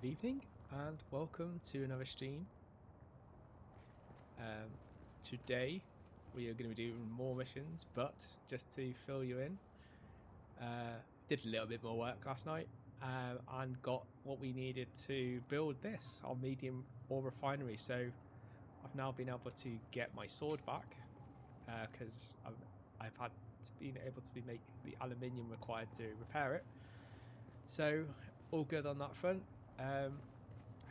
Good evening and welcome to another stream. Today we are going to be doing more missions, but just to fill you in, did a little bit more work last night and got what we needed to build this, our medium ore refinery. So I've now been able to get my sword back because I've had been able to make the aluminium required to repair it. So all good on that front.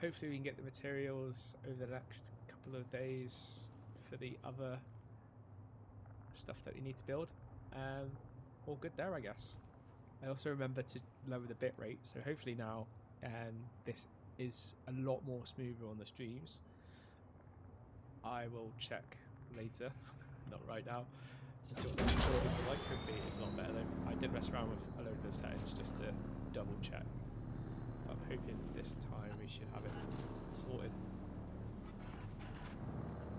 Hopefully we can get the materials over the next couple of days for the other stuff that we need to build. All good there, I guess. I also remember to lower the bit rate, so hopefully now this is a lot more smoother on the streams. I will check later, not right now. See what the recording is like. Hopefully it's a lot better though. I did mess around with a load of the settings just to double check. I'm hoping this time we should have it sorted.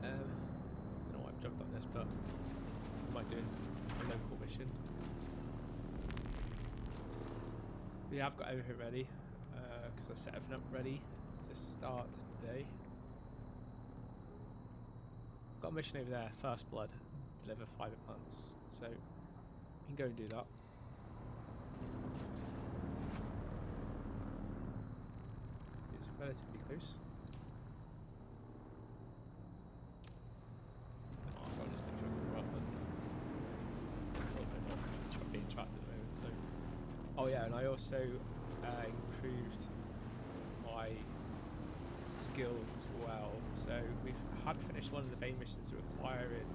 I don't know why I've jumped on this, but I might do a local mission. We have got everything ready because I set everything up ready to just start today. I've got a mission over there, First Blood, deliver 5 at once, so we can go and do that. Relatively close. Oh, I'm just enjoying the run, but it's also not being tracked at the moment. So, oh yeah, and I also improved my skills as well. So we've had finished one of the main missions requiring,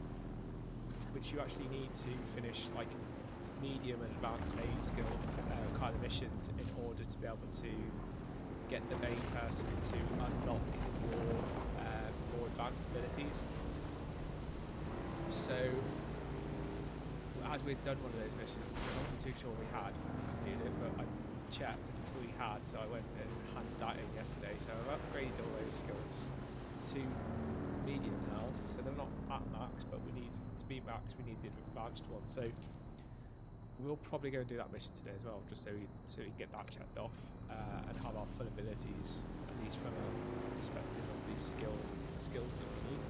which you actually need to finish like medium and advanced main skill kind of missions in order to be able to get the main person to unlock your more advanced abilities. So as we'd done one of those missions, I'm not too sure we had completed it, but I checked and we had, so I went and handed that in yesterday. So I've upgraded all those skills to medium now, so they're not at max, but we need to be max, we need the advanced one. So we'll probably go and do that mission today as well, just so we can get that checked off and have our full abilities, at least from a perspective of these skills that we need.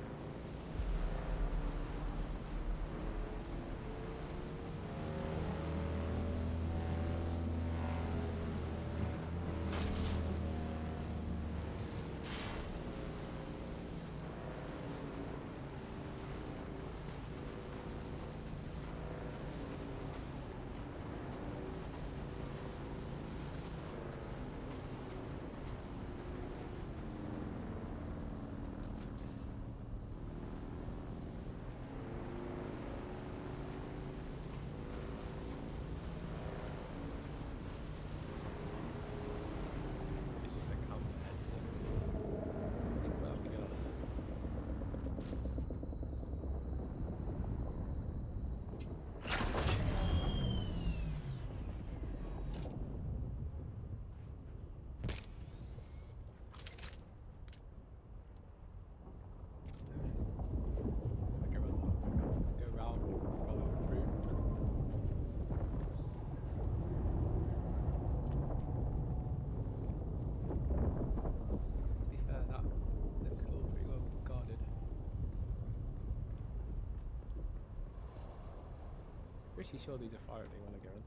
Pretty sure these are fire at me when I go in.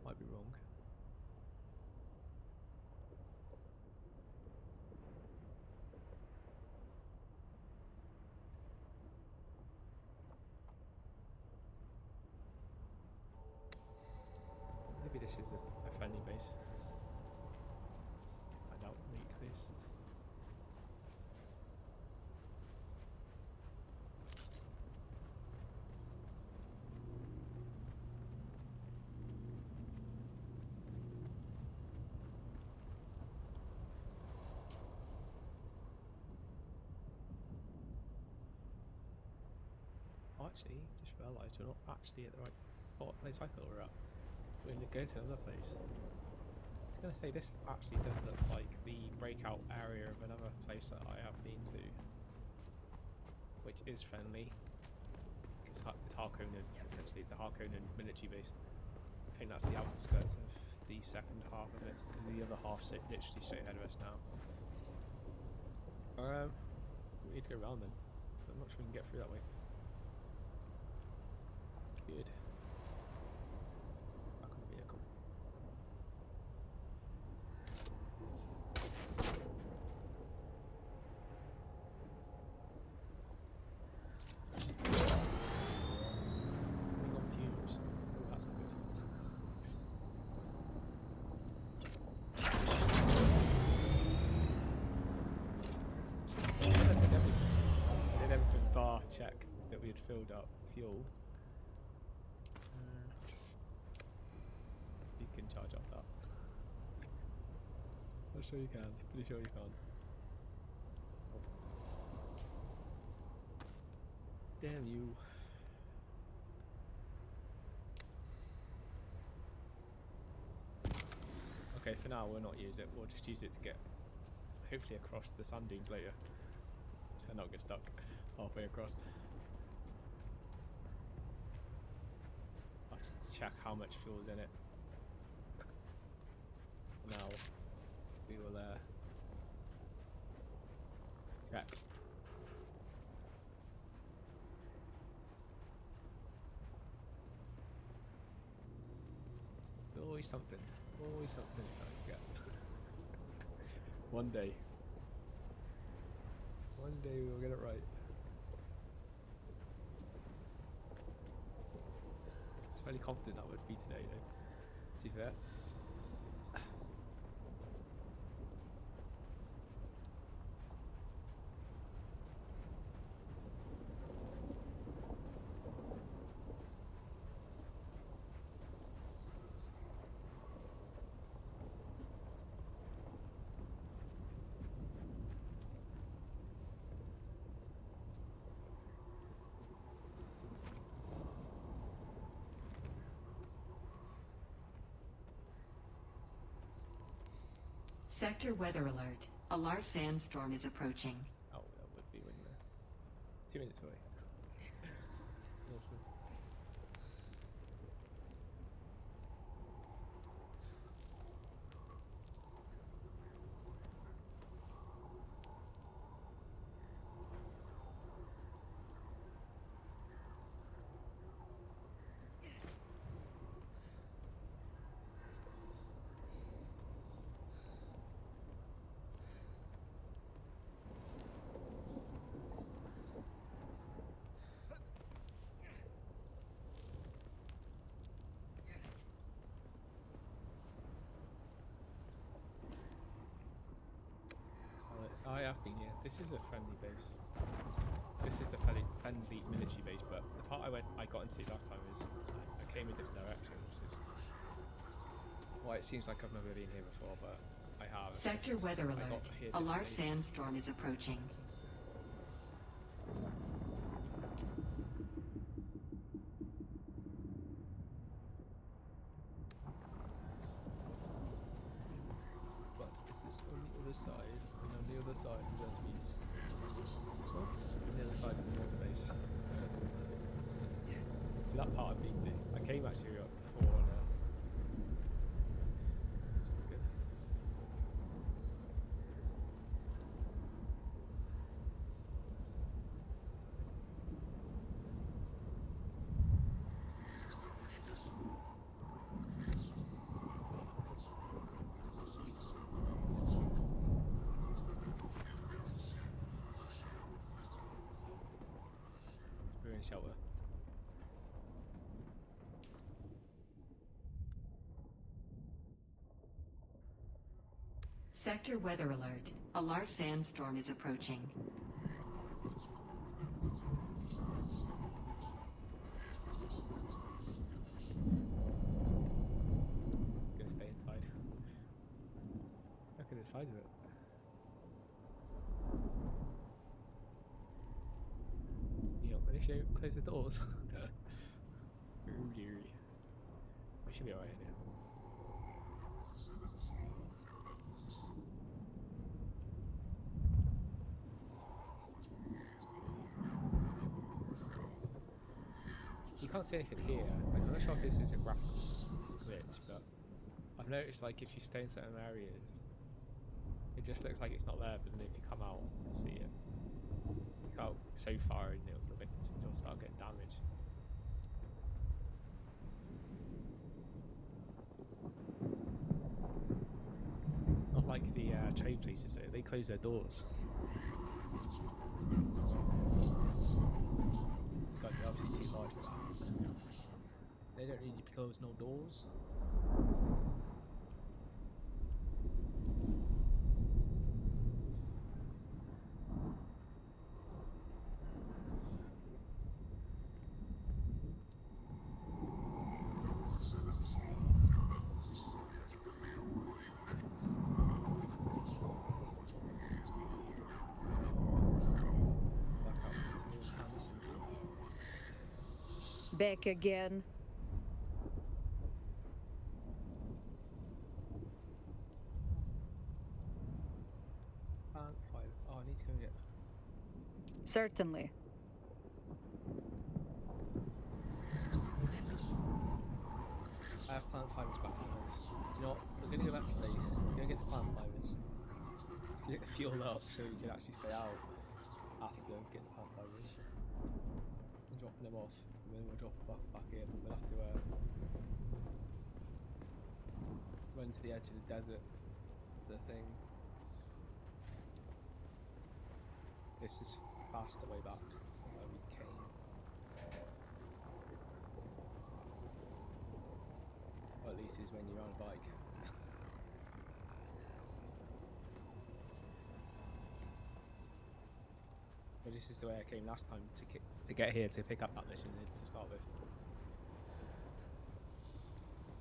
Might be wrong. Maybe this is a friendly base. I doubt make this. Actually, just realised we're not actually at the right place I thought we were at. We're going to another place. I was going to say, this actually does look like the breakout area of another place that I have been to, which is friendly. It's Harkonnen, essentially it's a Harkonnen military base. I think that's the outskirts of the second half of it, because the other half's literally straight ahead of us now. We need to go around then, because I'm not sure we can get through that way. Good. Back on the vehicle. Running on fumes. Oh, that's not good. I did everything bar check that we had filled up fuel. You can charge off that. I'm sure you can. Pretty sure you can't. Damn you. Okay, for now we'll not use it. We'll just use it to get hopefully across the sand dunes later. And not get stuck halfway across. Let's check how much fuel is in it. Now we will check. Always something. Always something I get. One day. One day we'll get it right. I was fairly confident that would be today though, to be fair. Sector weather alert. A large sandstorm is approaching. Oh, that would be, wouldn't it? 2 minutes away. Awesome. I have been, yeah. This is a friendly base. This is a friendly military base, but the part I got into last time is I came a different direction, which is why it seems like I've never been here before, but I have. Sector weather alert. A large sandstorm is approaching. But is this on the other side? And on the other side is enemies. This one? On the other side of the northern base. So that part I've been to. I came actually up before on good. We're in shelter. Sector weather alert. A large sandstorm is approaching. Gonna stay inside. Look at the size of it. You're not gonna close the doors. Oh dearie. We should be alright in here. You can't see anything here. Like, I'm not sure if this is a graphical glitch, but I I've noticed like if you stay in certain areas, it just looks like it's not there, but then if you come out, you'll see it. You go out so far and you'll start getting damage. Not like the trade places though, they close their doors. These guys are obviously too large for that. They don't need to close no doors. Work out materials and missions here. Back again. Plant fiber. Oh, I need to go and get. Certainly. I have plant fibers back on those. Do you know what? We're gonna go back to base. We're gonna get the plant fibers. Get the fuel up so we can actually stay out after getting the plant fibers. And dropping them off. And then we'll drop back in. We'll have to run to the edge of the desert. The thing. This is faster way back from where we came. Or at least is when you're on a bike. But this is the way I came last time to get here to pick up that mission to start with.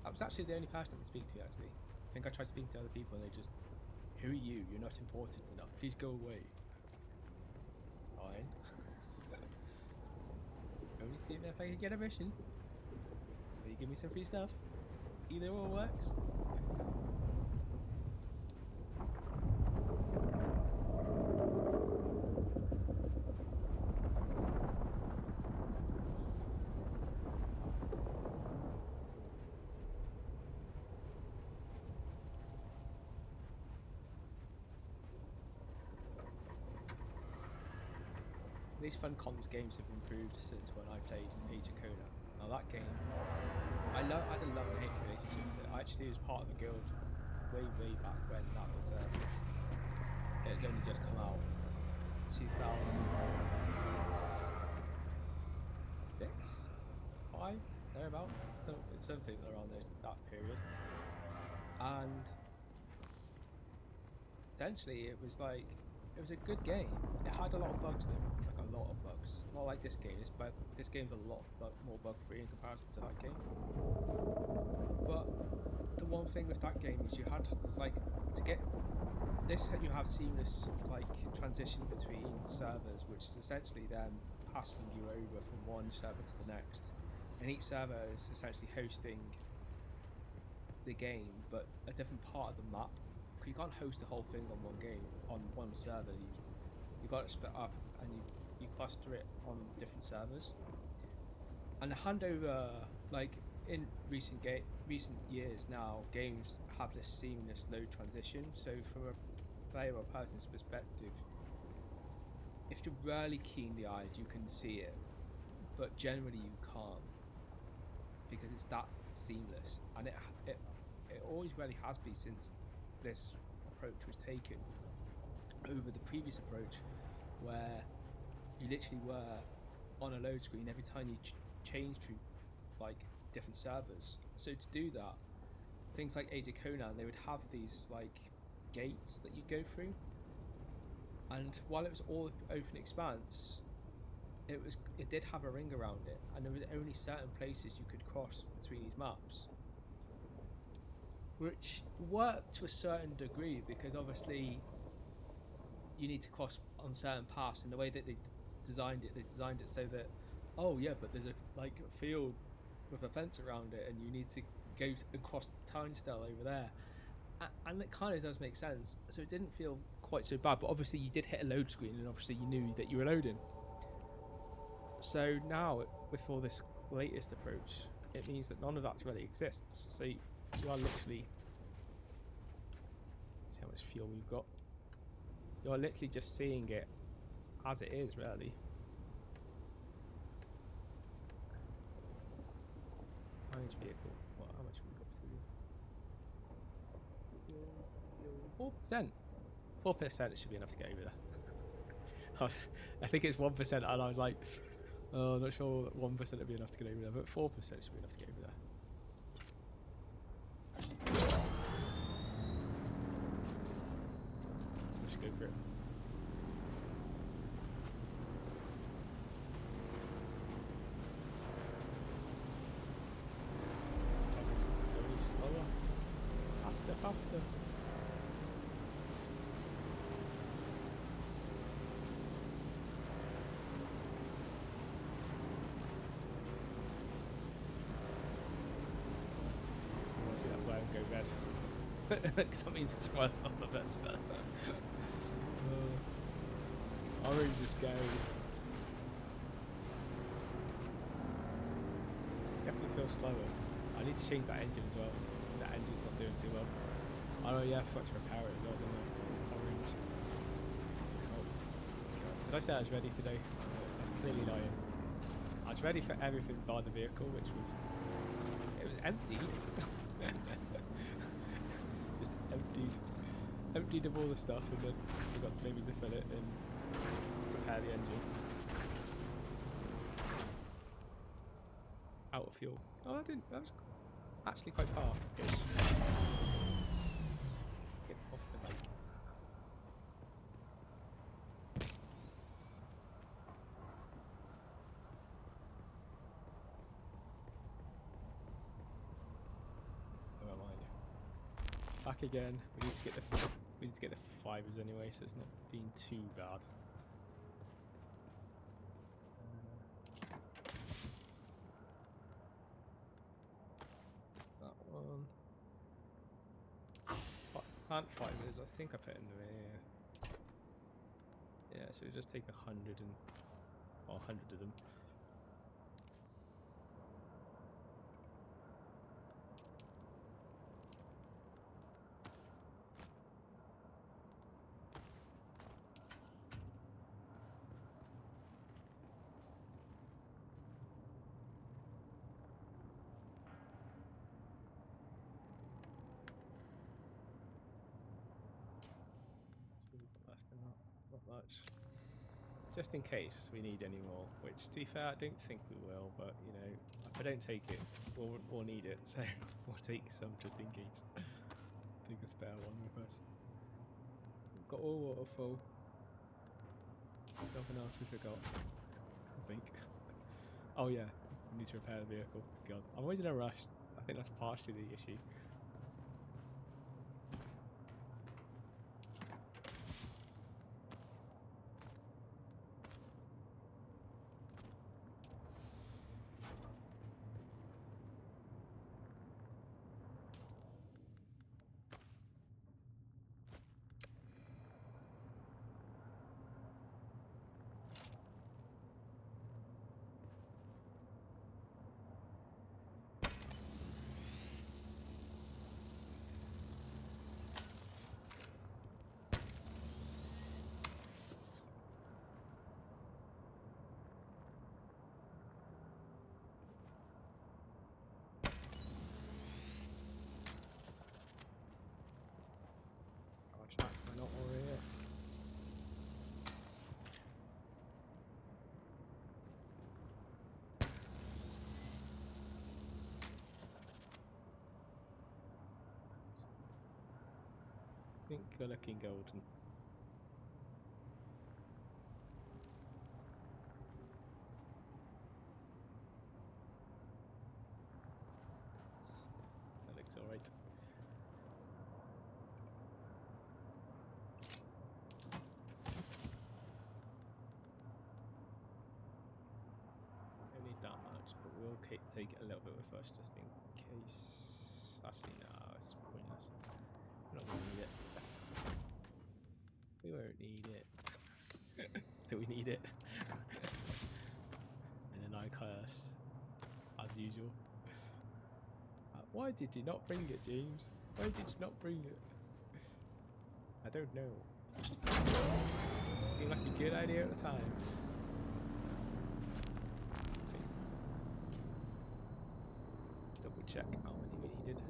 That was actually the only person I could speak to actually. I think I tried speaking to other people and they just, who are you? You're not important enough. Please go away. Fine. Only seeing if I can get a mission. Will you give me some free stuff? Either or works. These fun comms games have improved since when I played Age of Kona. Now that game, I had a love and hate relationship with it. I actually was part of a guild way back when that was it had only just come out, 2006, 5, thereabouts, something around that period. And essentially it was like, it was a good game. It had a lot of bugs though, like a lot of bugs. Not like this game. This game's a lot more bug free in comparison to that game. But the one thing with that game is you had like to get this. You have seamless like transition between servers, which is essentially them passing you over from one server to the next, and each server is essentially hosting the game, but a different part of the map. You can't host the whole thing on one game on one server. You got it split up and you cluster it on different servers. And the handover, like in recent years now, games have this seamless load transition. So from a player or person's perspective, if you're really keenly eyed, you can see it, but generally you can't because it's that seamless, and it always really has been since this approach was taken over the previous approach where you literally were on a load screen every time you changed through like different servers. So to do that, things like Age of Conan, they would have these like gates that you go through, and while it was all open expanse, it did have a ring around it, and there was only certain places you could cross between these maps, which worked to a certain degree because obviously you need to cross on certain paths. And the way that they designed it so that, oh yeah, but there's a field with a fence around it and you need to go across the turnstile over there, and it kind of does make sense, so it didn't feel quite so bad. But obviously you did hit a load screen and obviously you knew that you were loading. So now with all this latest approach, it means that none of that really exists, so you are literally much fuel we've got. You're literally just seeing it as it is, really. Manage vehicle. What? How much have we got to do? 4%. 4%. It should be enough to get over there. I think it's 1%, and I was like, oh, I'm not sure 1% would be enough to get over there, but 4% should be enough to get over there. Let's go for it. Going slower. Faster, faster. See that flag go red. Because that means it's right on the best. Orange is scary. Definitely feels slower. I need to change that engine as well. That engine's not doing too well. Oh yeah, I forgot to repair it as well, didn't I? It's orange. Did I say I was ready today? I'm clearly lying. I was ready for everything by the vehicle, which was... It was emptied. Just emptied of all the stuff, and then forgot maybe to fill it and repair the engine. Out of fuel. Oh, I didn't. That was actually quite far. Get off the bike. Never mind. Back again. We need to get the fibers anyway, so it's not being too bad. That one. Plant fibers. I think I put in there. Yeah, so we just take 100 of them. Not much. Just in case we need any more, which to be fair I don't think we will, but you know, if I don't take it, we'll need it, so we'll take some just in case. Take a spare one with us. We've got all water full. Nothing else we forgot, I think. Oh yeah, we need to repair the vehicle. God, I'm always in a rush. I think that's partially the issue. We're not all here. I think we're looking golden. That looks alright. Don't need that much, but we'll take it a little bit with us just in case. Actually, no, it's pointless. We're not going to need it. We won't need it. Do we need it? And then I curse, as usual. Why did you not bring it, James? Why did you not bring it? don't know. Seemed like a good idea at the time. Double check how many we needed.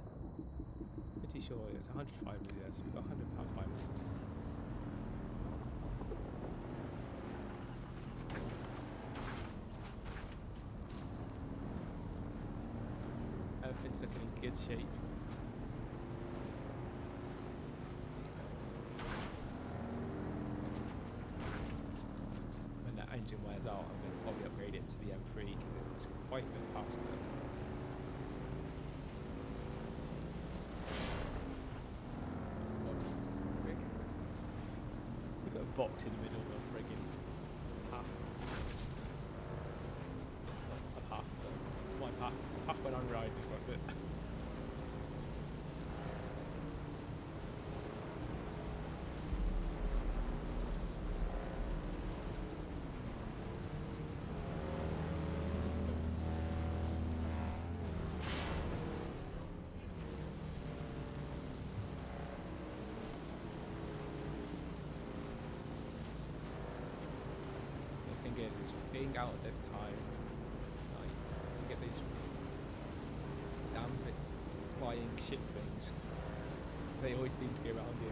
Pretty sure it was 100 fibres there, so we've got 100 pound fibres. Elephant's looking in good shape. When that engine wears out, I'm going to probably upgrade it to the M3 because it's quite a bit faster. We've got a box in the middle of a friggin' path. It's not a path, but it's my path. It's a path when I'm riding, that's it. Is being out at this time, like, you get these damn flying ship things. They always seem to be around here.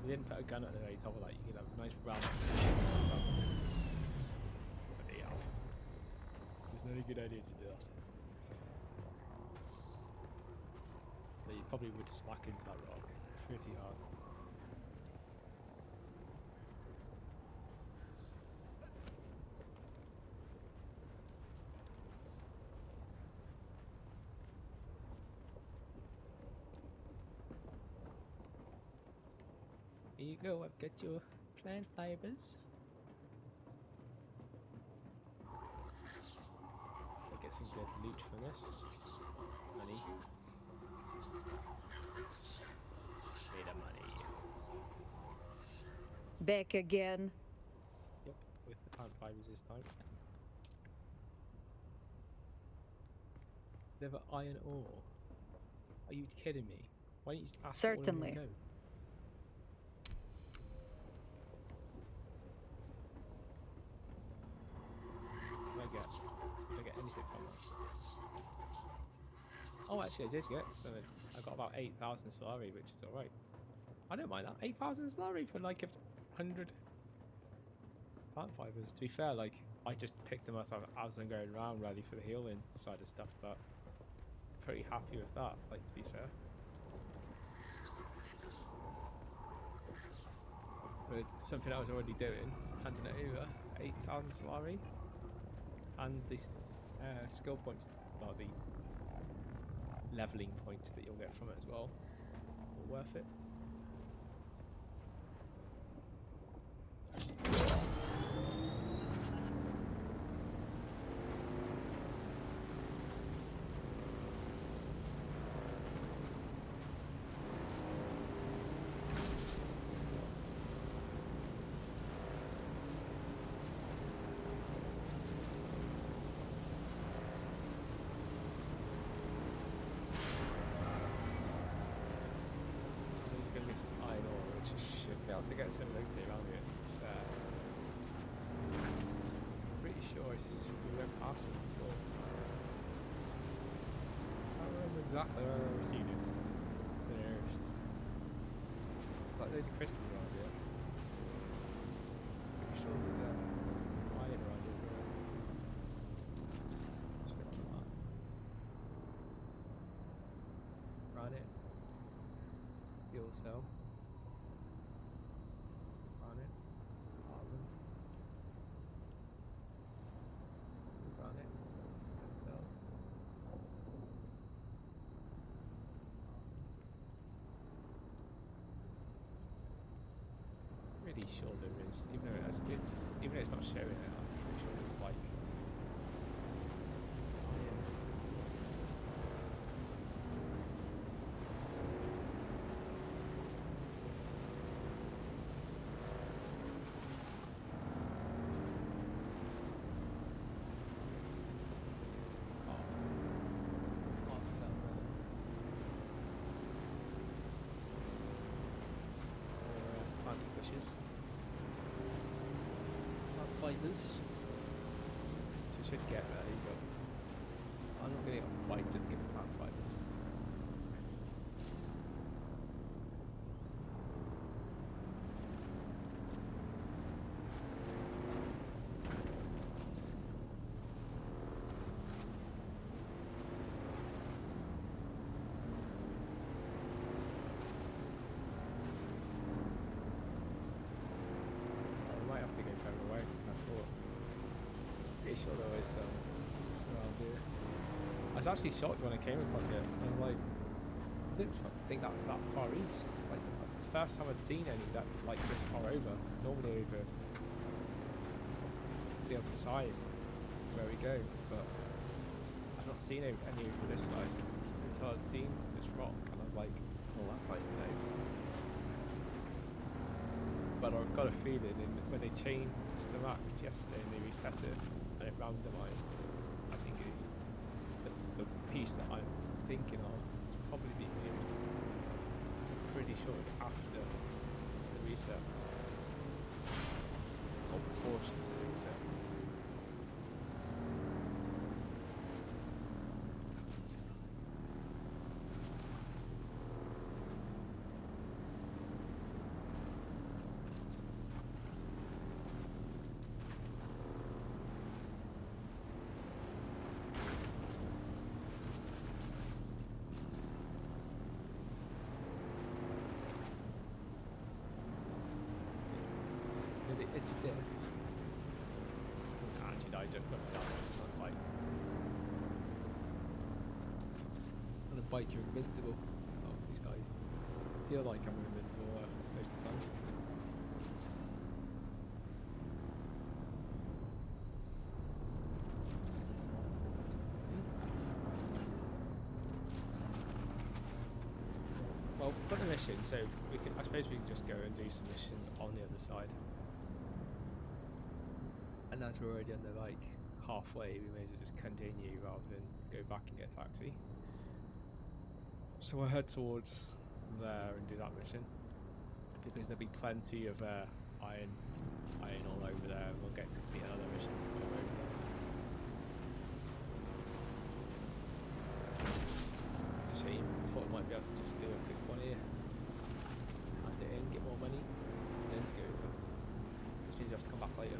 You didn't put a gun at the very top of that, you could have a nice round. Bloody hell. It was not a good idea to do that. So you probably would smack into that rock pretty hard. Here you go, I've got your plant fibers. I get some good loot from this. Money. Need a money. Back again. Yep, with the plant fibers this time. Bit of iron ore. Are you kidding me? Why don't you just ask for all in Certainly. one go? Did I get anything from it? Oh, actually, I did get something. I got about 8,000 salary, which is alright. I don't mind that. 8,000 salary for like 100 plant fibers. To be fair, like, I just picked them up as I'm going around ready for the healing side of stuff, but pretty happy with that, like, to be fair. With something I was already doing, handing it over, 8,000 salary, and the skill points, well, the leveling points that you'll get from it as well. It's all worth it. To get some locally around here, to be fair. Pretty sure we went past it before. I don't remember exactly where I've ever seen it. The nearest. Like loads of crystals around here. Pretty sure there's some iron around here. Check on that. fuel cell. Found it. Carbon. Found it. Fuel cell. Pretty sure there is, even though it's not showing it, I'm pretty sure it's like iron. Fibers. So should get there, but I'm not getting it on the bike just to get the plant fibers. Sure there was some around here. I was actually shocked when I came across it. I was like, I didn't think that was that far east. Like the first time I'd seen any that like this far over. It's normally over the other side where we go, but I've not seen any over this side until I'd seen this rock, and I was like, oh, that's nice to know. But I've got a feeling when they changed the map yesterday and they reset it and it randomised, I think the piece that I'm thinking of is probably being moved. So I'm pretty sure it's after the reset, or portions of the reset. It's death. Actually, no, I don't put it down on a bike. On a bike, you're invincible. Oh, he's died. I feel like I'm invincible most of the time. Well, we've got a mission, so I suppose we can just go and do some missions on the other side. And as we're already on the like halfway, we may as well just continue rather than go back and get a taxi. So we'll head towards there and do that mission, because there'll be plenty of iron all over there, and we'll get to complete another mission while we're over there. It's a shame. I thought I might be able to just do a quick one here, hand it in, get more money, and then to go over. Just means you have to come back later.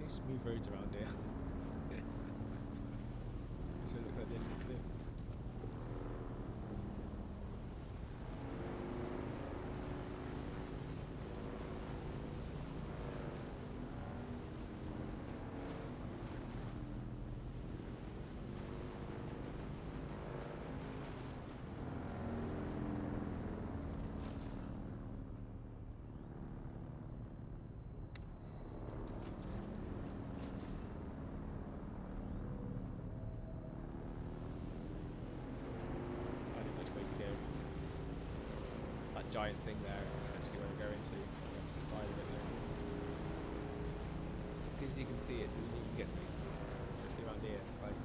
Smooth roads around here. So it looks like the end of the cliff. Giant thing there, essentially where we're going to, on the opposite side of it there. Because you can see it, you can get to it, especially around here, like,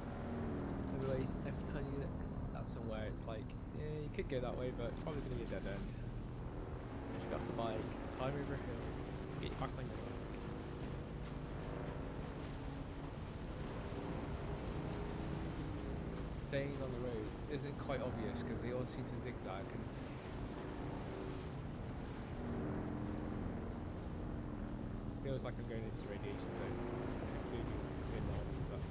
every time you look at somewhere, it's like, yeah, you could go that way, but it's probably going to be a dead end. If you got the bike, climb over a hill, get you back on your bike. staying on the roads isn't quite obvious because they all seem to zigzag and feels like I'm going into the radiation zone. Completely in on, but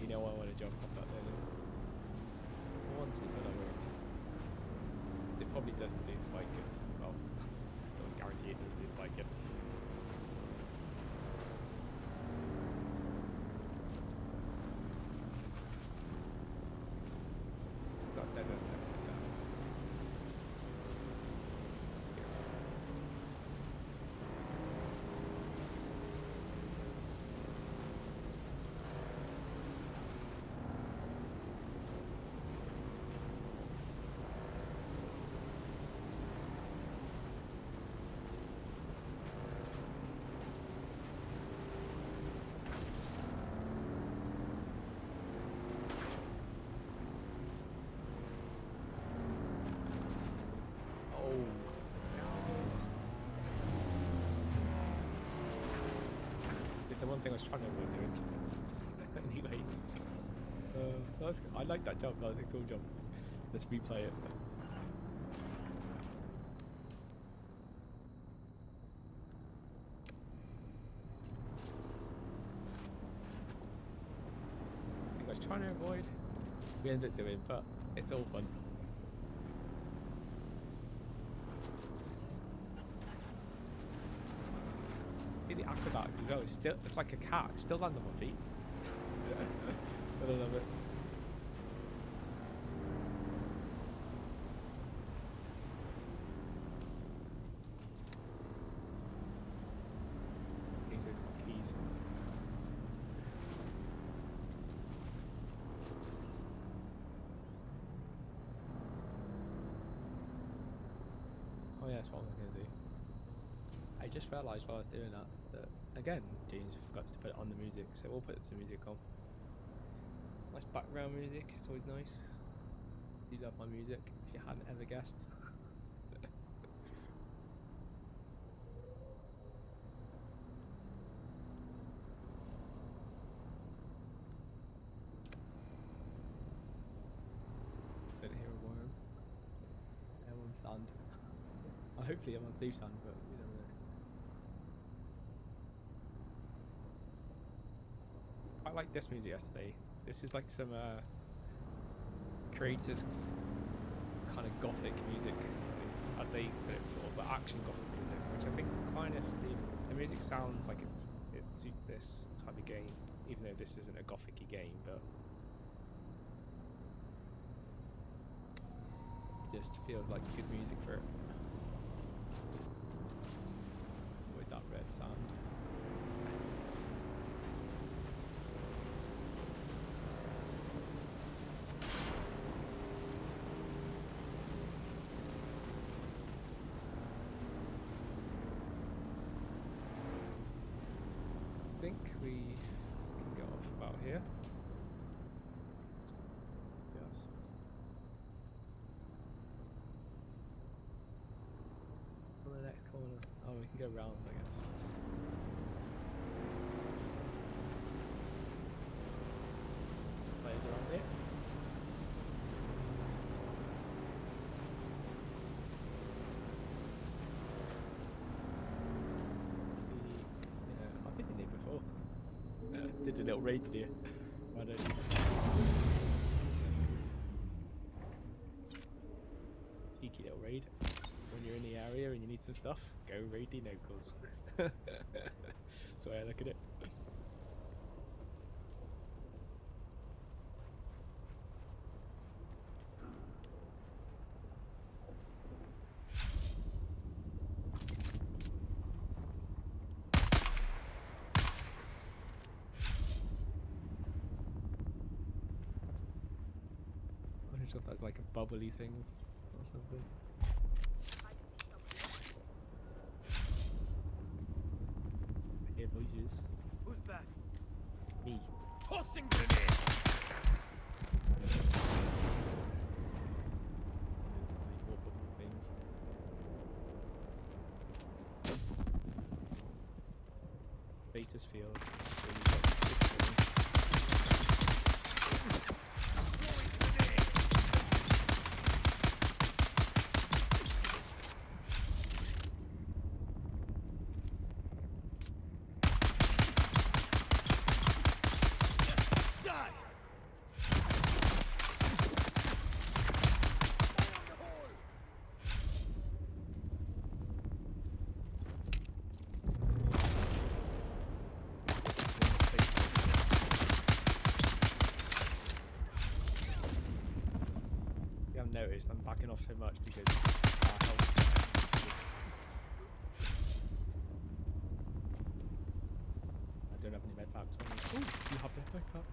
you know I want to jump off that there. I want to, but I won't. It probably doesn't do the bike good. Well, I don't guarantee it doesn't do the bike good. Is that dead end there? The one thing I was trying to avoid doing. Anyway, that's good. I like that jump. That was a cool jump. Let's replay it. I think I was trying to avoid. We ended up doing, but it's all fun. The acrobatics as well. It's like a cat. It's still land on my feet. But I love it. These are keys. Oh yeah, that's what I'm gonna do. I just realised while I was doing that again James forgot to put it on the music, so we'll put some music on. Nice background music, it's always nice. You love my music, if you hadn't ever guessed. Don't hear a worm. I'm on sand. Hopefully I'm on safe sand, but we don't know. I liked this music yesterday. This is like some creators kind of gothic music, as they put it before, but action gothic music, which I think kind of the music sounds like it suits this type of game, even though this isn't a gothic-y game, but just feels like good music for it. With that red sand. I think we can get off about here. Just on the next corner. Oh, we can go round, I guess. Players around here. I've been in here before. Did a little raid video. Why don't you? Cheeky little raid. When you're in the area and you need some stuff, go raid the locals. That's the way I look at it. sure if that's like a bubbly thing or something. I hear voices. Who's that? Me. Tossing grenade! More bubble things. Vetus field. Really got I've noticed I'm backing off so much because our health. I don't have any med packs on me. Oh, you have the med pack.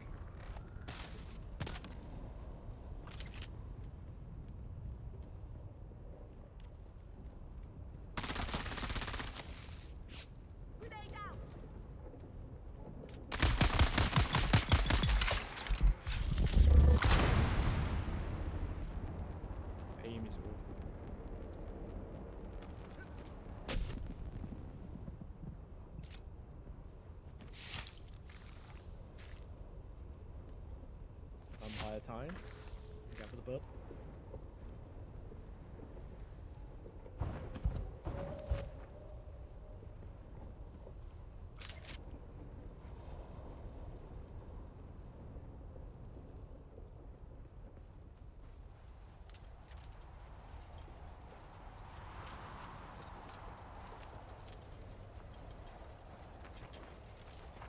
Aim is awful. Vampire time. Look out for the bird.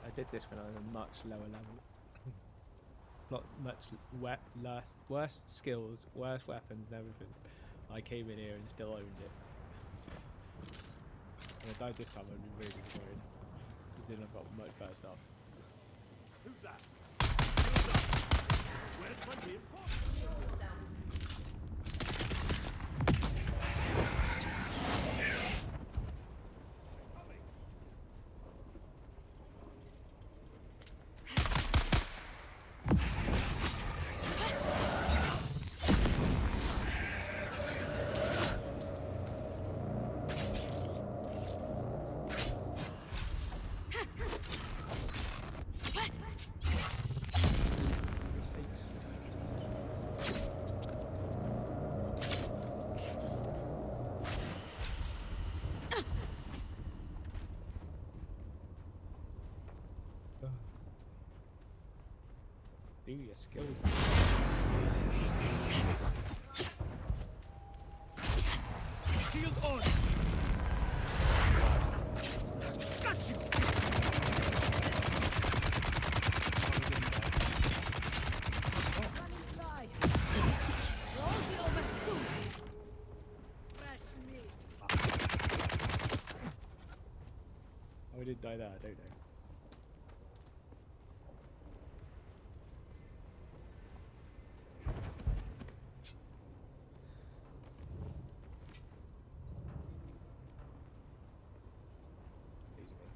I did this when I was a much lower level. Not much worse skills, worse weapons and everything. I came in here and still owned it. If I died this time I'd be really disappointed. Because then I've got much better stuff. Who's that? Who's that? Where's my reinforcement? Do your skills. Shield on! Got you! Oh, I didn't die there, I don't know. These are me.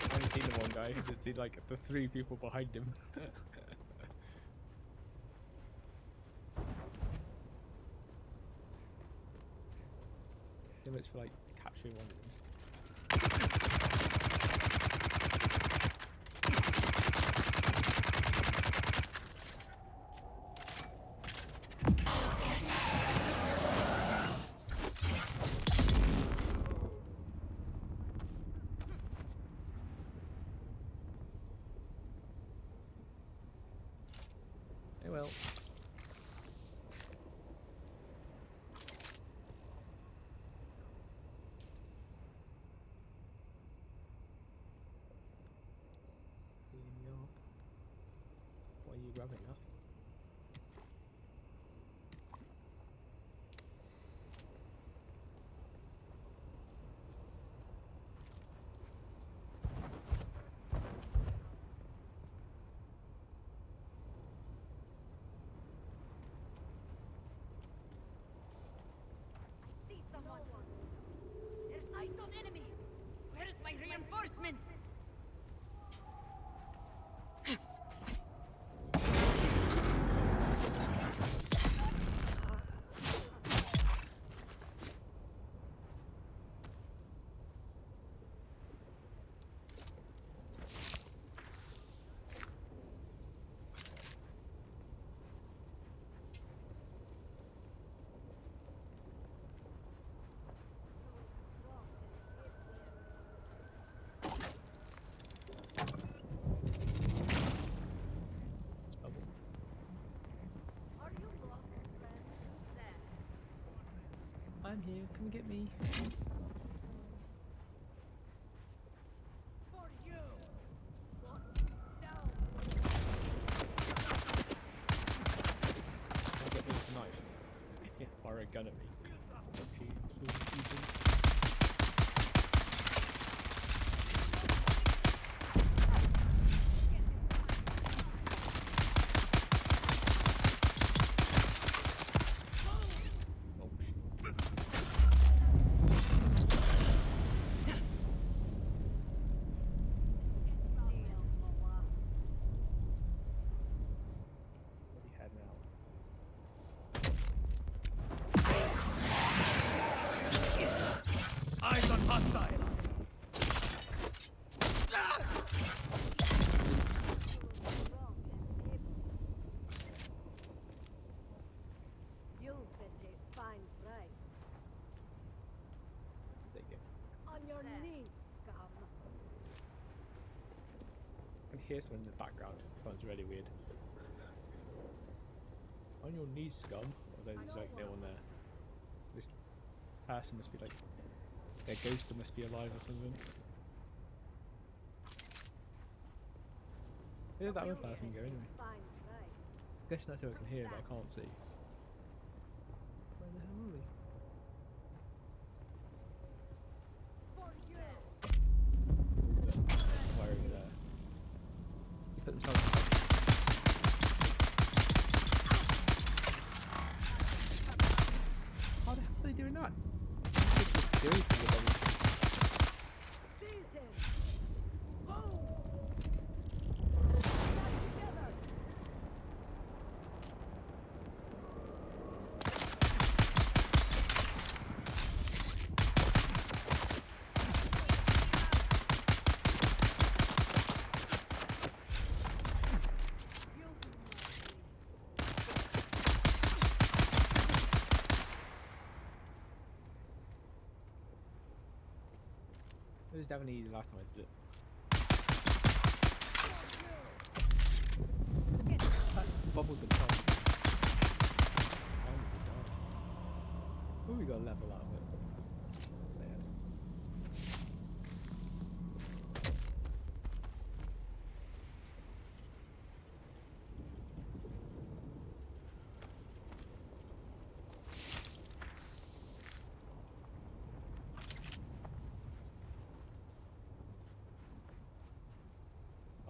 I haven't seen the one guy, I did see like the 3 people behind him. So much for like capturing one of them. Oh well. grabbing that. See someone. There's eyes on enemy. Where's my reinforcements? It's bubble. Are you lost, friend? Who's there? I'm here. Come and get me. For you. What? No. Come and get me with a knife. Fire a gun at me. Okay, oh shit. Where are you heading out? Eyes on hostile. You'll fetch a fine price. There you go. On your knees, scum. I can hear someone in the background. It sounds really weird. On your knees, scum. Or there's like no one there. This person must be like, their ghost must be alive or something. Where did that other person go anyway? Fine price. I guess that's who I can hear, but I can't see. Where the hell are they? For you. Where over there? Put themselves in How the hell are they doing that? They just do anything with them. Seize him. Boom. Stand together. You do not win. It was definitely the last time I did it. That's bubbled themselves. Oh, we got a level out of it. There.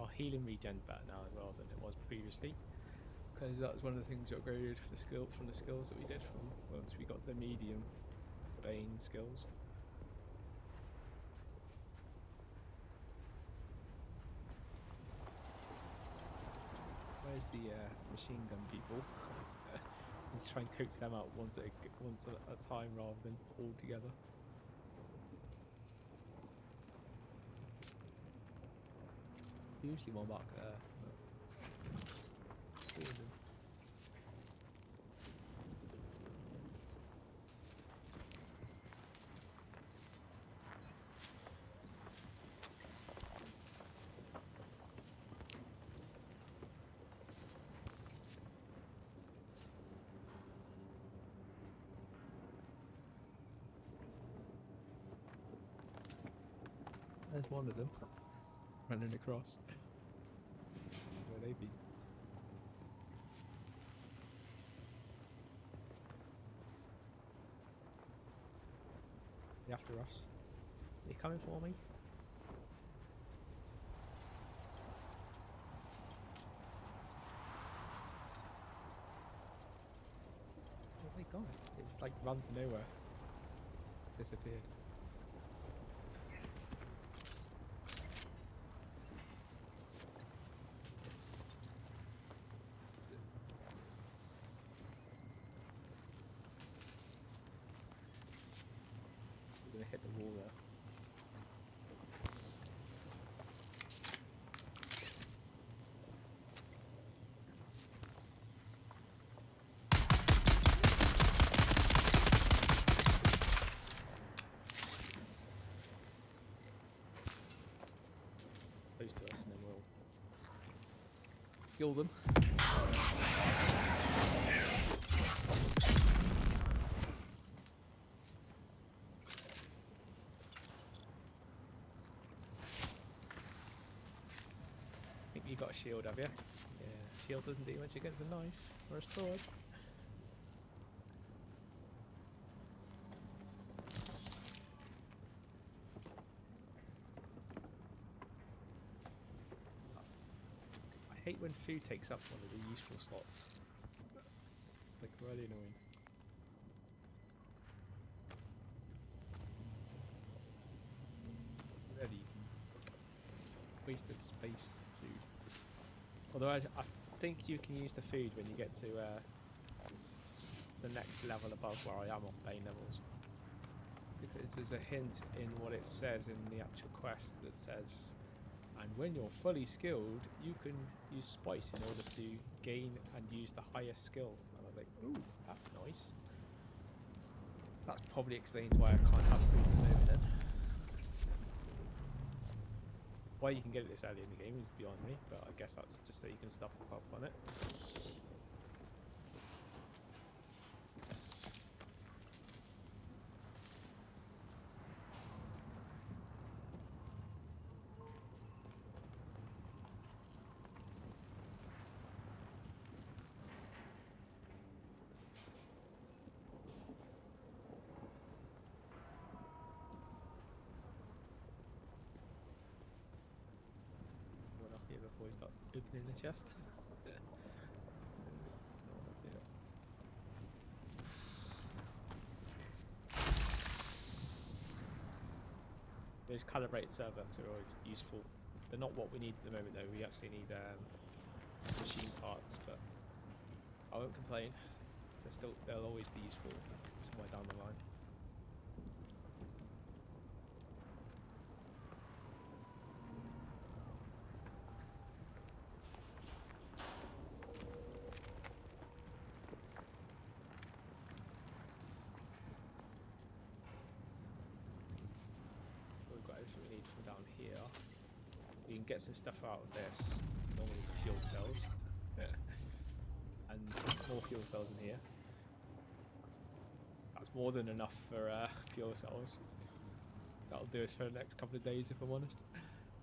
Our healing regen's better now as well than it was previously, because that was one of the things that upgraded for the from the skills that we did from once we got the medium bane skills. Where's the machine gun people? We try and coax them out once at a time rather than all together. Usually one back there. But two of them. There's one of them running across. Where they be? after us. Are you coming for me? Where have they gone? It's like run to nowhere. Disappeared. We're gonna hit the wall there. Close to us and then we'll kill them. I think you got a shield, have you? Yeah, shield doesn't do much against a knife or a sword. I hate when food takes up one of the useful slots. Like, really annoying. Really, you can waste the space food. Although I think you can use the food when you get to the next level above where I am on bane levels. Because there's a hint in what it says in the actual quest that says, and when you're fully skilled, you can use spice in order to gain and use the highest skill. And I was like, ooh, that's nice. That probably explains why I can't have food at the moment then. Why you can get it this early in the game is beyond me, but I guess that's just so you can stock up on it. One off here before we start opening the chest. Those calibrated servants are always useful. They're not what we need at the moment though, we actually need machine parts, but I won't complain. They'll always be useful somewhere down the line. We've got everything we need from down here. We can get some stuff out of this, normally fuel cells. And more fuel cells in here. That's more than enough for fuel cells. That'll do us for the next couple of days if I'm honest.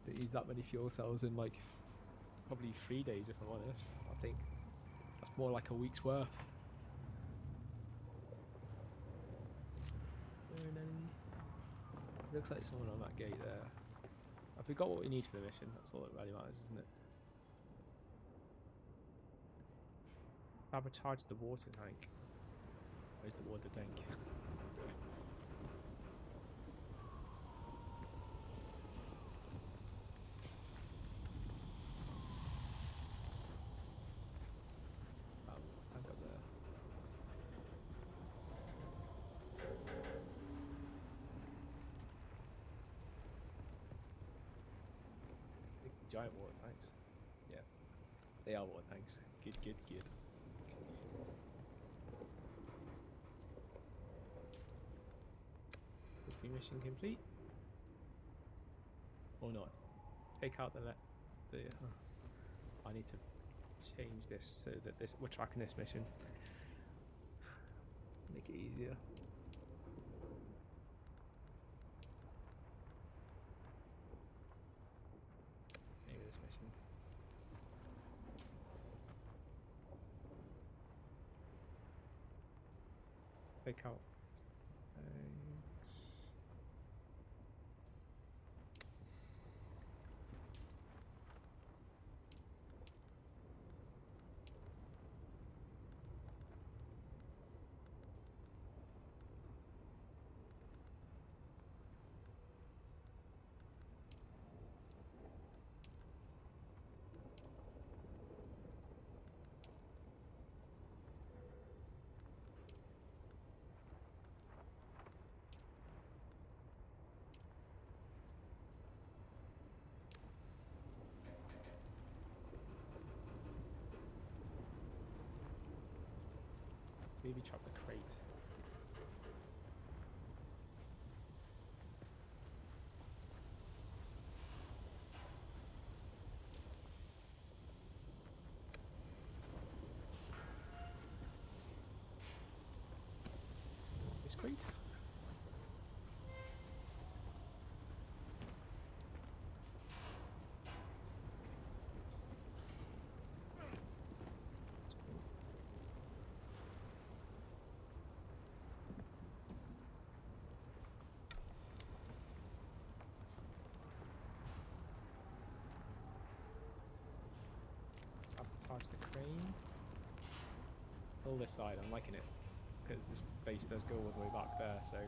Don't use that many fuel cells in like probably 3 days if I'm honest. I think that's more like a week's worth. Looks like someone on that gate there. Have we got what we need for the mission? That's all that really matters, isn't it? Sabotage the water tank. Where's the water tank? Tank up there. Big giant water tanks. Yeah, they are water tanks. Good, good, good. Mission complete, or not? Take out the I need to change this so that we're tracking this mission. Make it easier. Maybe this mission. Take out. Thanks. Maybe trap the crate. This crate? Sabotage the crane. Pull this side, I'm liking it. Because this base does go all the way back there, so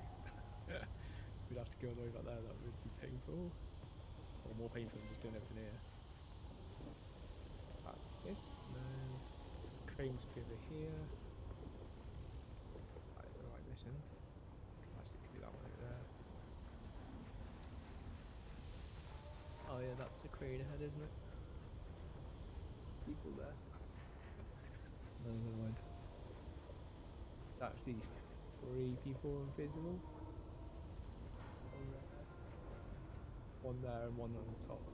we'd have to go all the way back there, that would be painful. Or more painful than just doing everything here. That's it. And then crane must be over here. That is the right mission. Actually, can do that one over there. Oh yeah, that's the crane ahead, isn't it? People there. No, never mind. It's actually 3 people invisible. One there and one on the top. I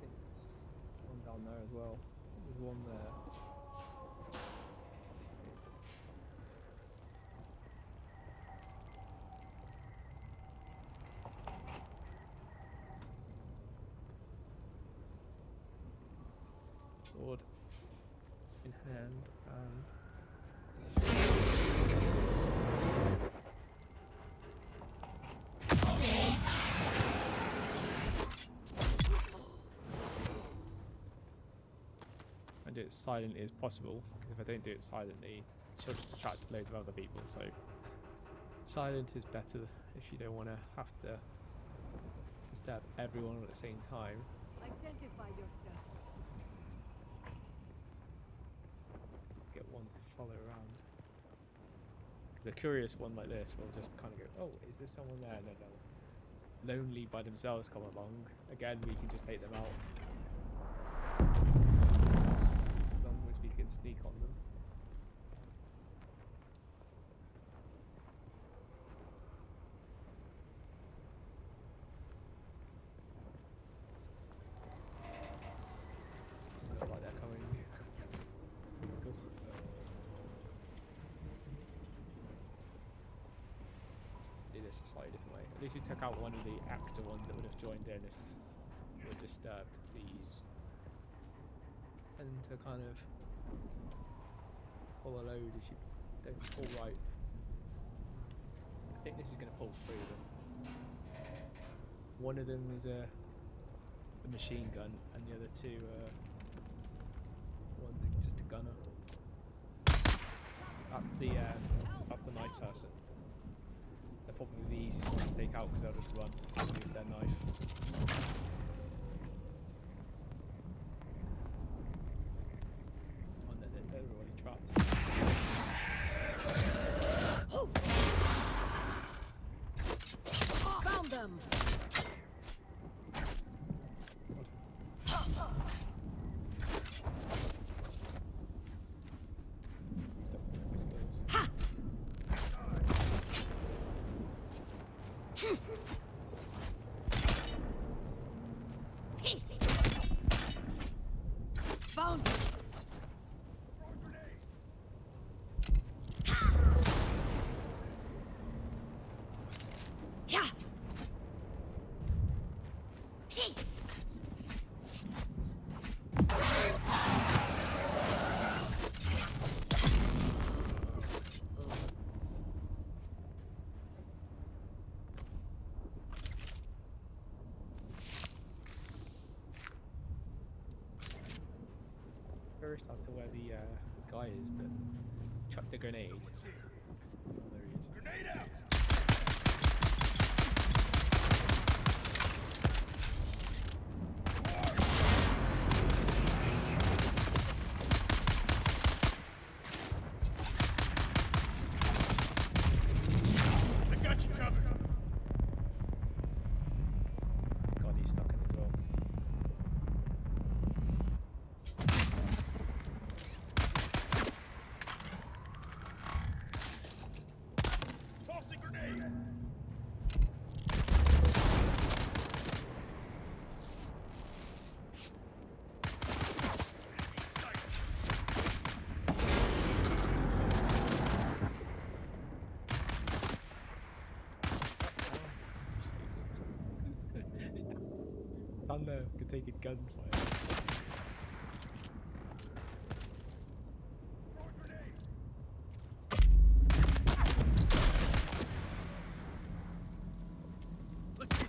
think there's one down there as well. There's one there. Sword in hand and do it as silently as possible, because if I don't do it silently, she'll just attract loads of other people, so silent is better if you don't want to have to disturb everyone at the same time. Identify yourself. Get one to follow around. The curious one like this will just kind of go, oh, is there someone there? And then they'll lonely by themselves come along. Again, we can just take them out. As long as we can sneak on them. Looks like they're coming. Cool. Do this a slightly different way. At least we took out one of the actor ones that would have joined in if we were disturbed. These tend to kind of pull a load if you don't pull right. I think this is going to pull through them. One of them is a machine gun, and the other two one's just a gunner. That's the knife person. They're probably the easiest one to take out because they'll just run with their knife. Oh, they're already trapped. Found them! Found them! Yeah! Curious as to where the guy is that chucked the grenade. Oh, there he is. Grenade out! I got you covered. God, he's stuck in as well. down there. Could take a gunfire. Throw a grenade. Let's get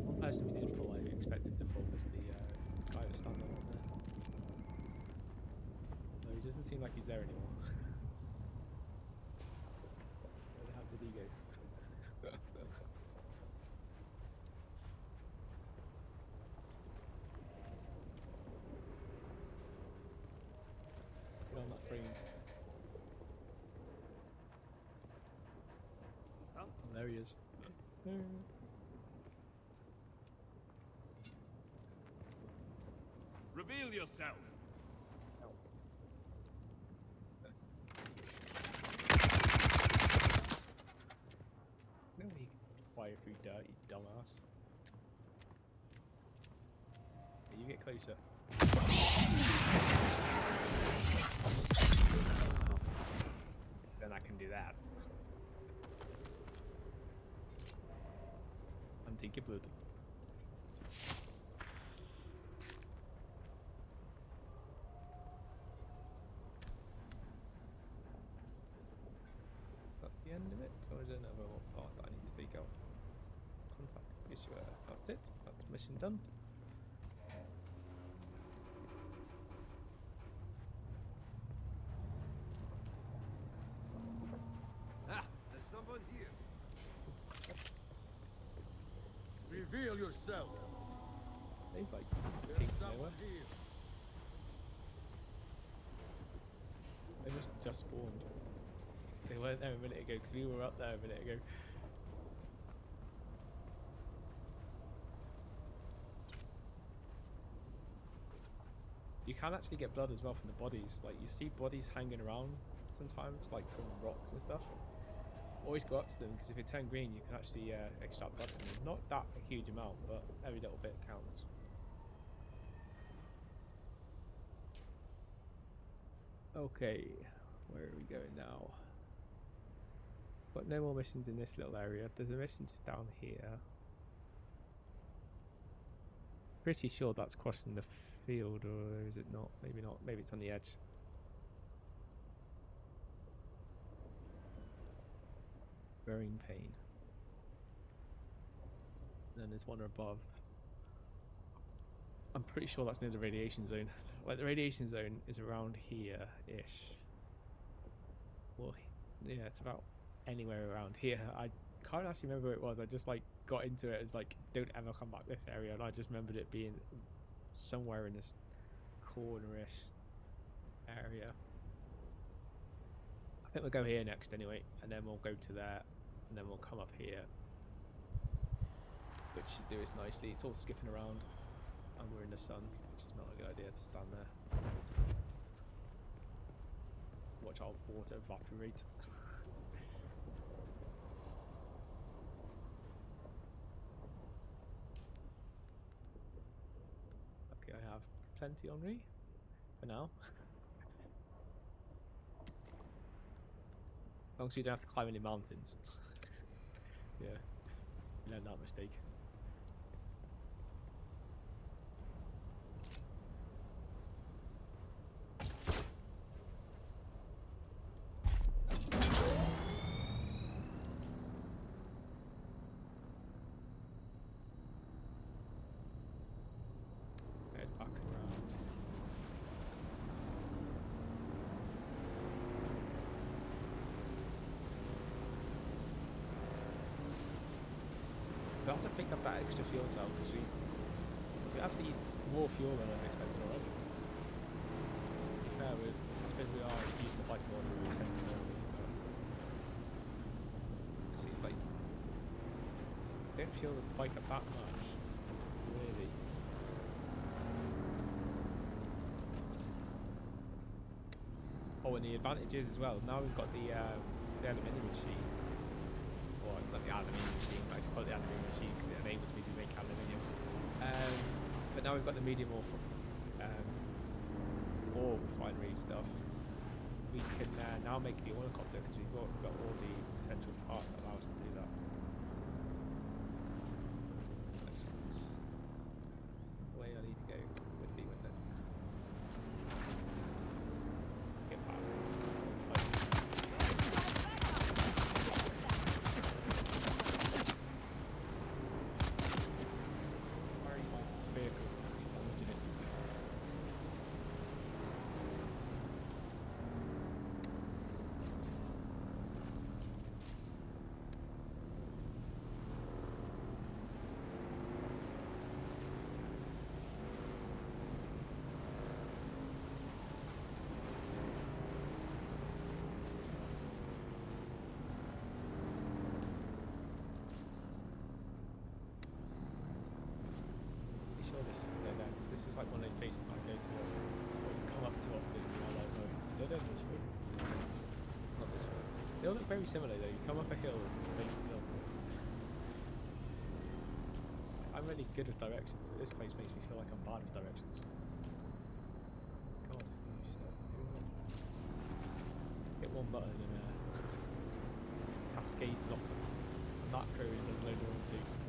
One person we did pull, I expected to pull was the guy that's standing on there. No, he doesn't seem like he's there anymore. Where the hell did he go? Get on that frame. Oh, there he is. reveal yourself. No, he fire through dirt, you dumbass. Yeah, you get closer. Then I can do that. And take your blood. Is that the end of it? Or is there another part that I need to take out? Contact issuer. That's it. That's mission done. Ah, there's someone here. Reveal yourself. They've like There's pinged someone nowhere. here. They must have just spawned. They weren't there a minute ago because we were up there a minute ago. You can actually get blood as well from the bodies. Like you see bodies hanging around sometimes, like from rocks and stuff. Always go up to them because if they turn green, you can actually extract blood from them. Not that a huge amount, but every little bit counts. Okay, where are we going now? Got no more missions in this little area. There's a mission just down here. Pretty sure that's crossing the field, or is it not? Maybe not. Maybe it's on the edge. Growing pain. And then there's one above. I'm pretty sure that's near the radiation zone. Like the radiation zone is around here-ish. Well, yeah, it's about anywhere around here. I can't actually remember where it was. I just like got into it as like, don't ever come back this area, and I just remembered it being somewhere in this cornerish area. I think we'll go here next anyway, and then we'll go to there, and then we'll come up here, which should do us nicely. It's all skipping around, and we're in the sun, which is not a good idea to stand there. Watch our water evaporate. Okay, I have plenty on me for now. As long as you don't have to climb any mountains. Yeah, you learned that mistake. Head back around. we'll have to pick up that extra fuel cell because we actually need more fuel than I was expecting already. To be fair, I suppose we are using the bike more than we intend to normally, but it seems like I don't feel the bike up that much, really. Oh, and the advantage is as well, now we've got the aluminium machine. Well, it's not the aluminium machine, but I just call it the aluminium machine because it enables me to make aluminium. But now we've got the medium ore refinery stuff. We can now make the ornithopter because we've got all the essential parts that allow us to do that. I suppose the way I need to go would be, wouldn't it? Get past it. This is like one of those places I go to or come up to often and realise I don't know this way. Not this way. They all look very similar though. You come up a hill and it's basically hill. I'm really good with directions, but this place makes me feel like I'm bad with directions. God, you stop doing that. Hit one button and cascades off the macro and does loads of other things.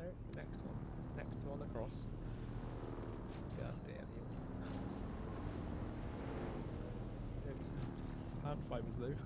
It's the next one across. God damn you. It's plant fibers though.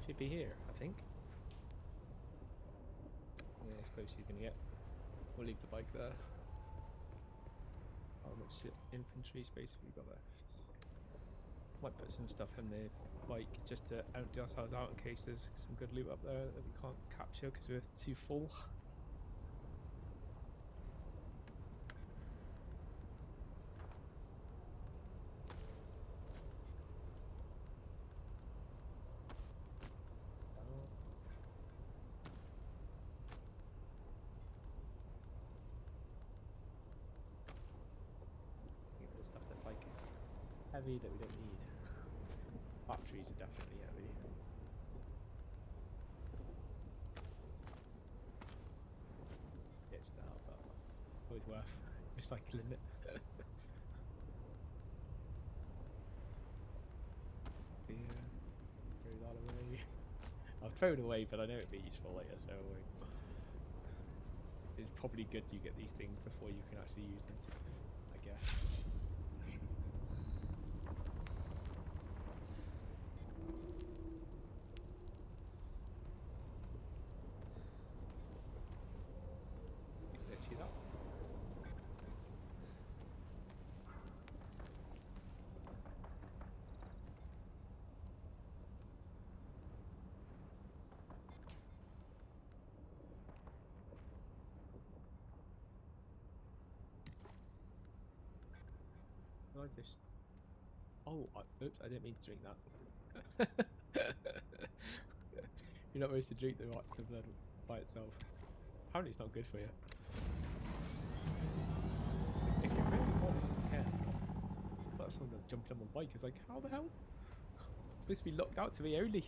Should be here, I think. Yeah, as close as he's gonna get. We'll leave the bike there. How much infantry space have we got left? Might put some stuff in the bike just to empty ourselves out in case there's some good loot up there that we can't capture because we're too full. Stuff that's like heavy that we don't need. Batteries are definitely heavy. It's now, but always worth recycling it. Yeah, throw that away. I'll throw it away, but I know it'll be useful later, so it's probably good you get these things before you can actually use them, I guess. I just... Oh, oops, I didn't mean to drink that. You're not supposed to drink the blood by itself. Apparently it's not good for you. If you really want to care, I thought someone jumping on my bike. I was like, how the hell? It's supposed to be locked out to me only.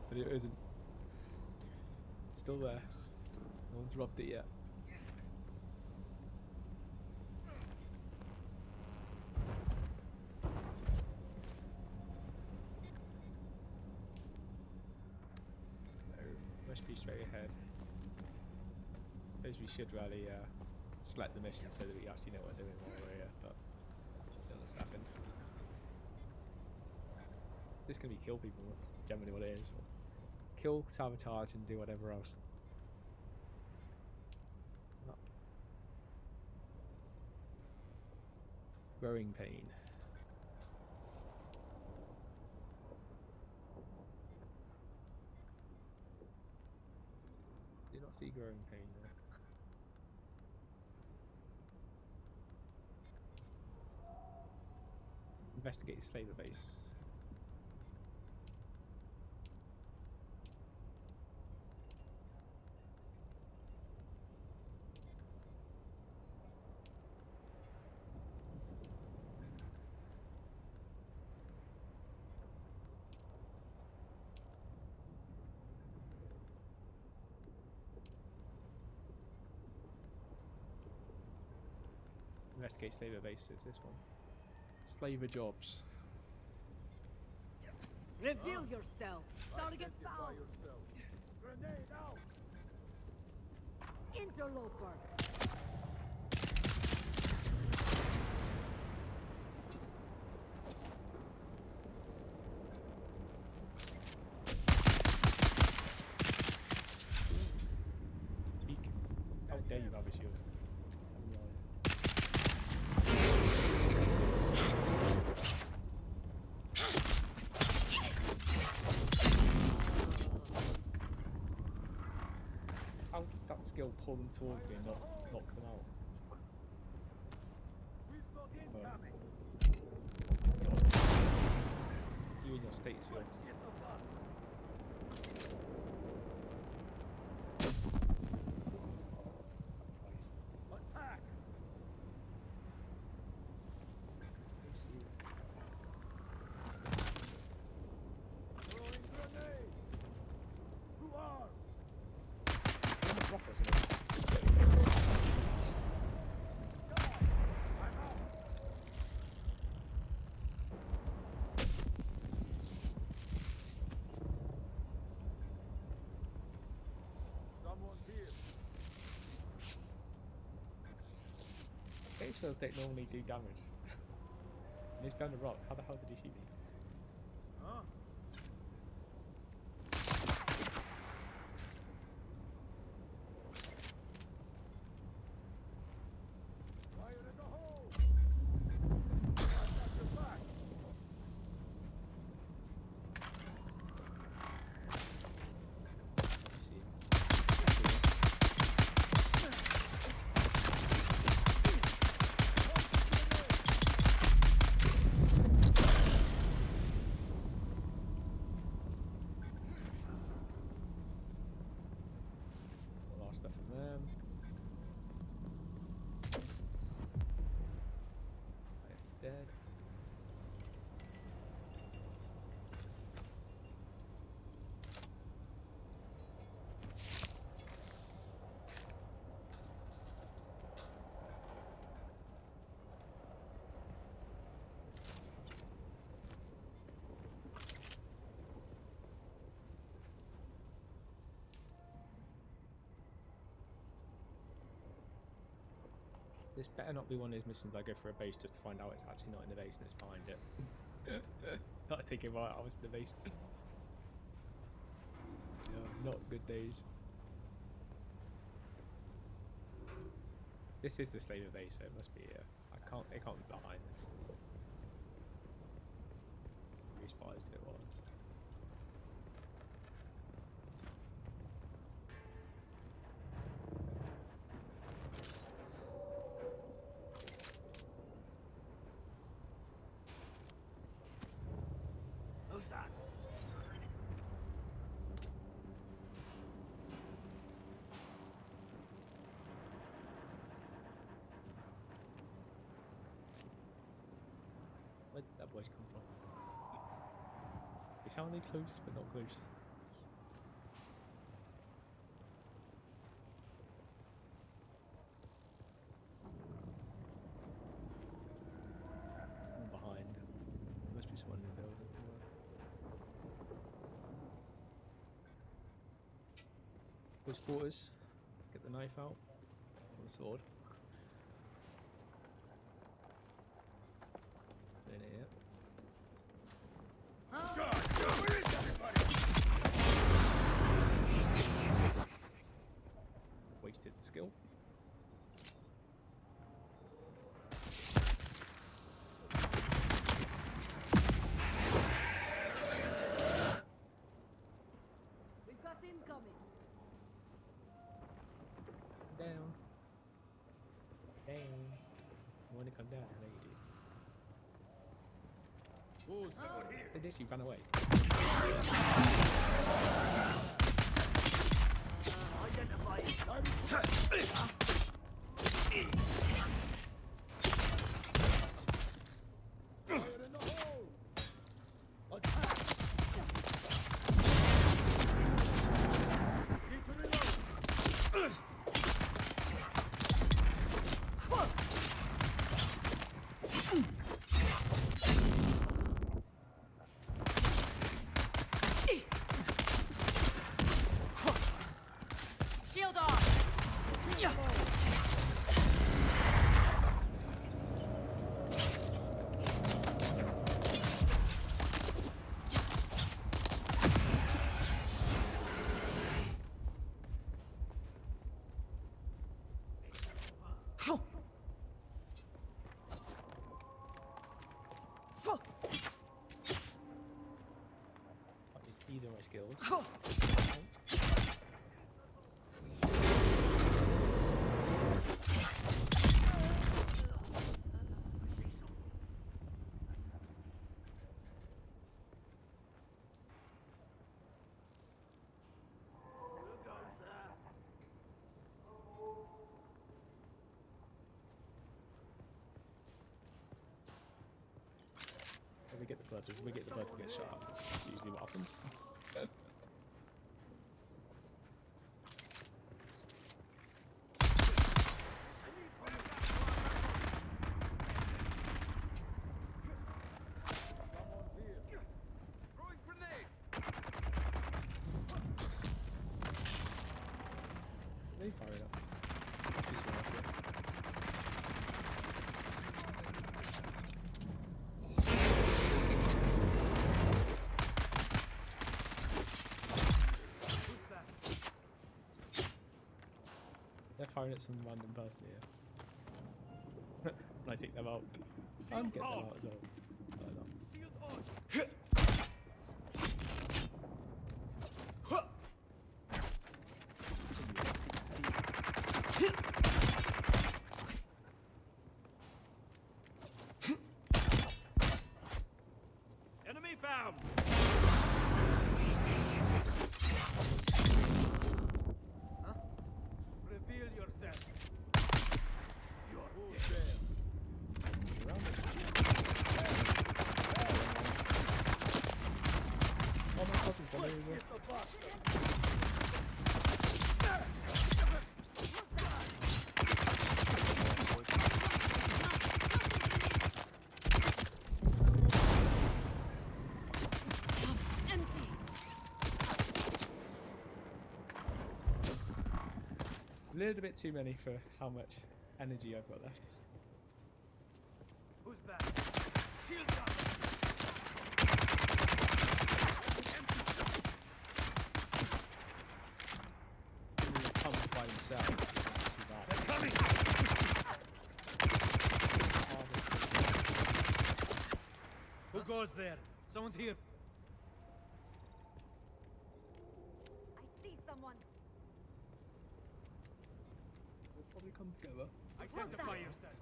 But it isn't. It's still there. No one's robbed it yet. Must be straight ahead. Suppose we should really select the mission so that we actually know what we're doing while we're here, but still it's happened. This can be kill people, generally what it is. Or kill, sabotage and do whatever else. Oh. Growing pain. Did not see growing pain there. Investigate slaver base. Investigate slaver base is this one. Slaver jobs. Reveal yourself. Target Identify found. yourself. Grenade out! Interloper. Speak. How dare you have a shield? How did that skill pull them towards me and not knock them out? We've got incoming! You and your states fields. Get the fuck! Attack! You see it. Throwing grenade! Who are? I'm a drop or something. I'm out! Someone's here. States fields don't normally do damage. And he's behind a rock. How the hell did he shoot me? Huh? Fire in the hole! I've got your back! Let me see him. Got a lot of stuff from them. Right, he's dead. This better not be one of those missions I go for a base just to find out it's actually not in the base and it's behind it. Not thinking, right, I was in the base. No, not good days. This is the slaver base, so it must be here. It can't be behind this. Be surprised if it was. Where did that voice come from? It sounded close, but not close. I'm behind. There must be someone in the building. Close quarters. Get the knife out. Or the sword. In here. Where is everybody? Wasted skill. We've got incoming. Down. Down. You want to come down? I know you do. Who's over here? They literally ran away. Fire in the hole! Attack! Need to reload! Shield off! That was either of my skills. When we get the blood, we get shot up. That's usually what happens. Someone's here. Throwing grenade! They fire it up. Just when I see it. Who's that? They're firing at some random person here. When I take them out, I'm getting them out as well. I don't know. Shield on! Enemy found! Huh? Reveal yourself. You're dead. Around it. Oh my god, he's running over. Get the bastard! Empty. A little bit too many for how much energy I've got left. Who's that? Shield up! He comes by himself. It's not too bad. They're coming! Who goes there? Someone's here. I see someone. We'll probably come together. Identify yourself.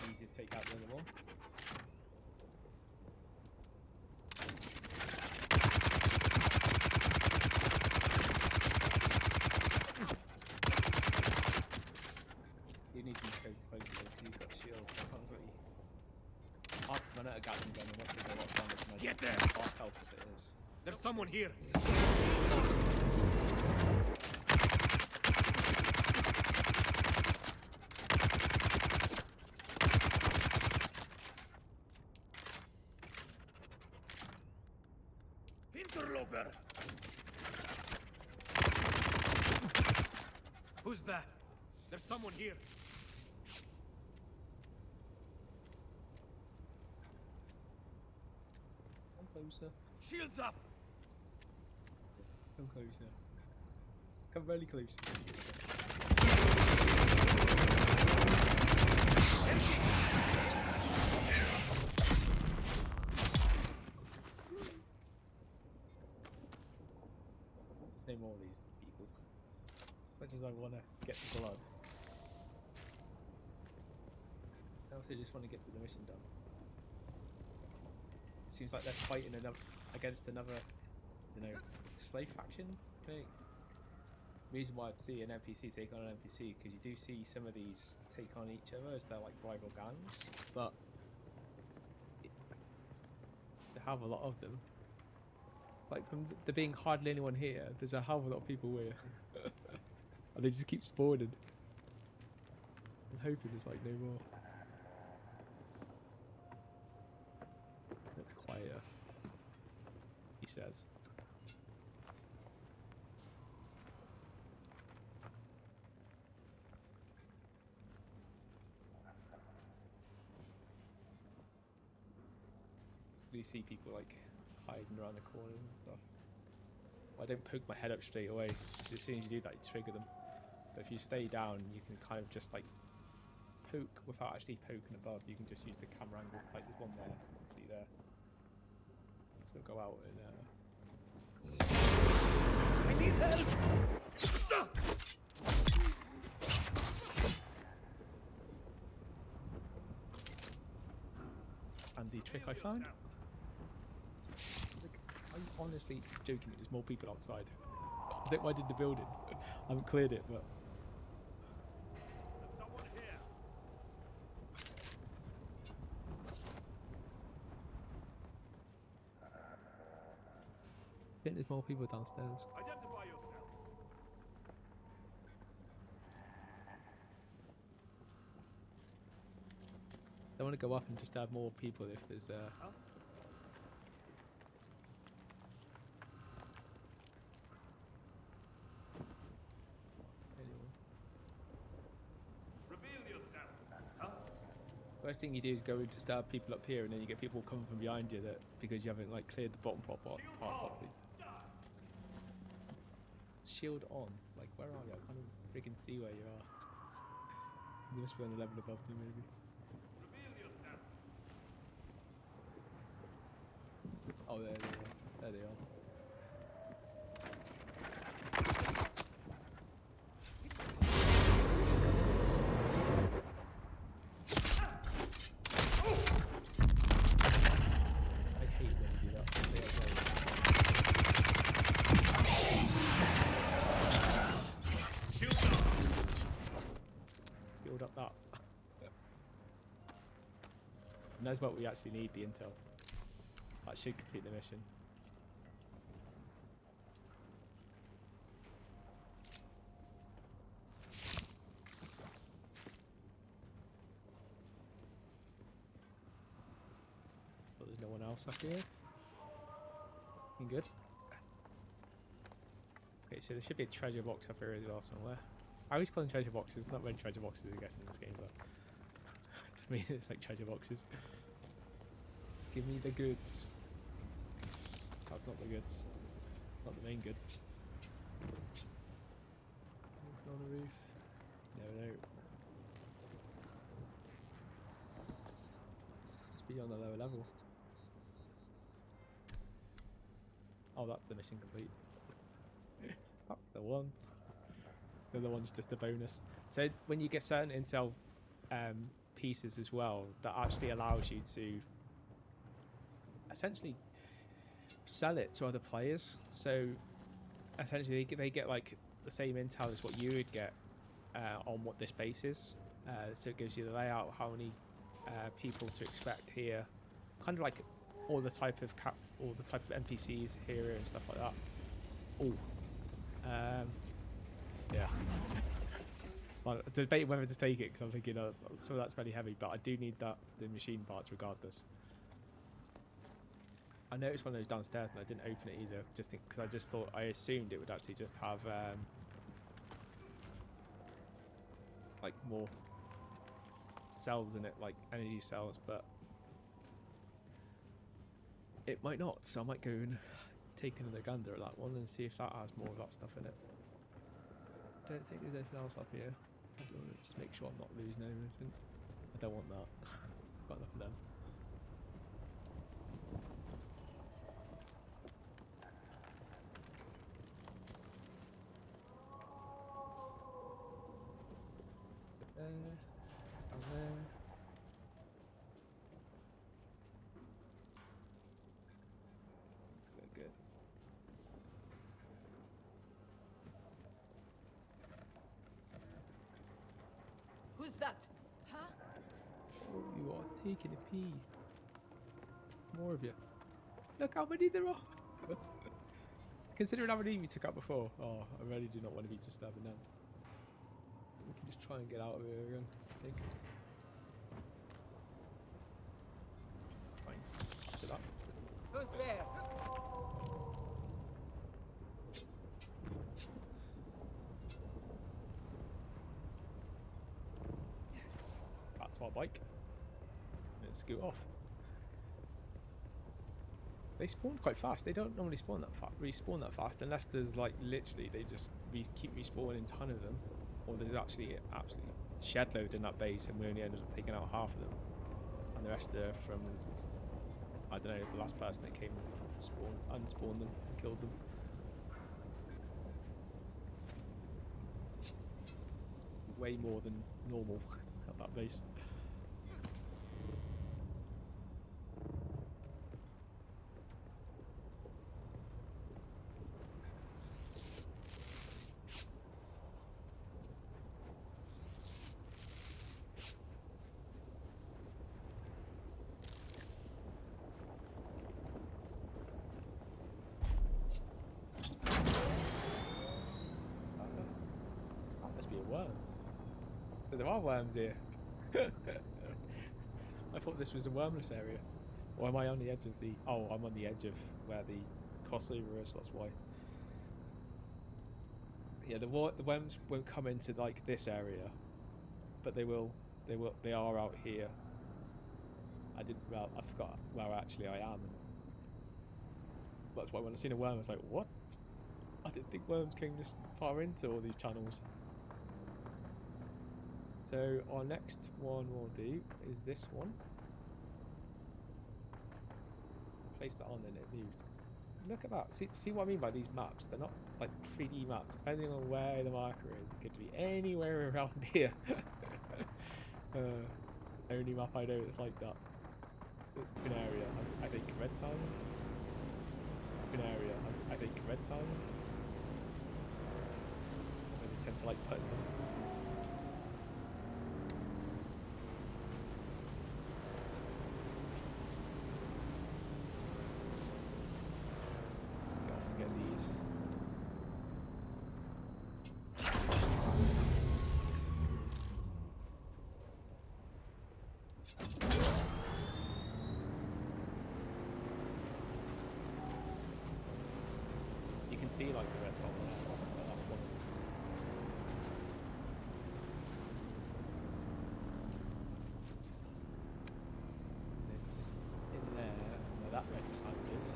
Easy to take out the other one. there. Fast health as it is. There's someone here. Interloper! Who's that? There's someone here. Come closer. Shields up! Come closer. Come really close. There's no more of these people. As much as I want to get the blood, I also just want to get the mission done. It seems like they're fighting against another, you know, slave faction. Okay. Reason why I'd see an NPC take on an NPC, because you do see some of these take on each other as they're like rival gangs, but they have a lot of them. Like from there being hardly anyone here, there's a hell of a lot of people here, and they just keep spawning. I'm hoping there's like no more. It's quieter, he says. You see people like hiding around the corners and stuff. I don't poke my head up straight away, because as soon as you do that you trigger them. But if you stay down you can kind of just like poke without actually poking above. You can just use the camera angle, like there's one there, see there. So go out and I need help! handy trick I found. Like, I'm honestly joking, there's more people outside. I don't mind in the building. I haven't cleared it, but There's someone here. I think there's more people downstairs. Identify yourself. I want to go up and just add more people if there's Huh? anyone. Reveal yourself. Huh? First thing you do is go in to stab people up here, and then you get people coming from behind you that because you haven't like cleared the bottom part Shield properly. Die. Shield on. Like where are you? I can't even freaking see where you are. You must be on the level above me, maybe. Reveal yourself. Oh, there they are. There they are. I hate when you do that. Shield up. Build up that. And that's what we actually need, the intel. That should complete the mission. But there's no one else up here. You good? Okay, so there should be a treasure box up here as well somewhere. I always call them treasure boxes, not really treasure boxes I guess in this game, but to me it's like treasure boxes. Give me the goods. That's not the goods. Not the main goods. Anything on the roof? Never know. Must be on the lower level. Oh, that's the mission complete. That's the one. The other one's just a bonus. So when you get certain intel pieces as well, that actually allows you to essentially sell it to other players. So essentially they get like the same intel as what you would get on what this base is. So it gives you the layout, how many people to expect here, kind of like all the type of NPCs here and stuff like that. Oh, yeah. Well, I debate whether to take it because I'm thinking, so that's very heavy, but I do need the machine parts regardless. I noticed one of those downstairs and I didn't open it either, just because I assumed it would actually just have like more cells in it, like energy cells, but it might not. So I might go and take another gander at that one and see if that has more of that stuff in it. Don't think there's anything else up here. I don't want to just make sure I'm not losing anything. I don't want that. I've got enough of them. There, down there. Good. Who's that? Huh? Oh, you are taking a pee. More of you. Look how many there are. Considering how many we took out before. Oh, I really do not want to be disturbing them. We can just try and get out of here again, I think. Fine. Shut up. Who's there? Back to our bike. And scoot off. They spawn quite fast. They don't normally spawn that respawn that fast unless there's like literally they just keep respawning a ton of them, or there's actually absolutely shed load in that base and we only ended up taking out half of them, and the rest are from I don't know, the last person that came unspawned them and killed them. Way more than normal at that base. That must be a worm. So there are worms here. I thought this was a wormless area. Or am I on the edge of the... Oh, I'm on the edge of where the crossover is, that's why. Yeah, the worms won't come into like this area, but they are out here. Well, I forgot where actually I am. That's why when I seen a worm I was like, what? I didn't think worms came this far into all these channels. So our next one we'll do is this one. Place that on and it moved. Look at that. See what I mean by these maps? They're not like 3D maps. Depending on where the marker is, it could be anywhere around here. Only map I know that's like that. Open area, I think red silent. Open area, I think red silent. Where they tend to like put them. Get these. You can see like the red on the last one. And it's in there where that red sign is.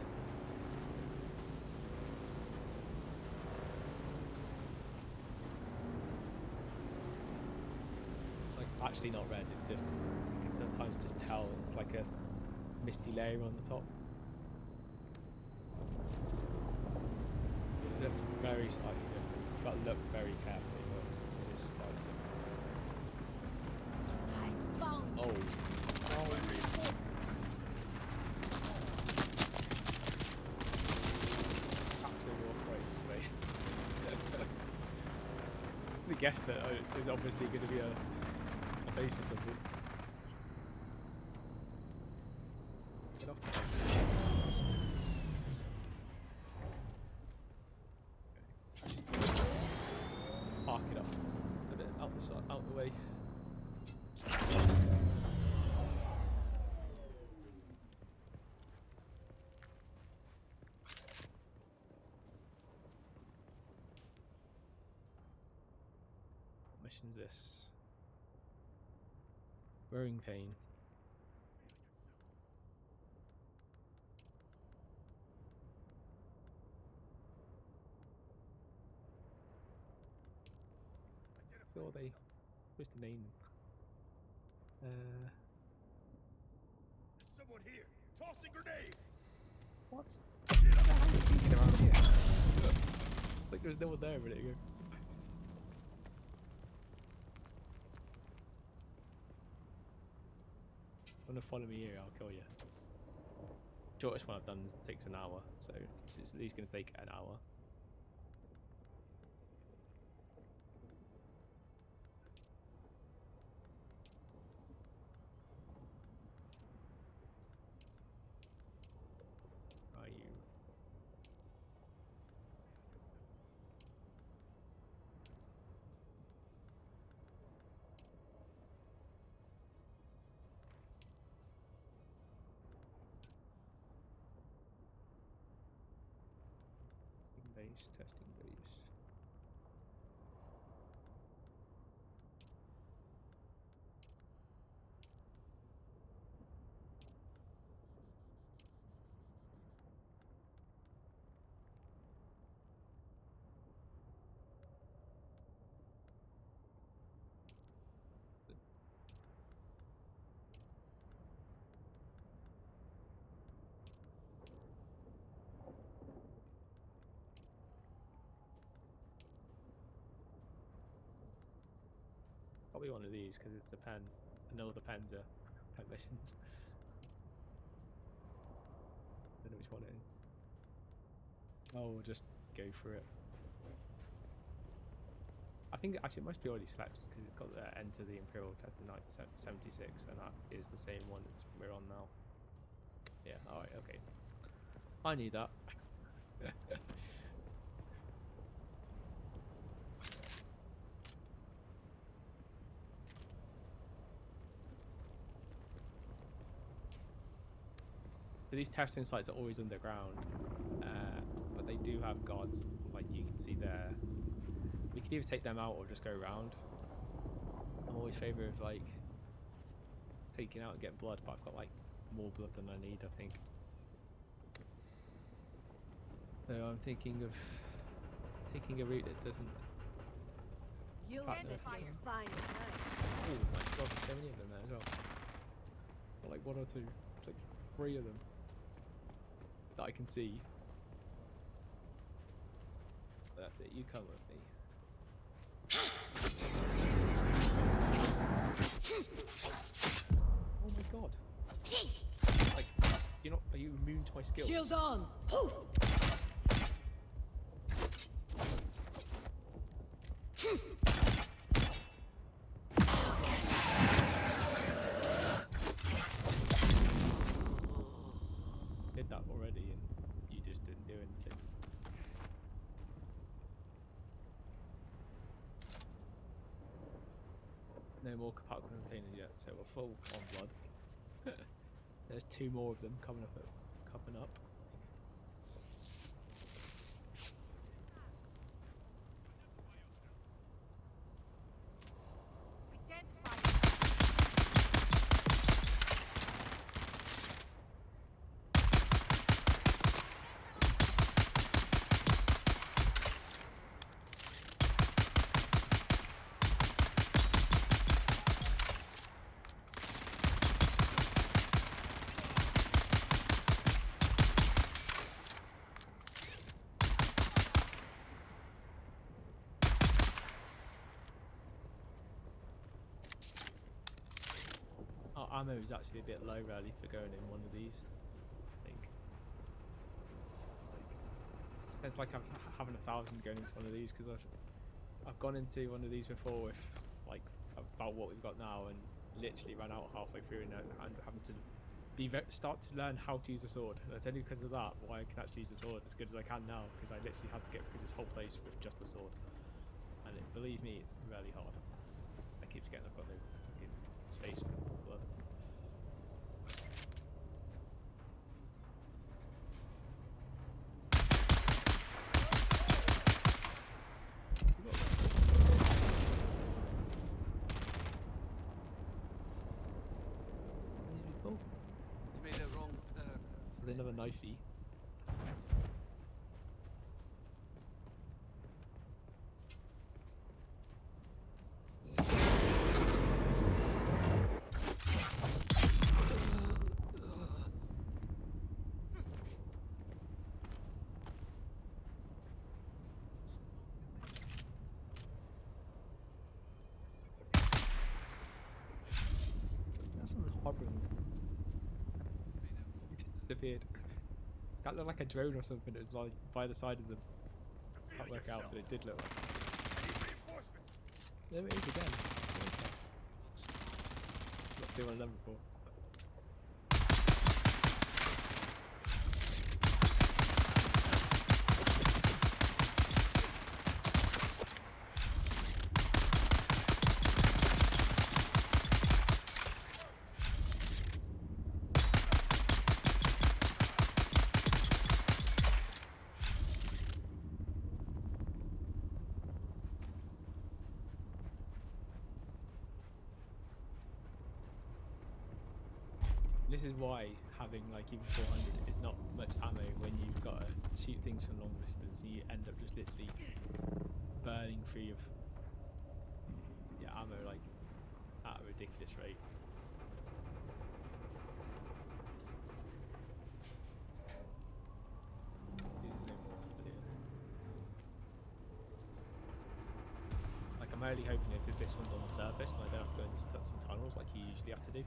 Actually not red, it just, you can sometimes just tell it's like a misty layer on the top. It looks very slightly different. You've got to look very carefully, but it is slightly different. I found you. Captain walk right this way. I guess that there's obviously going to be a base or something. Get off the base. out the way. What mission's this? Growing pain. I feel they supposed to name them. Someone here! Tossing grenade! What? How are you thinking around here? It's like there's no one there a minute ago. Wanna follow me here, I'll kill you. Shortest one I've done takes an hour, so it's at least gonna take an hour. Are you? Testing base. Probably one of these because it's a pen. I know the pens are pen missions. Don't know which one it is. Oh, we'll just go for it. I think actually it must be already selected because it's got the enter the Imperial Test of 76, and that is the same one as we're on now. Yeah, alright, okay. I need that. So these testing sites are always underground, but they do have guards, like you can see there. We could either take them out or just go around. I'm always favour of like taking out and getting blood, but I've got like more blood than I need, I think. So I'm thinking of taking a route that doesn't. You'll identify your find. Oh my god, there's so many of them there as well. Not like one or two, it's like 3 of them that I can see. But that's it, you come with me. Oh my god. Like, you're not, are you immune to my skills? Shield on! Did that already and you just didn't do anything. No more particle containers yet, so we're full on blood. There's 2 more of them coming up. Identify. Our ammo is actually a bit low really for going in one of these, I think. It's like I'm having 1,000 going into one of these because I've gone into one of these before with like about what we've got now and literally ran out halfway through and having to start to learn how to use a sword, and it's only because of that why I can actually use a sword as good as I can now, because I literally had to get through this whole place with just a sword, and believe me, it's really hard. keeps getting I've got no fucking space for blood. You made a wrong turn. With another knifey. That's something hovering. It just disappeared. That looked like a drone or something. It was like by the side of them. Can't work out, but it did look like. Reinforcements. There it is again. Not seen one of them before. This is why having like even 400 is not much ammo when you've got to shoot things from long distance. You end up just literally burning through your ammo like at a ridiculous rate. There's no more people here. Like I'm only hoping if this one's on the surface and I don't have to go into some tunnels like you usually have to do.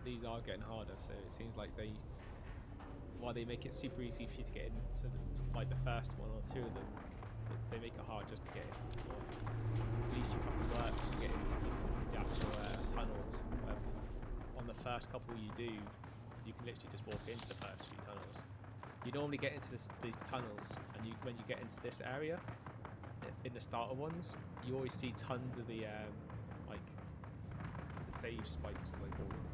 These are getting harder, so it seems like while they make it super easy for you to get into like the first one or two of them, they make it hard just to get in. At least you have to work to get into just the actual tunnels. On the first couple you do, you can literally just walk into the first few tunnels. You normally get into these tunnels, and when you get into this area, in the starter ones, you always see tons of the like the save spikes, as they call them.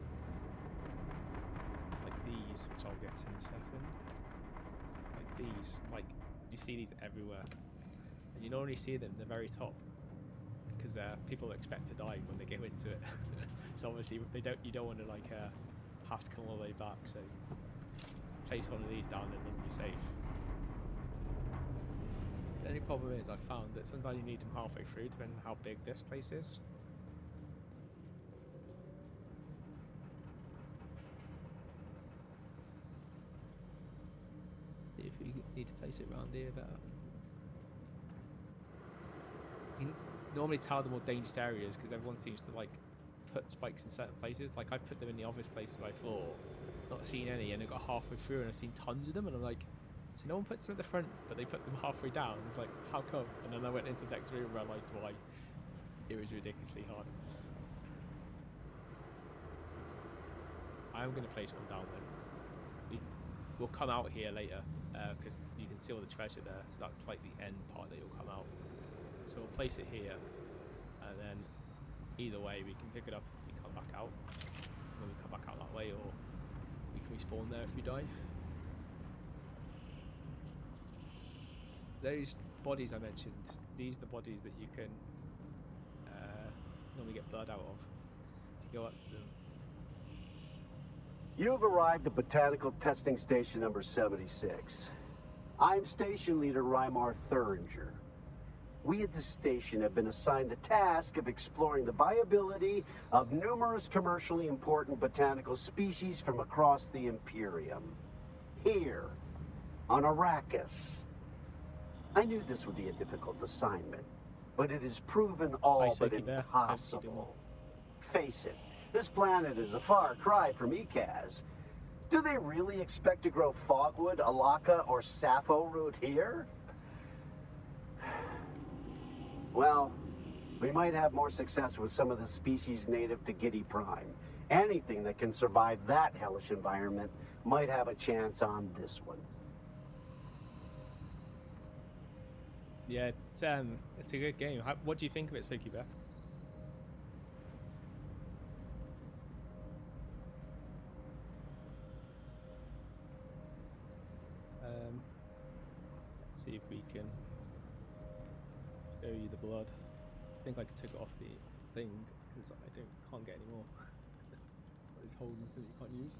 These, which I'll get to in a second. Like these, like you see these everywhere, and you normally see them at the very top because people expect to die when they get into it. So obviously you don't want to like have to come all the way back. So place one of these down and then you're safe. The only problem is I found that sometimes you need them halfway through, depending on how big this place is. If you need to place it around here better. You can normally tell the more dangerous areas because everyone seems to like put spikes in certain places. Like I put them in the obvious places I thought, not seen any, and I got halfway through and I've seen tons of them, and I'm like, so no one puts them at the front, but they put them halfway down. I was like, how come? And then I went into the next room and I realised why. It was ridiculously hard. I am going to place one down then. We'll come out here later because you can see all the treasure there, so that's like the end part that you'll come out. So we'll place it here, and then either way we can pick it up if we come back out, and then we come back out that way, or we can respawn there if we die. So those bodies I mentioned, these are the bodies that you can normally get blood out of if you go up to them. You've arrived at Botanical Testing Station number 76. I'm Station Leader Reimar Thuringer. We at the station have been assigned the task of exploring the viability of numerous commercially important botanical species from across the Imperium. Here, on Arrakis. I knew this would be a difficult assignment, but it has proven all but impossible. Face it, this planet is a far cry from Ikaz. Do they really expect to grow fogwood, alaka, or sappho root here? Well, We might have more success with some of the species native to Giddy Prime. Anything that can survive that hellish environment might have a chance on this one. Yeah, it's a good game. What do you think of it, Soki Bear? Let's see if we can show you the blood. I think I took it off the thing because I can't get any more. It's holding something you can't use.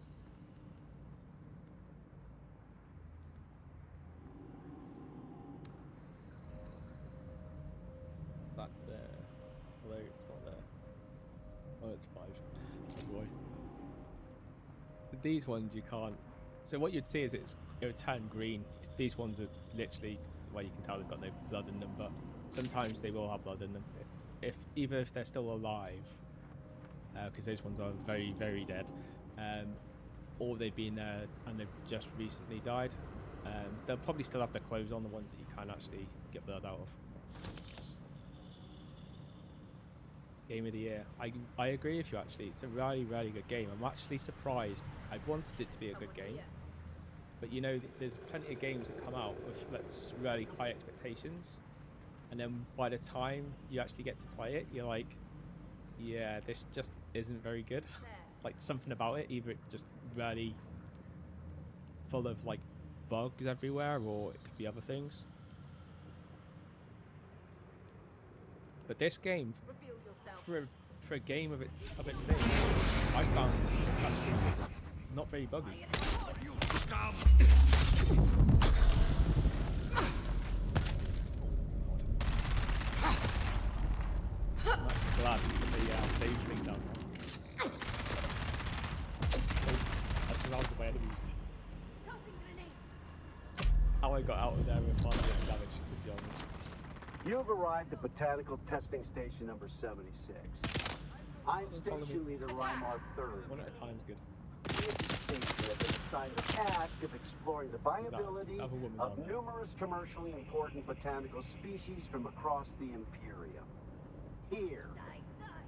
That's there. Although it's not there. Oh, it's 5. Oh boy. But these ones you can't. So what you'd see is it would turn green. These ones are literally, well, you can tell they've got no blood in them, but sometimes they will have blood in them. Even if they're still alive, because those ones are very, very dead, or they've been and they've just recently died. They'll probably still have their clothes on, the ones that you can actually get blood out of. Game of the year. I agree with you actually. It's a really, really good game. I'm actually surprised. I wanted it to be a good game, but you know, there's plenty of games that come out with really high expectations, and then by the time you actually get to play it, you're like, yeah, this just isn't very good. Like something about it, either it's just really full of like bugs everywhere, or it could be other things. But this game, for a game of its thing, I found it's actually not very buggy. You scum! I'm actually glad to put the save thing down there. I surrounded by enemies. How I got out of there with 5 damage, to be honest. You've arrived at Botanical Testing Station number 76. I'm Station Leader Reimar III. One at a time is good. We at the station have been assigned the task of exploring the viability of numerous commercially important botanical species from across the Imperium. Here,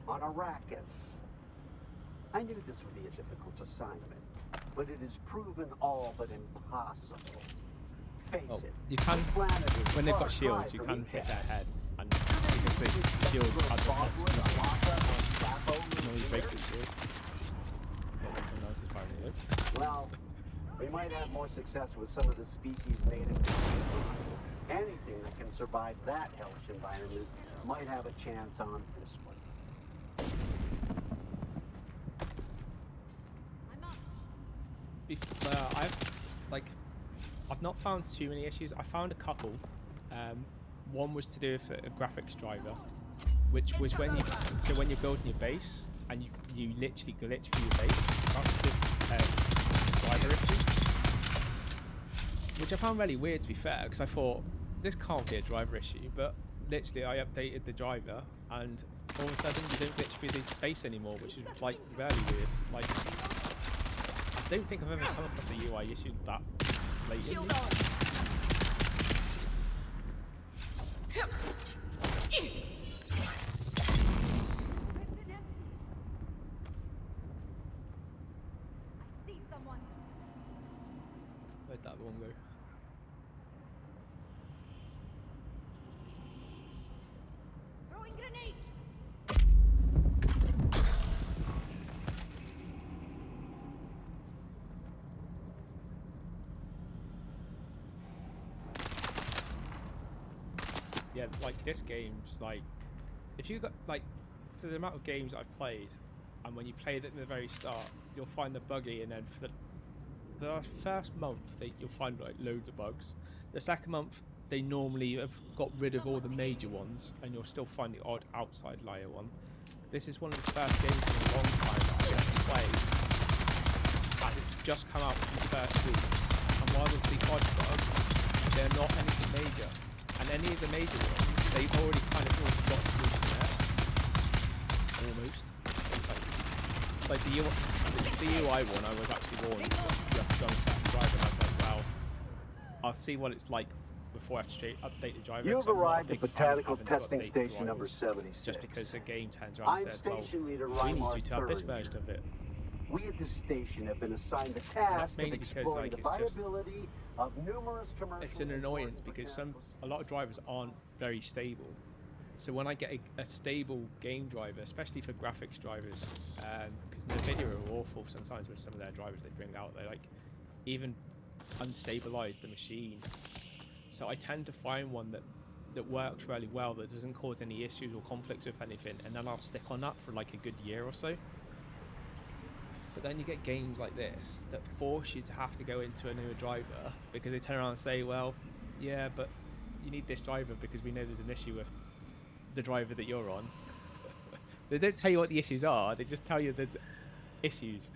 on Arrakis. I knew this would be a difficult assignment, but it has proven all but impossible. Face it, you can, when they've got shields, you can hit their head, and because they shield has normally break the shield. Yeah, then someone else is firing it. Well, we might have more success with some of the species native to anything that can survive that hellish environment might have a chance on this one. I've not found too many issues. I found a couple. One was to do with a graphics driver, which was when you're building your base and you literally glitch through your base. That's the driver issue, which I found really weird, to be fair, because I thought this can't be a driver issue, but literally I updated the driver and all of a sudden you don't glitch through the base anymore, which is like really weird. Like, I don't think I've ever come across a UI issue that blatantly. Shield on. I see someone. Where'd that one go? Throwing grenade. Yeah, like this game's like, if you got like, for the amount of games I've played, and when you play it at the very start, you'll find the buggy, and then for the first month you'll find like loads of bugs. The second month they normally have got rid of all the major ones, and you'll still find the odd outside layer one. This is one of the first games in a long time that I get to play, and it's just come out in the first week. And while there's the odd bugs, they're not anything major. And any of the major ones, they've already kind of got solution there. Almost. Like the UI one, I was actually warned just on set drive, and I was like, well, I'll see what it's like before I have to update the driver. You've I'm not a arrived at big fan of Botanical having to Testing update Station number drivers 76. just because the game turns around and I'm says, well, Station Leader we need Reimar you to have this Thuringer. version of it. We at the station have been assigned the And that's task of mainly because exploring like the it's just viability of numerous commercial. it's an annoyance because a lot of drivers aren't very stable. So when I get a stable game driver, especially for graphics drivers, because Nvidia are awful sometimes with some of their drivers they bring out, they like even unstabilize the machine. So I tend to find one that works really well, that doesn't cause any issues or conflicts with anything, and then I'll stick on that for like a good year or so. But then you get games like this that force you to have to go into a newer driver because they turn around and say, well, yeah, but you need this driver because we know there's an issue with the driver that you're on. They don't tell you what the issues are, they just tell you there's issues.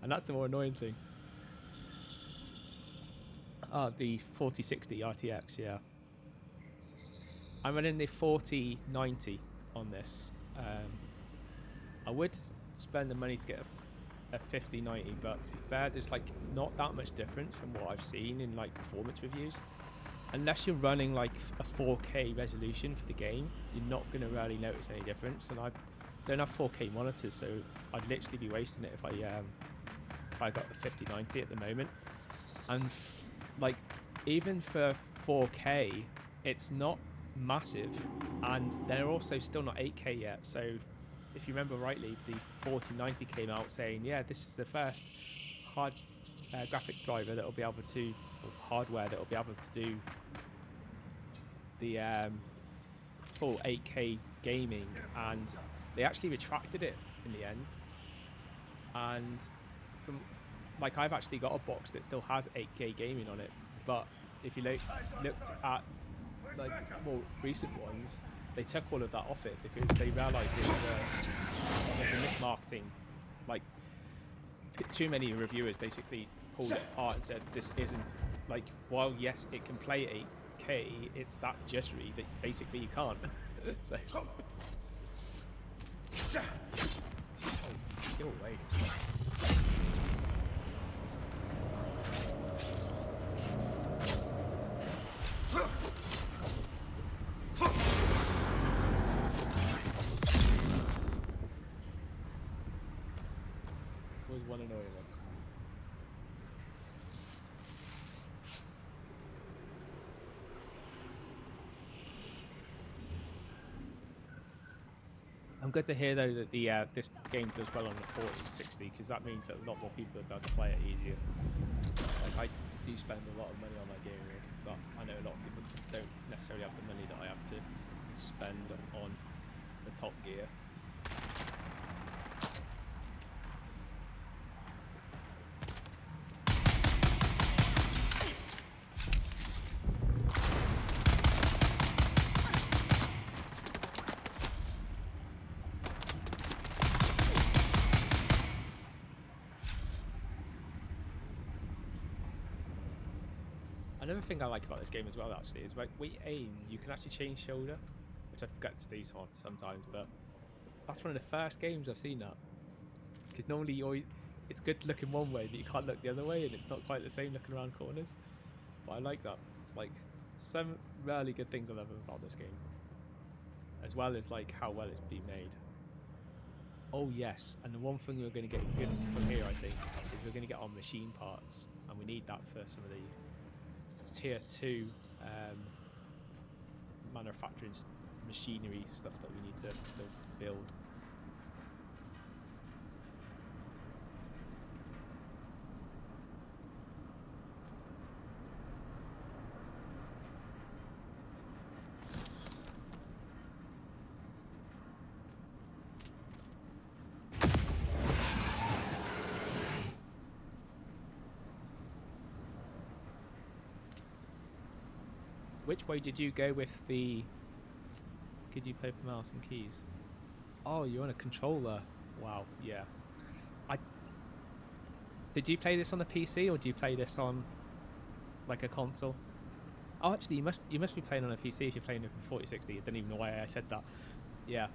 And that's the more annoying thing. The 4060 RTX, yeah. I'm running the 4090 on this. I would spend the money to get a 5090, but to be fair, there's like not that much difference from what I've seen in like performance reviews. Unless you're running like a 4K resolution for the game, you're not going to really notice any difference. And I don't have 4K monitors, so I'd literally be wasting it if I got the 5090 at the moment. And like even for 4K, it's not massive, and they're also still not 8K yet. So if you remember rightly, the 4090 came out saying, yeah, this is the first hard graphics driver that will be able to, or hardware that will be able to do the full 8K gaming, and they actually retracted it in the end. And from, like, I've actually got a box that still has 8K gaming on it, but if you looked at like more recent ones, they took all of that off it because they realised it was a mismarketing. Like, too many reviewers basically pulled it apart and said this isn't, like, while yes it can play 8K, it's that jittery that basically you can't. So oh, get away. Was one annoying one. I'm good to hear though that the this game does well on the 4060, because that means that a lot more people are able to play it easier. Like, I do spend a lot of money on my game rig, but I know a lot of people don't necessarily have the money that I have to spend on the top gear. Another thing I like about this game as well, actually, is like we aim, you can actually change shoulder, which I forget to do sometimes, but that's one of the first games I've seen that. Because normally it's good to look in one way, but you can't look the other way, and it's not quite the same looking around corners. But I like that. It's like some really good things I love about this game, as well as like how well it's been made. Oh yes, and the one thing we're going to get good from here, I think, is we're going to get on machine parts, and we need that for some of the tier 2 manufacturing machinery stuff that we need to still build. Which way did you go with the... Could you play with mouse and keys? Oh, you're on a controller. Wow, yeah. Did you play this on the PC, or do you play this on like a console? Oh, actually, you must be playing on a PC if you're playing it for 4060. I don't even know why I said that. Yeah.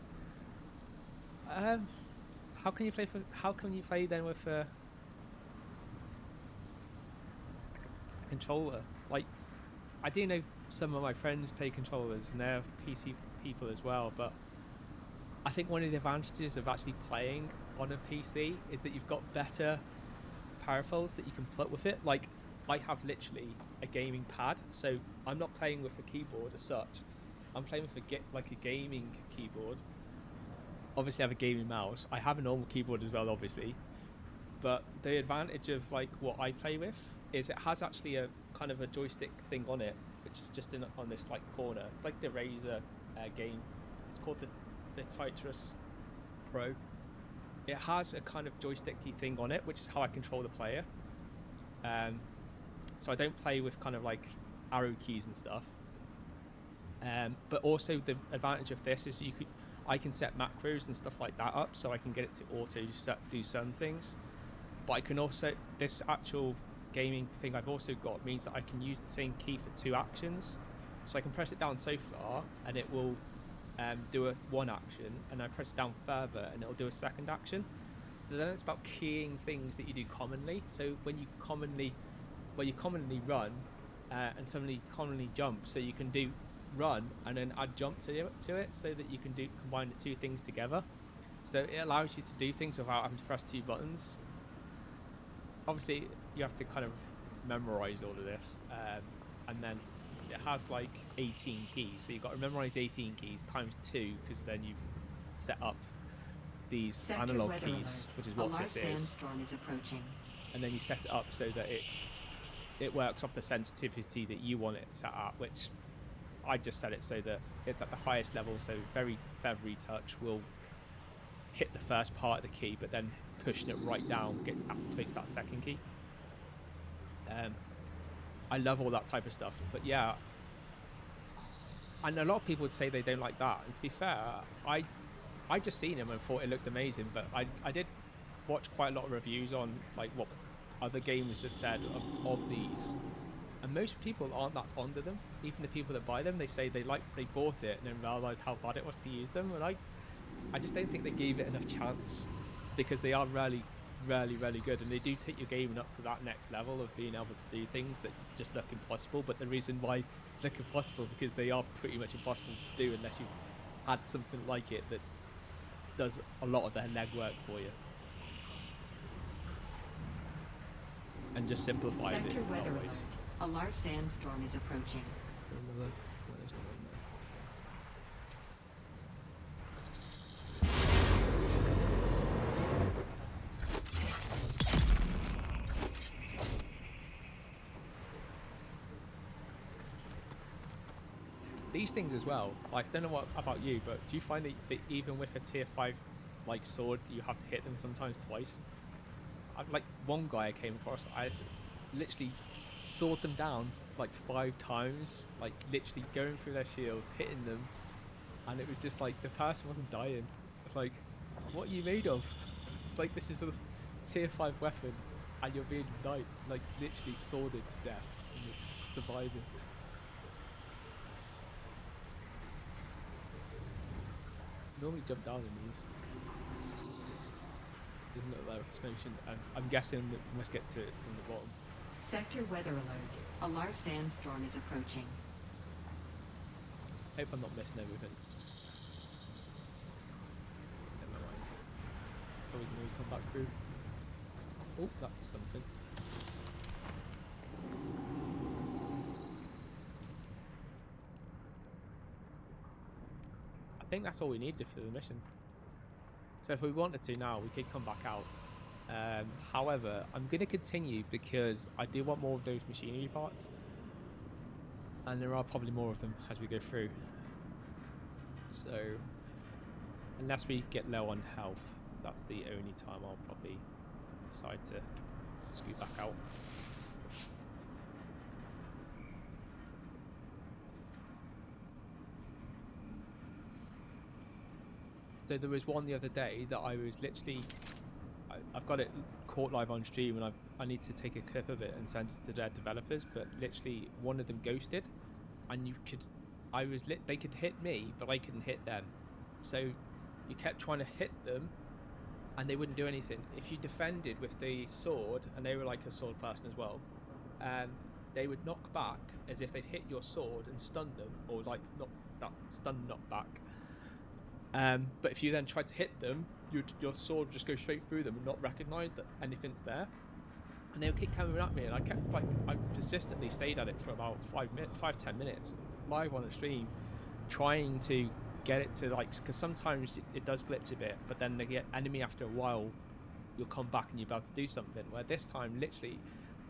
How can you play then with a controller? Like, I do know some of my friends play controllers and they're PC people as well, but I think one of the advantages of actually playing on a PC is that you've got better peripherals that you can put with it. Like, I have literally a gaming pad, so I'm not playing with a keyboard as such. I'm playing with a gaming keyboard. Obviously I have a gaming mouse. I have a normal keyboard as well, obviously. But the advantage of like what I play with is it has actually a kind of a joystick thing on it, which is just on this like corner. It's like the Razer game. It's called the Titrus Pro. It has a kind of joysticky thing on it, which is how I control the player. So I don't play with kind of like arrow keys and stuff. But also the advantage of this is I can set macros and stuff like that up, so I can get it to auto do some things. But I can also, this actual gaming thing I've also got means that I can use the same key for 2 actions. So I can press it down so far and it will do one action, and I press it down further and it'll do a second action. So then it's about keying things that you do commonly. So when you commonly run and somebody commonly jump, so you can do run and then add jump to it so that you can combine the 2 things together. So it allows you to do things without having to press 2 buttons. Obviously you have to kind of memorize all of this, and then it has like 18 keys, so you've got to memorize 18 keys times 2, because then you've set up these Sector analog weather keys, alert. which is A what large this is, sandstorm is approaching. and then you set it up so that it works off the sensitivity that you want it set at, which I just set it so that it's at the highest level, so very feathery touch will hit the first part of the key, but then pushing it right down activates that second key. I love all that type of stuff, but yeah, and a lot of people would say they don't like that, and to be fair, I just seen him and thought it looked amazing, but I did watch quite a lot of reviews on like what other gamers had said of these, and most people aren't that fond of them. Even the people that buy them, they say they bought it and then realised how bad it was to use them, and I just don't think they gave it enough chance, because they are really good, and they do take your gaming up to that next level of being able to do things that just look impossible. But the reason why they look impossible, because they are pretty much impossible to do unless you've had something like it that does a lot of the legwork for you and just simplifies it. Sector weather alert. A large sandstorm is approaching. So another, no, there's no one there. These things as well, like, I don't know what about you, but do you find that even with a tier 5 like sword, you have to hit them sometimes twice? Like one guy I came across, I literally sawed them down like 5 times, like literally going through their shields, hitting them, and it was just like the person wasn't dying. It's like, what are you made of? Like, this is a tier 5 weapon and you're being like literally sworded to death and you're surviving. Normally jump down in these. Doesn't look like explosion. I'm guessing that we must get to it from the bottom. Sector weather alert. A large sandstorm is approaching. Hope I'm not missing everything. Never mind. Probably can always come back through. Oh, that's something. I think that's all we needed for the mission. So if we wanted to now, we could come back out. However, I'm going to continue because I do want more of those machinery parts. And there are probably more of them as we go through. So, unless we get low on health, that's the only time I'll probably decide to scoot back out. So there was one the other day that I was literally, I've got it caught live on stream, and I need to take a clip of it and send it to their developers, but literally one of them ghosted, and they could hit me, but I couldn't hit them. So you kept trying to hit them and they wouldn't do anything. If you defended with the sword, and they were like a sword person as well, they would knock back as if they'd hit your sword and stunned them, or like not that stun knock back. But if you then tried to hit them, your sword would just go straight through them and not recognise that anything's there. And they would keep coming at me, and I persistently stayed at it for about 5-10 minutes, live on the stream, trying to get it to because sometimes it does glitch a bit, but then they get enemy after a while, you'll come back and you're about to do something. Where this time, literally,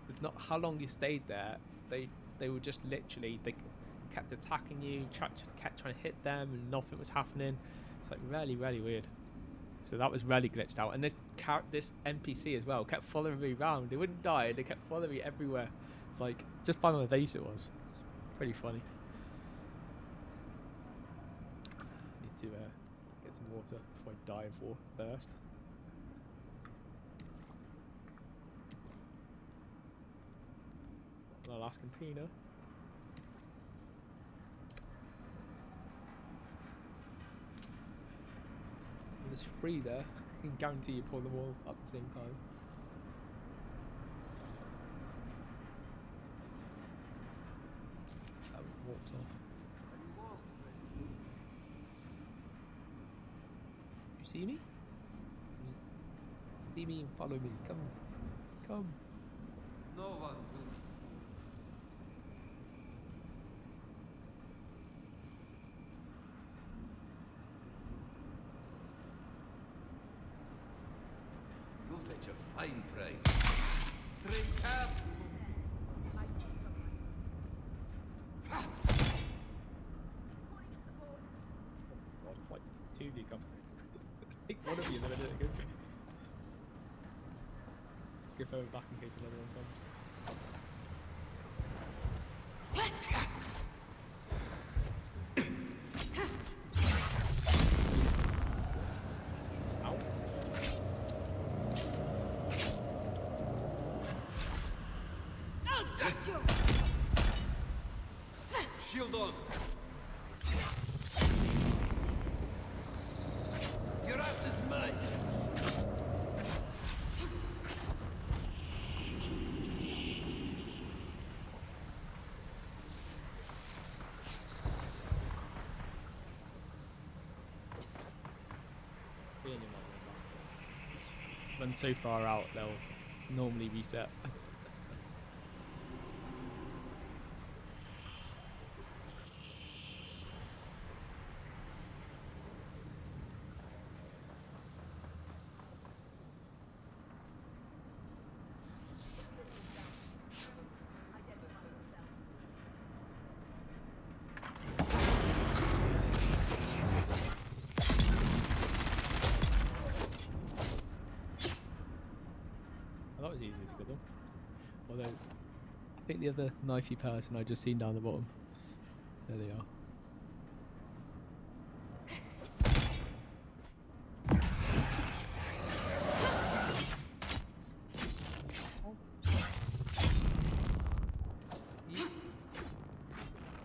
with not how long you stayed there, they were just literally they kept attacking you, kept trying to hit them, and nothing was happening. It's like really, really weird. So that was really glitched out. And this NPC as well kept following me around. They wouldn't die. They kept following me everywhere. It's like just by my base it was. Pretty funny. Need to get some water before I die of thirst. An Alaskan tuna. There's 3 there. I can guarantee you pull them all up at the same time. That walked off. You see me? See me and follow me. Come. Come. No one will. You'll fetch a fine price. Straight up. God, it's like 2 of you come. I think one of you and then I did it again. Let's go further back in case another one comes. I'll get you! Shield on. Your ass is mine. Run so far out, they'll normally reset. That was easy to get them. Although, I think the other knifey person I just seen down the bottom. There they are.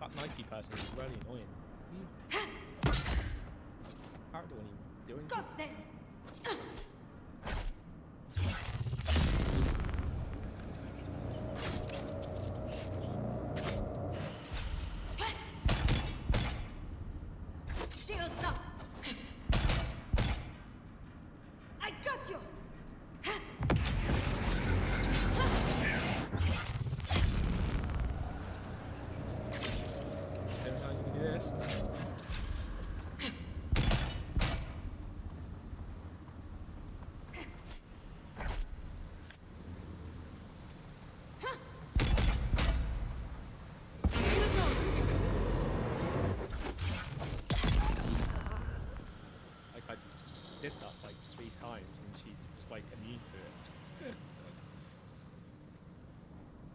That knifey person is really annoying. Character won't even do anything. Got them! Shields up! I got you! Every time you can do this. Like I did that like 3 times and she was like immune to it.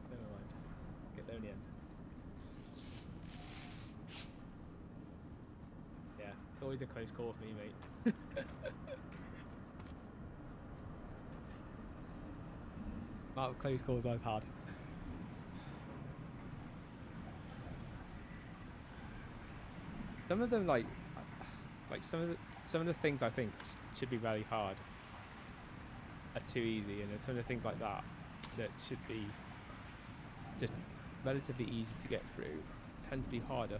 Never mind. Get there in the end. Yeah, it's always a close call for me, mate. Amount of close calls I've had. Some of them like some of the things I think should be very hard are too easy, and there's some of the things like that that should be just relatively easy to get through tend to be harder.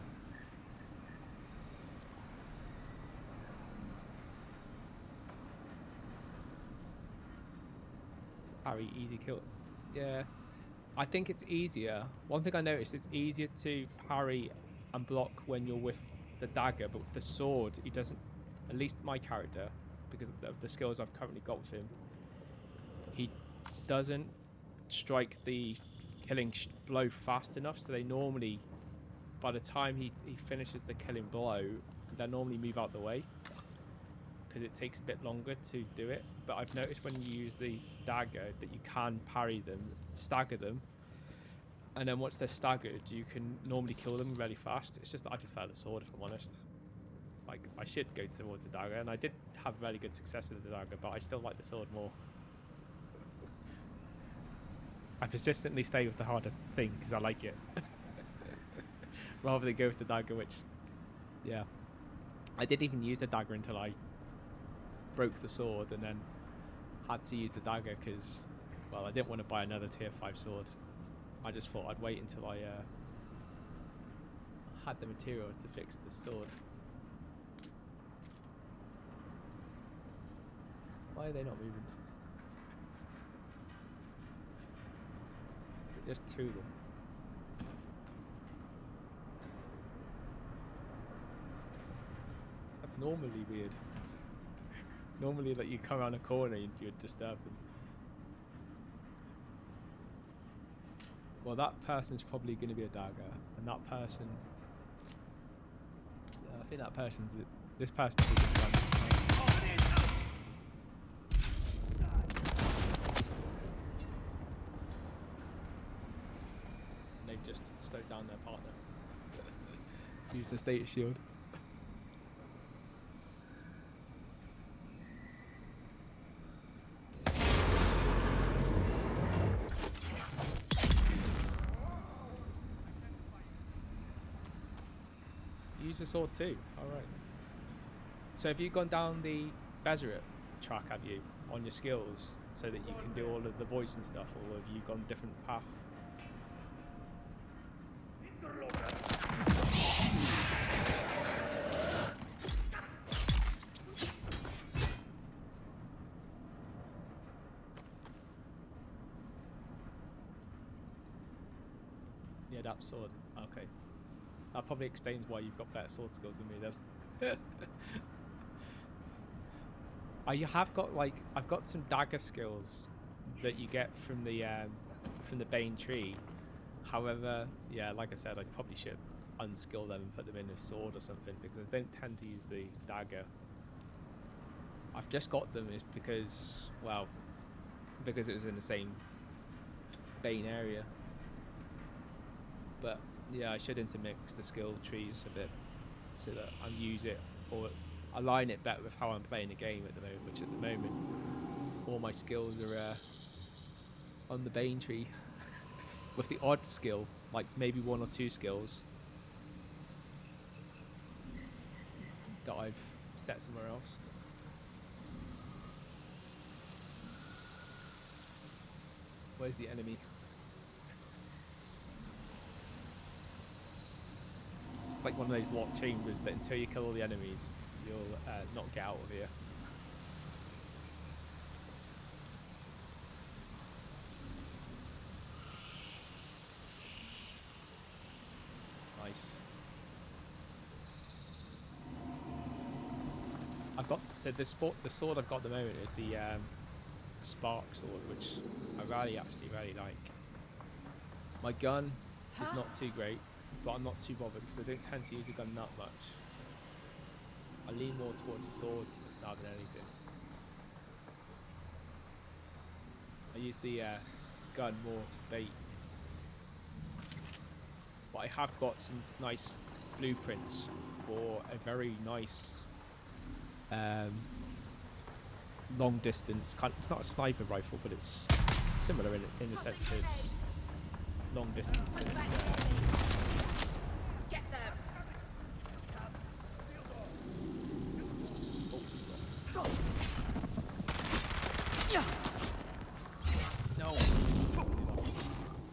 Parry, easy kill. Yeah, I think it's easier. One thing I noticed, it's easier to parry and block when you're with the dagger, but with the sword, he doesn't. At least my character, because of the skills I've currently got with him, he doesn't strike the killing blow fast enough. So they normally, by the time he finishes the killing blow, they normally move out the way because it takes a bit longer to do it. But I've noticed when you use the dagger that you can parry them, stagger them, and then once they're staggered, you can normally kill them really fast. It's just that I prefer the sword, if I'm honest. Like, I should go towards the dagger, and I did have very good success with the dagger, but I still like the sword more. I persistently stay with the harder thing because I like it. Rather than go with the dagger, which, yeah. I did even use the dagger until I broke the sword, and then had to use the dagger because, well, I didn't want to buy another tier 5 sword. I just thought I'd wait until I had the materials to fix the sword. Why are they not moving? There's just 2 of them. Abnormally weird. Normally, like, you come around a corner and you'd disturb them. Well, that person's probably going to be a dagger, and that person. Yeah, I think that person's. This person's a gun. And they've just slowed down their partner. Use the status shield. Use the sword too. Alright. So have you gone down the Bezeret track, have you, on your skills, so that you can do all of the voice and stuff, or have you gone different path? Yeah, that sword. Okay. That probably explains why you've got better sword skills than me then. I have got, like, I've got some dagger skills that you get from the Bane tree. However, yeah, like I said, I probably should unskill them and put them in a sword or something, because I don't tend to use the dagger. I've just got them is because, well, because it was in the same Bane area. But yeah, I should intermix the skill trees a bit so that I use it or align it better with how I'm playing the game at the moment, which at the moment all my skills are on the Bane tree with the odd skill, like maybe 1 or 2 skills that I've set somewhere else. Where's the enemy? It's like one of those locked chambers that until you kill all the enemies, you'll not get out of here. Nice. I've got, so the sword I've got at the moment is the spark sword, which I actually really like. My gun is not too great, but I'm not too bothered because I don't tend to use the gun that much. I lean more towards the sword rather than anything. I use the gun more to bait. But I have got some nice blueprints for a very nice long distance. It's not a sniper rifle, but it's similar in the sense that it's long distance. And it's, Get them! no.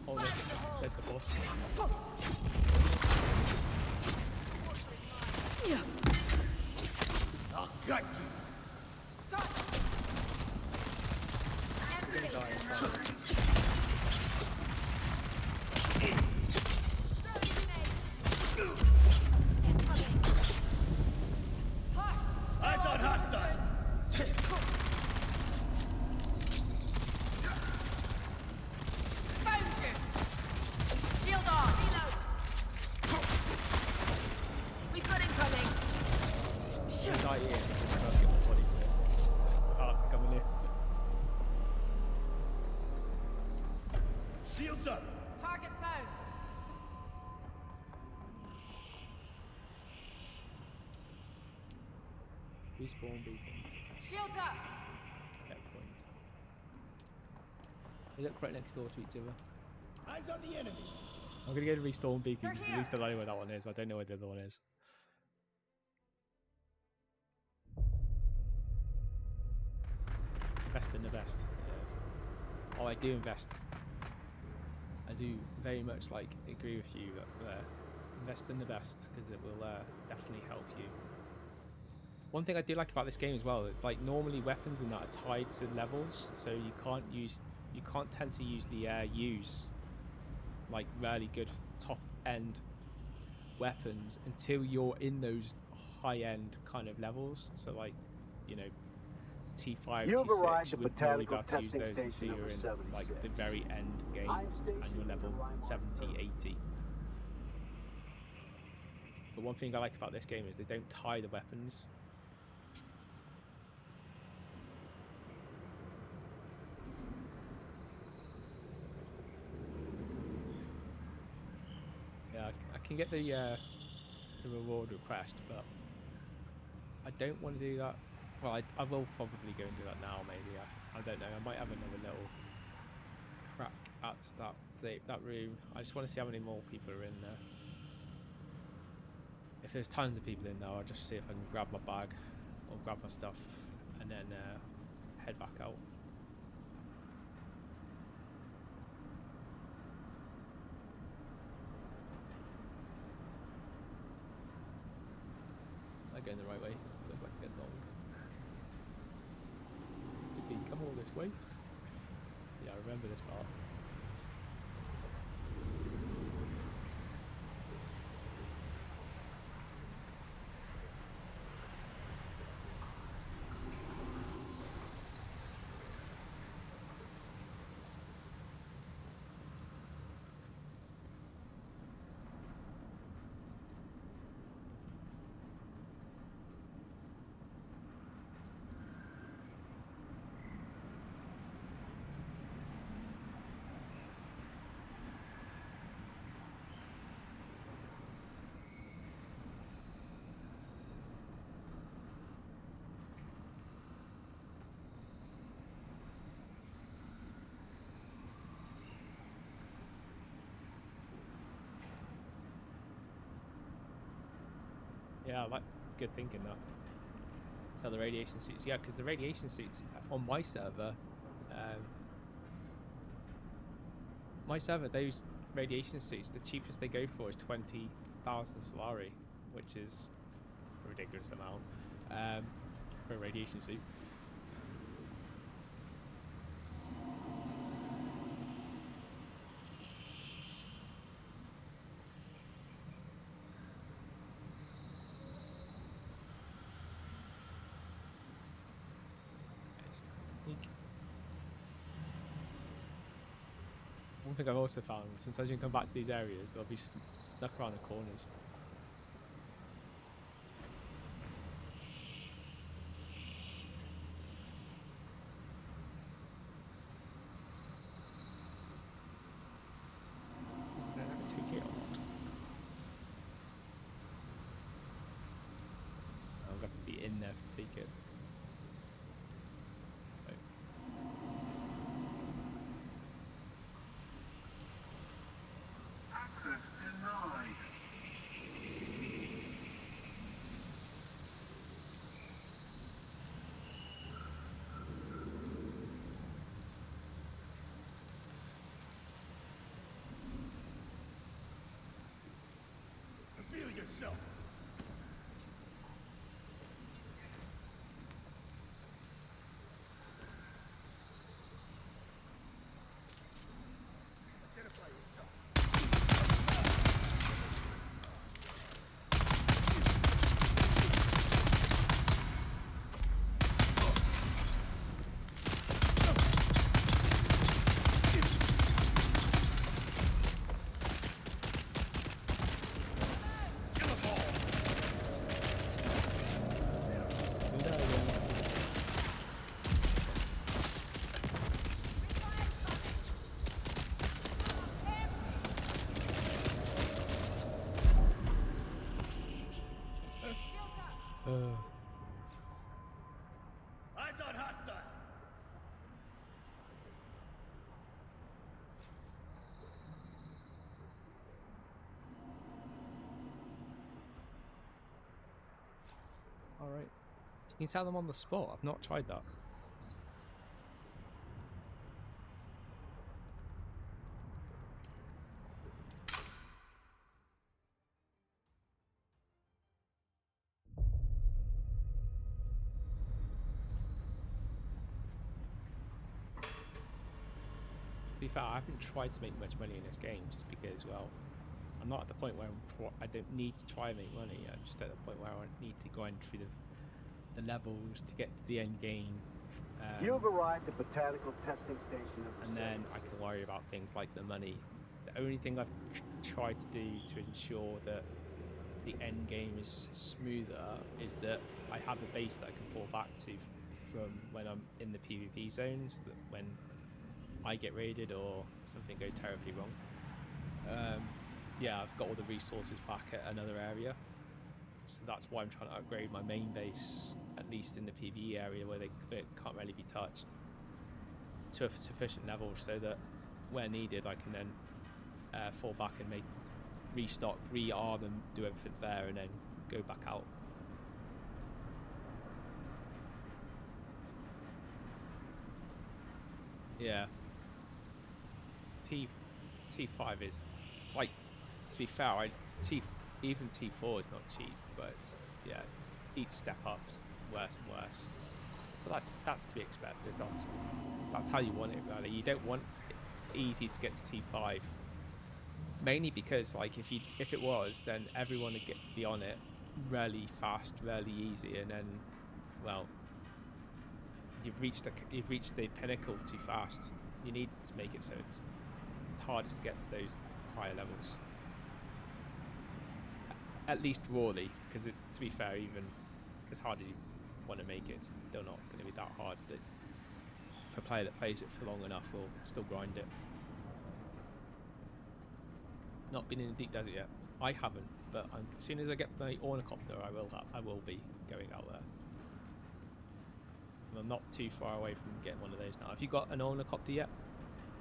Oh, there's the boss. force. I'll gut you. We're gonna die as well. Eyes on hostile. Found you! Shield off! Reload! We've got incoming! I'm gonna die here because I can't get my body. Coming in. Shields up. Target found! Respawn beacon. Shields up! Checkpoint. They look right next door to each other. Eyes on the enemy. I'm gonna go to respawn beacon They're because here. at least I know where that one is. I don't know where the other one is. Best in the best. Yeah. Oh, I do invest. I do very much agree with you that invest in the best because it will definitely help you. One thing I do like about this game as well is normally weapons in that are tied to levels, so you can't tend to usually use really good top end weapons until you're in those high end kind of levels. So T5, You've T6, arrived you at wouldn't normally be able to use Botanical those Testing until Station you're in number the 76. very end game I'm and stationed you're level at 70, 80. But one thing I like about this game is they don't tie the weapons. Yeah, I can get the reward request, but I don't want to do that. Well, I will probably go and do that now. Maybe I don't know. I might have another little crack at that room. I just want to see how many more people are in there. If there's tons of people in there, I'll just see if I can grab my bag or grab my stuff and then head back out. Am I going the right way? Looks like a bit long. Did we come all this way? Yeah, I remember this part. Yeah, I like good thinking that. So the radiation suits, yeah, because the radiation suits on my server, those radiation suits, the cheapest they go for is 20,000 Solari, which is a ridiculous amount for a radiation suit. One thing I've also found, since as you come back to these areas, they'll be stuck around the corners. Do I have a ticket or not? I'm going to have to be in there for the ticket. So. Access denied. yourself. Identify yourself. Kill 'em all. Do that again. Eyes on hostile. Alright. You can sell them on the spot. I've not tried that. To be fair, I haven't tried to make much money in this game just because, well, I'm not at the point where I don't need to try and make money. I'm just at the point where I need to grind through the levels to get to the end game. You've arrived at Botanical Testing Station number And then 76. I can worry about things like the money. The only thing I've tried to do to ensure that the end game is smoother is that I have a base that I can fall back to from when I'm in the PvP zones, that when I get raided or something go terribly wrong. Yeah, I've got all the resources back at another area, so that's why I'm trying to upgrade my main base, at least in the PvE area where it can't really be touched, to a sufficient level so that where needed I can then fall back and restock, rearm and do everything there and then go back out. Yeah. T5 is, like, to be fair, even T4 is not cheap, but yeah, each step up's worse and worse. But that's to be expected. That's how you want it, really. You don't want it easy to get to T5, mainly because, like, if it was, then everyone would be on it really fast, really easy, and then, well, you've reached the pinnacle too fast. You need to make it so it's harder to get to those higher levels. At least rawly, because to be fair, even as hard as you want to make it, it's still not going to be that hard. But for a player that plays it for long enough, will still grind it. Not been in the deep desert yet. I haven't, but as soon as I get my ornithopter, I will be going out there. And I'm not too far away from getting one of those now. Have you got an ornithopter yet,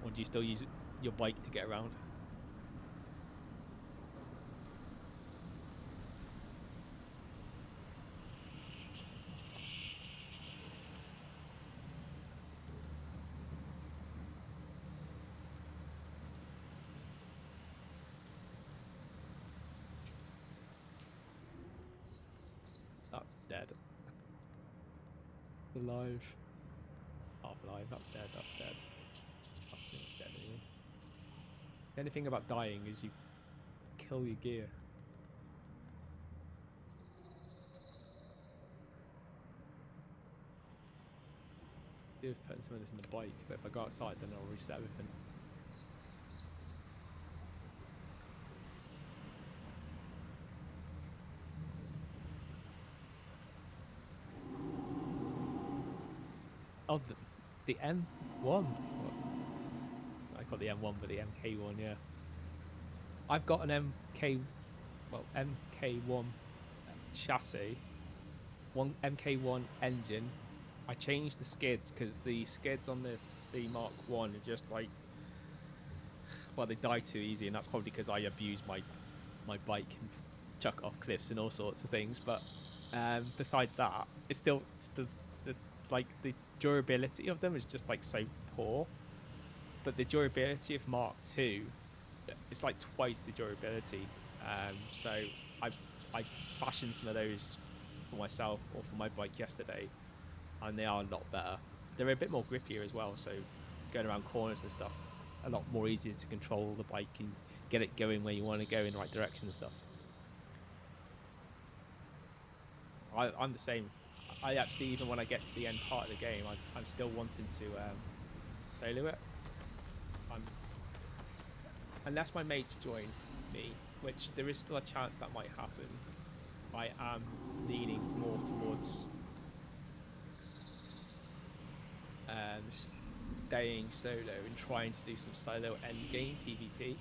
or do you still use your bike to get around? That's dead. It's alive. Half alive, that's dead, that's dead. That's pretty much dead anyway. The only thing about dying is you kill your gear. It was putting some of this in the bike, but if I go outside then I'll reset everything. Oh, the M1. What? I got the M1, but the MK1, yeah. I've got an MK1 chassis, one MK1 engine. I changed the skids because the skids on the Mark 1 are just like, well, they die too easy, and that's probably because I abuse my bike and chuck it off cliffs and all sorts of things. But besides that, it's still the like the durability of them is just like so poor. But the durability of Mark 2, it's like twice the durability. So I fashioned some of those for myself or for my bike yesterday, and they are a lot better. They're a bit more grippier as well, so going around corners and stuff, a lot more easier to control the bike and get it going where you want to go in the right direction and stuff. I'm the same. I actually, even when I get to the end part of the game, I'm still wanting to solo it. Unless my mates join me, which there is still a chance that might happen, I am leaning more towards staying solo and trying to do some solo endgame PvP.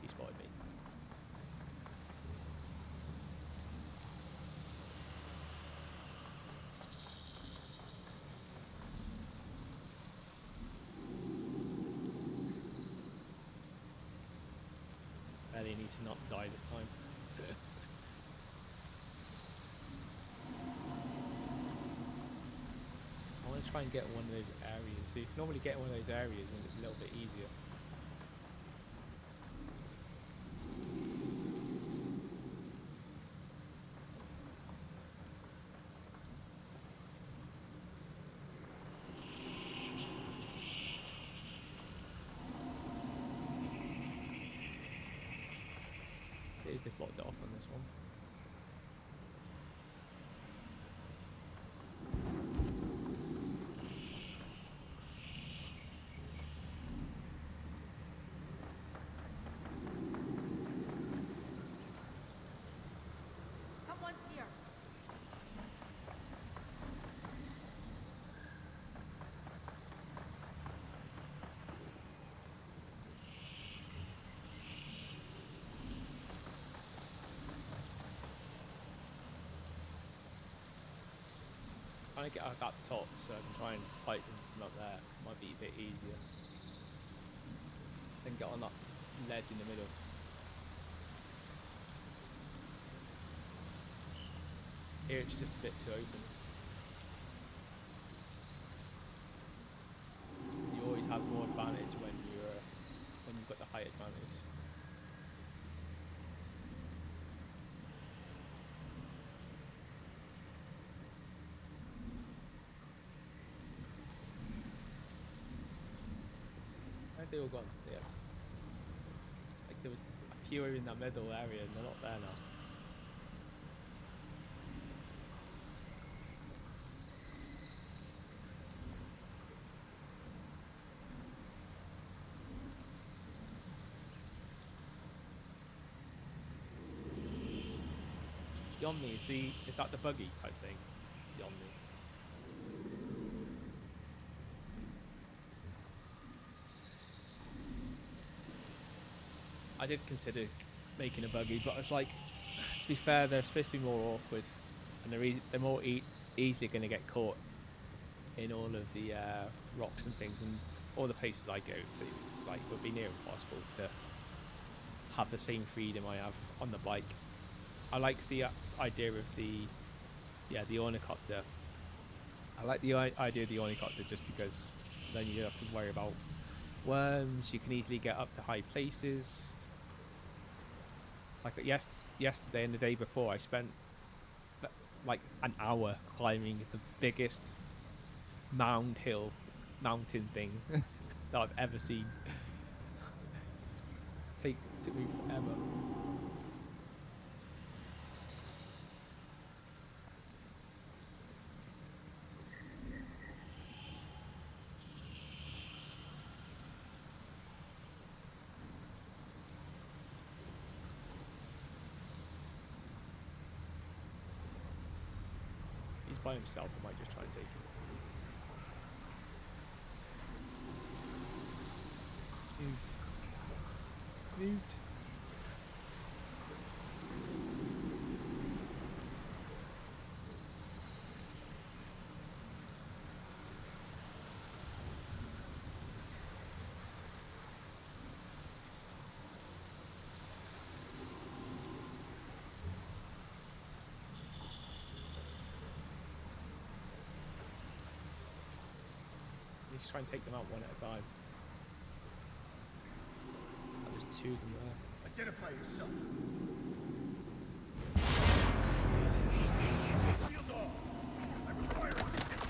He spotted me. Barely need to not die this time. I want to try and get one of those areas. So you can normally get one of those areas and it's a little bit easier. They've blocked it off on this one. Someone's here. Trying to get up that top so I can try and fight them from up there. Might be a bit easier. Then get on that ledge in the middle. Here it's just a bit too open. You always have more advantage when you've got the height advantage. Where have they all gone? Yeah. Like there was a few in that middle area and they're not there now. The Omni is that the buggy type thing? The Omni. I did consider making a buggy, but I was like, to be fair, they're supposed to be more awkward, and they're more easily going to get caught in all of the rocks and things, and all the places I go to. It's like it would be near impossible to have the same freedom I have on the bike. I like the idea of the ornicopter. I like the idea of the ornicopter just because then you don't have to worry about worms. You can easily get up to high places. Like yesterday and the day before, I spent like an hour climbing the biggest mountain thing that I've ever seen. Took me forever. He's by himself. I might just try and take him. Moved. just try and take them out one at a time. Oh, there's two of them there. Identify yourself. Shield off. I require assistance.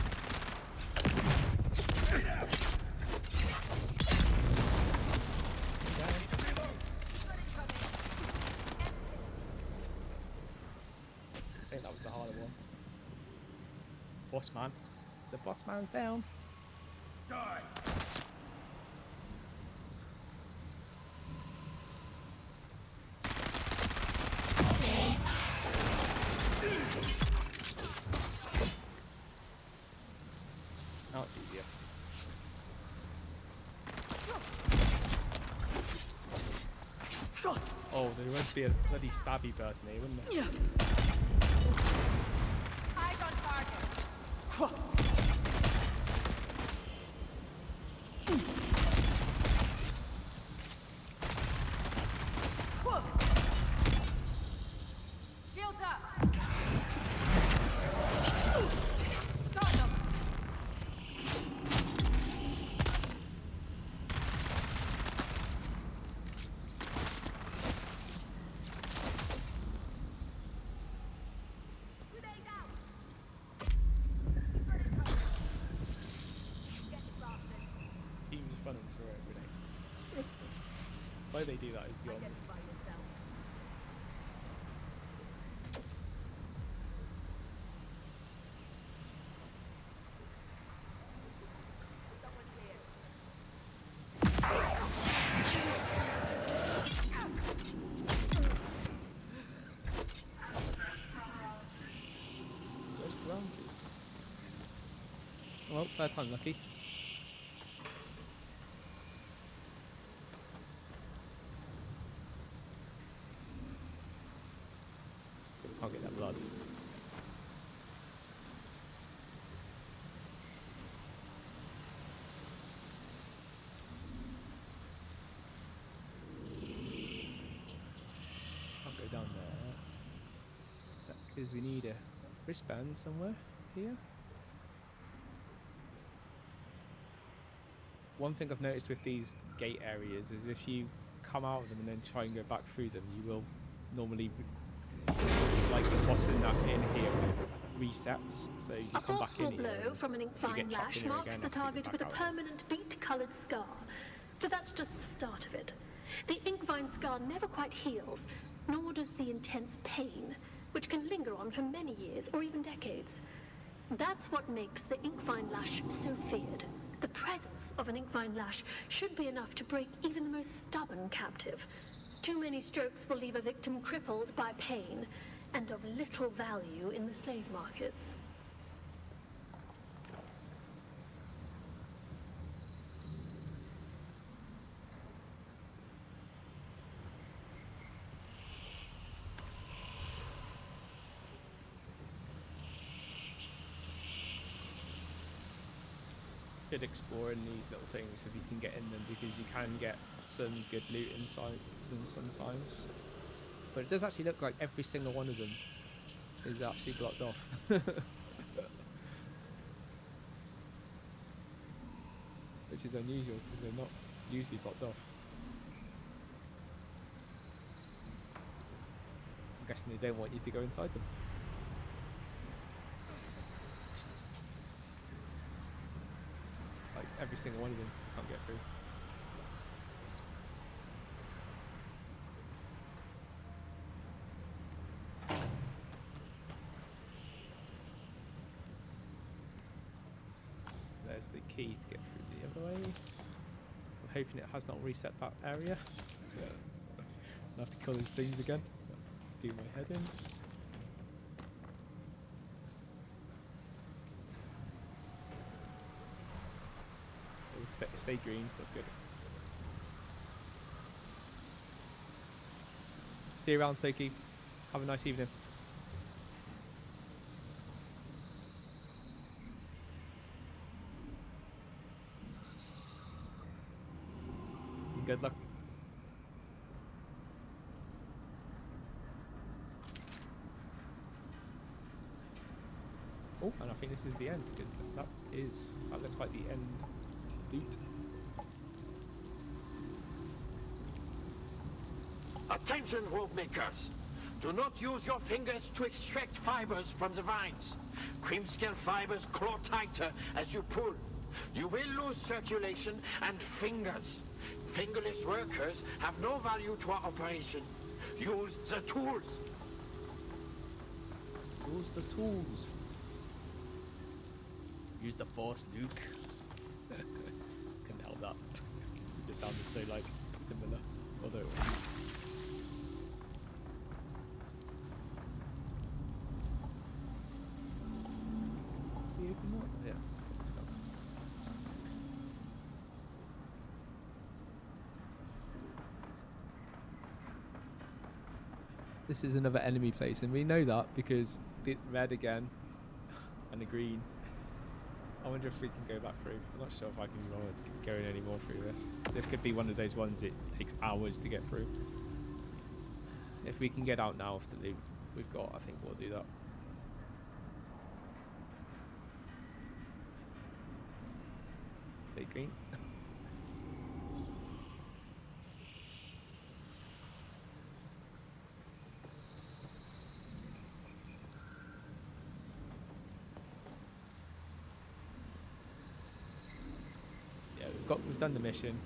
Stay down. Down. Need to reload. I think that was the harder one. Boss man. The boss man's down. Die. Now it's easier. Oh, there would be a bloody stabby person here, wouldn't there? Eyes on target. Shields up. Got them. Grenade out. Grenade out. Get exhausted. Even fun of throw a grenade. Why they do that is beyond me. Identify yourself. Someone's here. Where's Brown to? Well, third time lucky. Can't get that blood. Can't go down there. Is that because we need a wristband somewhere here? One thing I've noticed with these gate areas is if you come out of them and then try and go back through them, you will normally, like the boss in here, resets. So you A come back in forceful here. blow from an you ink-fine get trapped lash in here marks again the after you target get with a back out again. permanent beet-coloured scar. But that's just the start of it. The ink-vine scar never quite heals, nor does the intense pain, which can linger on for many years or even decades. That's what makes the ink-vine lash so feared. The presence of an ink-vine lash should be enough to break even the most stubborn captive. Too many strokes will leave a victim crippled by pain and of little value in the slave markets. Good exploring these little things if you can get in them, because you can get some good loot inside them sometimes. But it does actually look like every single one of them is actually blocked off. Which is unusual because they're not usually blocked off. I'm guessing they don't want you to go inside them. Like every single one of them you can't get through. There's the key to get through the other way. I'm hoping it has not reset that area. I'll have to kill these things again. Do my head in. Stay dreams, that's good. See you around, Soki. Have a nice evening. And good luck. Oh, and I think this is the end, because that looks like the end Loot. Attention, rope makers! Do not use your fingers to extract fibers from the vines. Cream-scale fibers claw tighter as you pull. You will lose circulation and fingers. Fingerless workers have no value to our operation. Use the tools. Use the tools. Use the force, Luke. Couldn't help that. It just sounded so like similar. Although it wasn't. Can you open that? Yeah. This is another enemy place, and we know that because the red again and the green. I wonder if we can go back through. I'm not sure if I can go in any more through this. This could be one of those ones that takes hours to get through. If we can get out now with the loot we've got, I think we'll do that. Stay green. We've done the mission.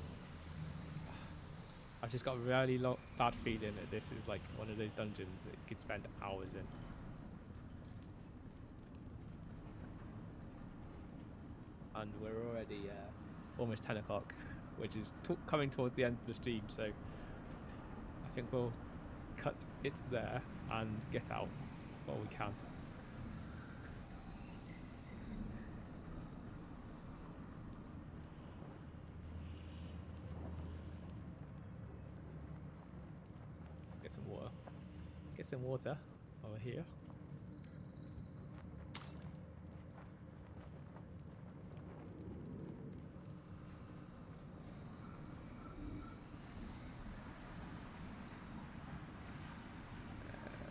I've just got a really bad feeling that this is like one of those dungeons that you could spend hours in. And we're already almost 10 o'clock, which is coming toward the end of the stream, so I think we'll cut it there and get out while we can. Some water. Get some water over here.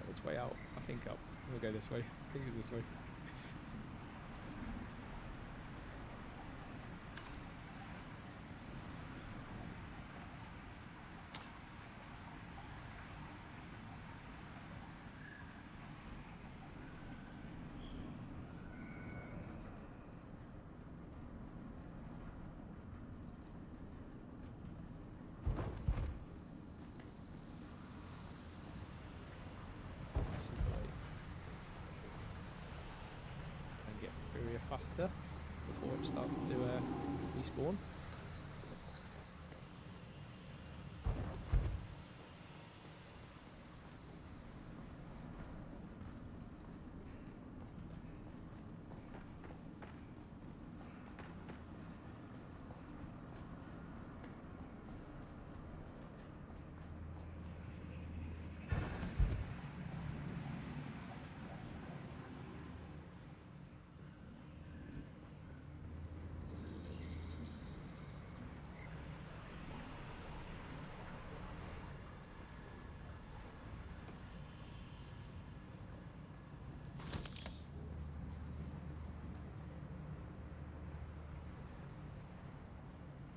Which way out? I think up. We'll go this way. I think it's this way. Faster before it starts to respawn.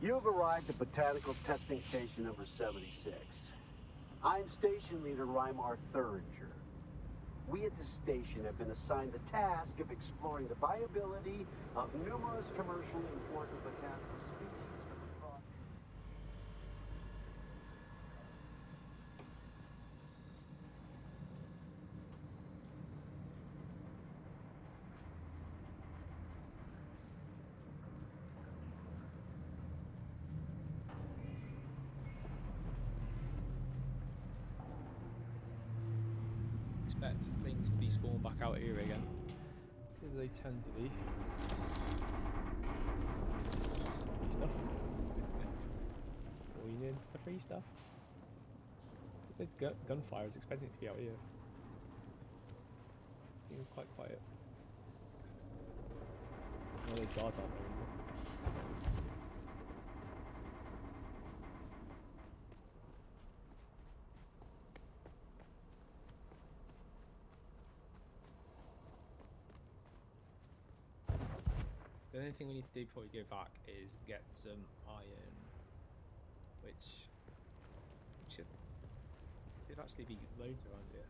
You've arrived at Botanical Testing Station number 76. I'm Station Leader Reimar Thuringer. We at the station have been assigned the task of exploring the viability of numerous commercially important botanical species for the project. Expect things to despawn back out here again, because they tend to be. Free stuff. Going in for free stuff. It's gunfire. I was expecting it to be out here. It was quite quiet. All those guards aren't there anymore. The only thing we need to do before we go back is get some iron, which should actually be loads around here.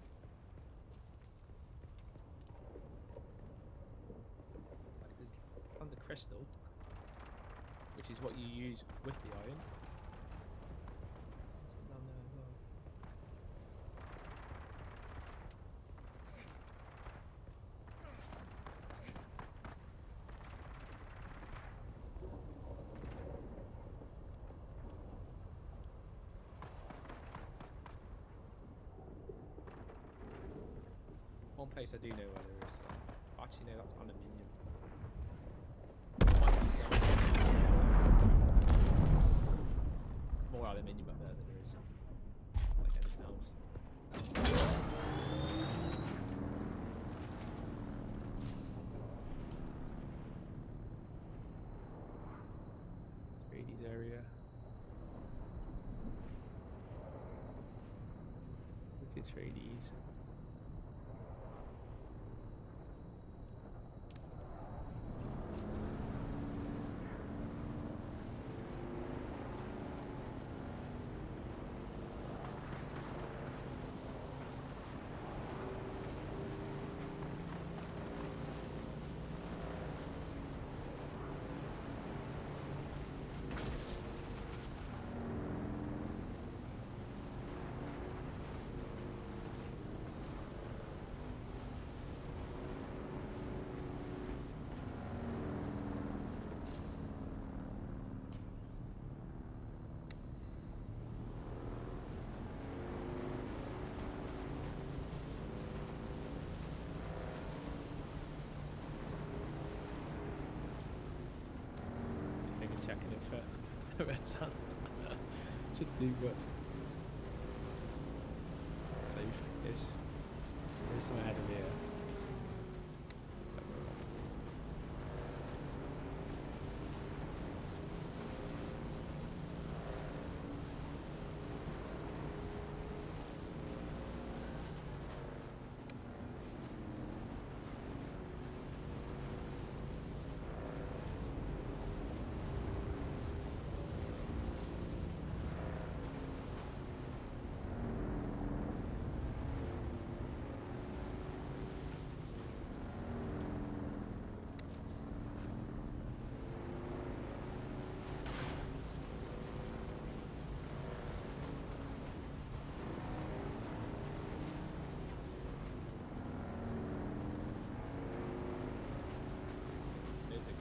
Like there's on the crystal, which is what you use with the iron. There's some down there as well. One place I do know where there is some. Actually, no, that's aluminium. Might be some. More aluminium up there than there is like anything else. Tradies area. Let's see tradies. Checking it for red sand. Should do, but safe-ish. There's some ahead of here.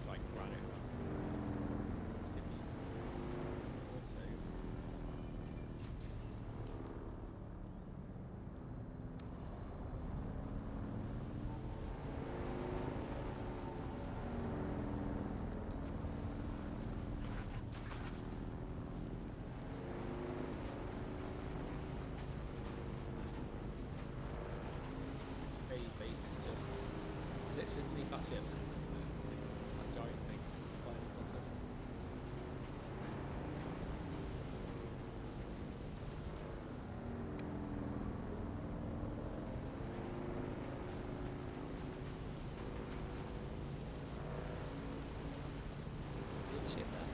Like granite. Also base is just literally beneath that ship. That giant thing that's flying across us. Big ship there.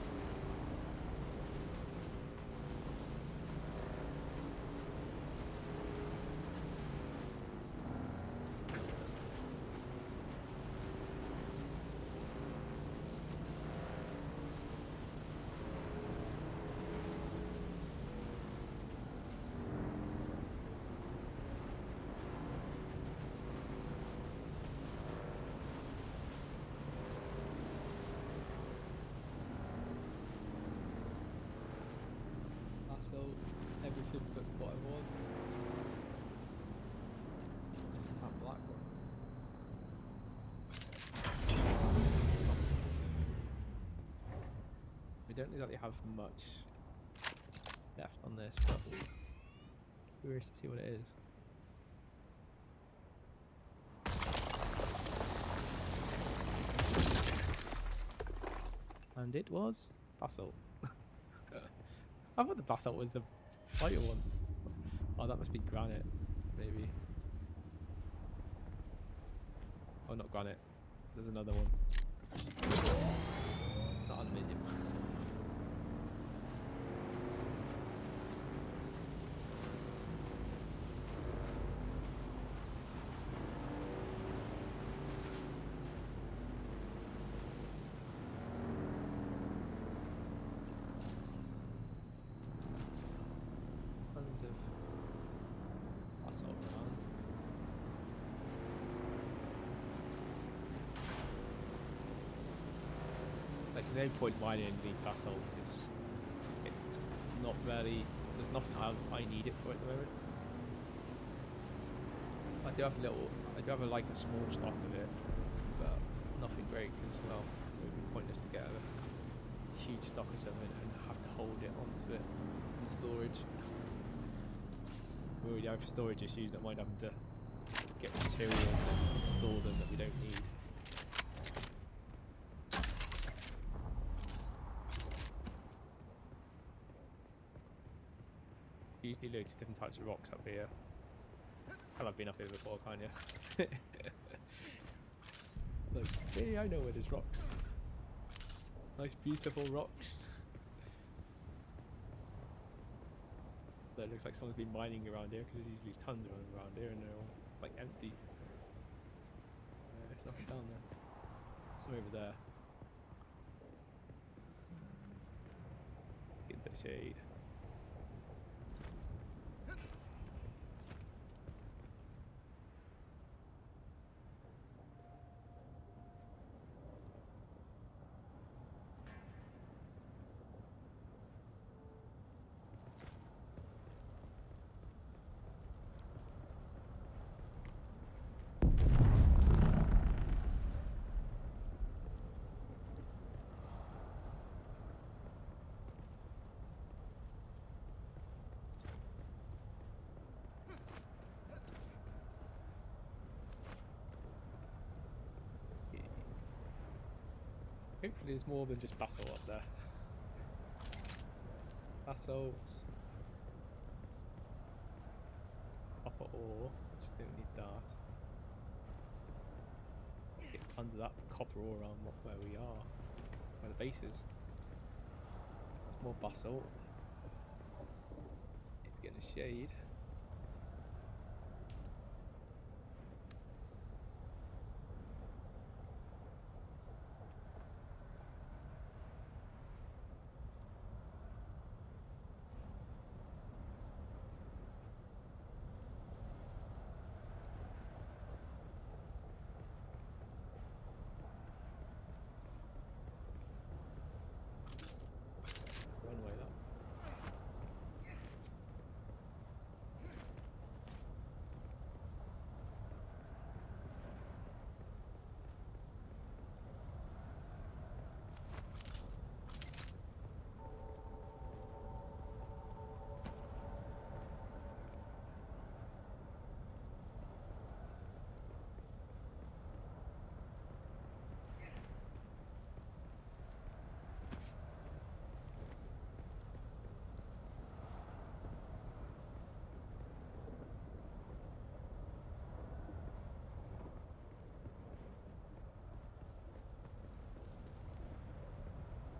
So everything but what I want. That black one. We don't exactly have much left on this, but curious to see what it is. And it was basalt. I thought the basalt was the lighter one. Oh, that must be granite, maybe. Oh, not granite. There's another one. Not on a medium. Tons of basalt around. Like no point mining the basalt because it's not really. There's nothing I need it for at the moment. I do have a like a small stock of it, but nothing great because well, it would be pointless to get a huge stock of something and have to hold it onto it in storage. We already have storage issues, don't mind having to get materials and store them that we don't need. Usually loads of different types of rocks up here. Hell, I've been up here before, can't you? Like, hey, I know where there's rocks. Nice, beautiful rocks. So it looks like someone's been mining around here because there's usually tons of them around here, and it's like empty. There's nothing down there. Some over there. Get into the shade. Hopefully there's more than just basalt up there. Basalt, copper ore, just don't need that. Get tons of that copper ore around where we are, where the base is. More basalt. It's getting a shade. One way up.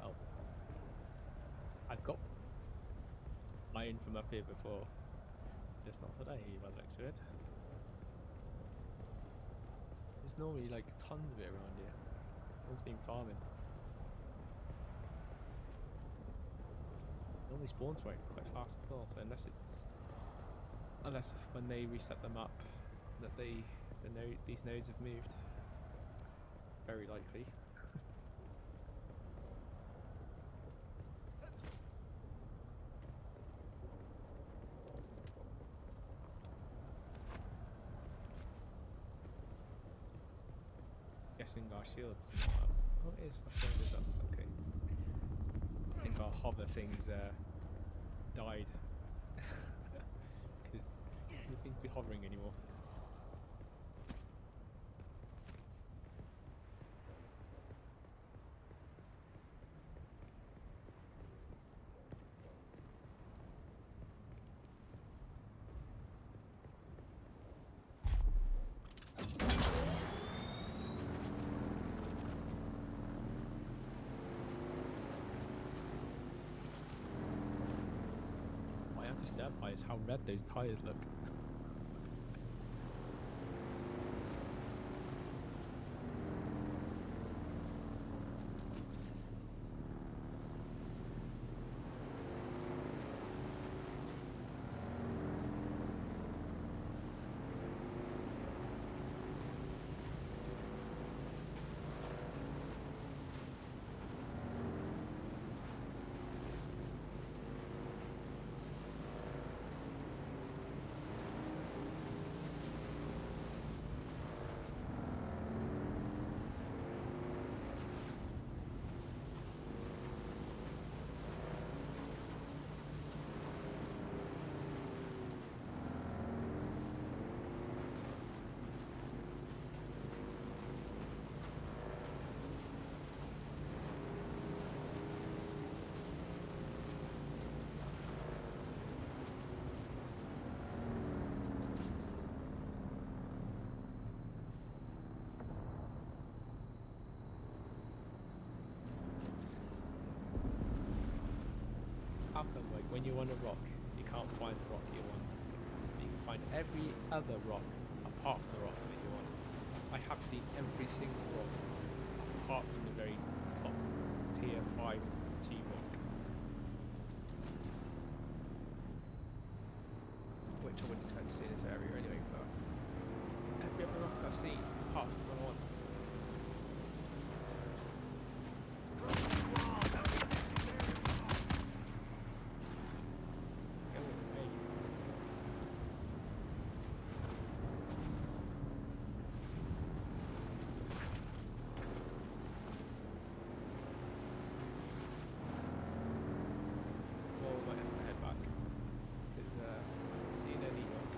Oh, I've got iron from up here before, just not today by the looks of it. There's normally like tons of it around here. One's been farming. It normally spawns quite fast as well, so unless when they reset them up that these nodes have moved. Very likely. Guessing our shield's not up. Oh, it is. Our shield is up. Okay. I think our hover things died. It doesn't seem to be hovering anymore. disturbed by is how red those tyres look. How come, like, when you want a rock, you can't find the rock you want? You can find every other rock apart from the rock that you want. I have seen every single rock apart from the very top tier 5 T rock, which I wouldn't expect to see in this area anyway, but every other rock I've seen apart from the one I want. Well, I might have to head back because I haven't seen any rock.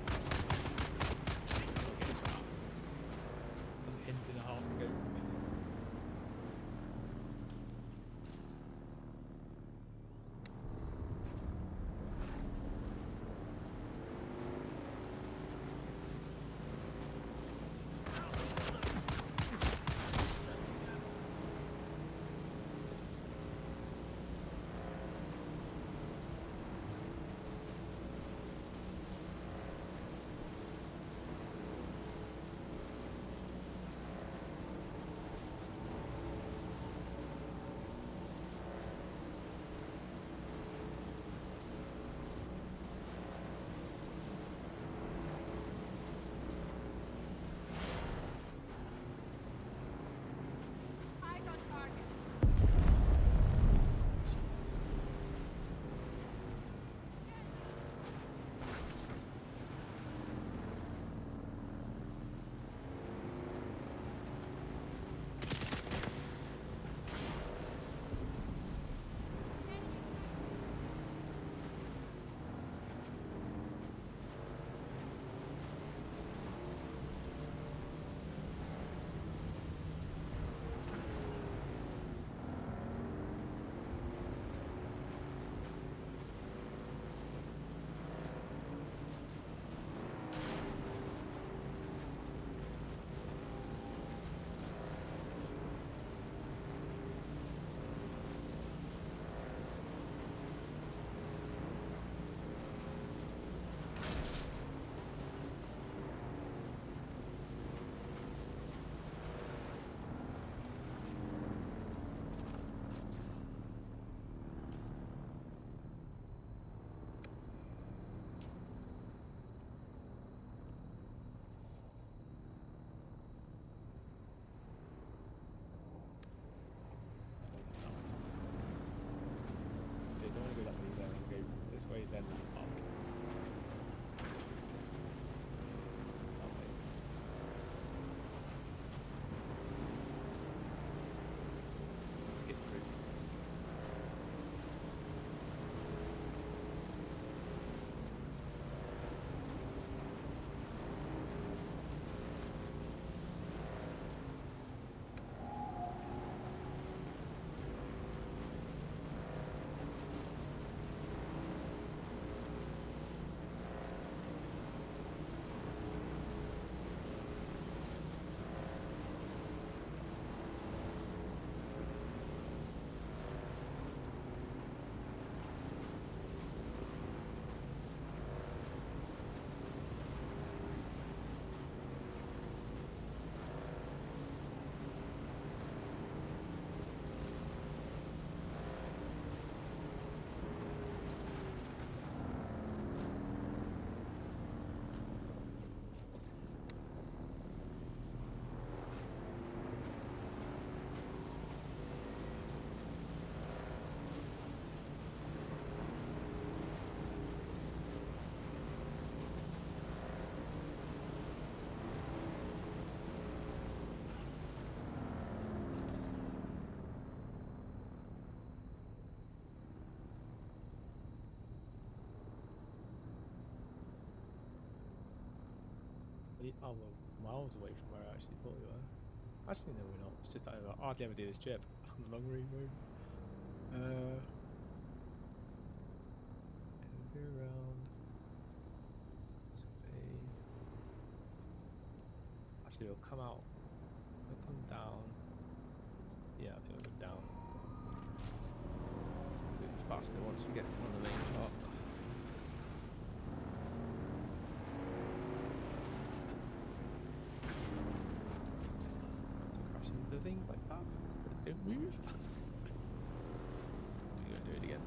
Oh, we're miles away from where I actually thought we were. Actually, no, we're not. It's just that I hardly ever do this trip on the long range mode. Go around. This way. Actually, we'll come out. We'll come down. Yeah, I think we'll go down. A bit faster once we get on the main part. Into things like that. Don't move. We're gonna do it again.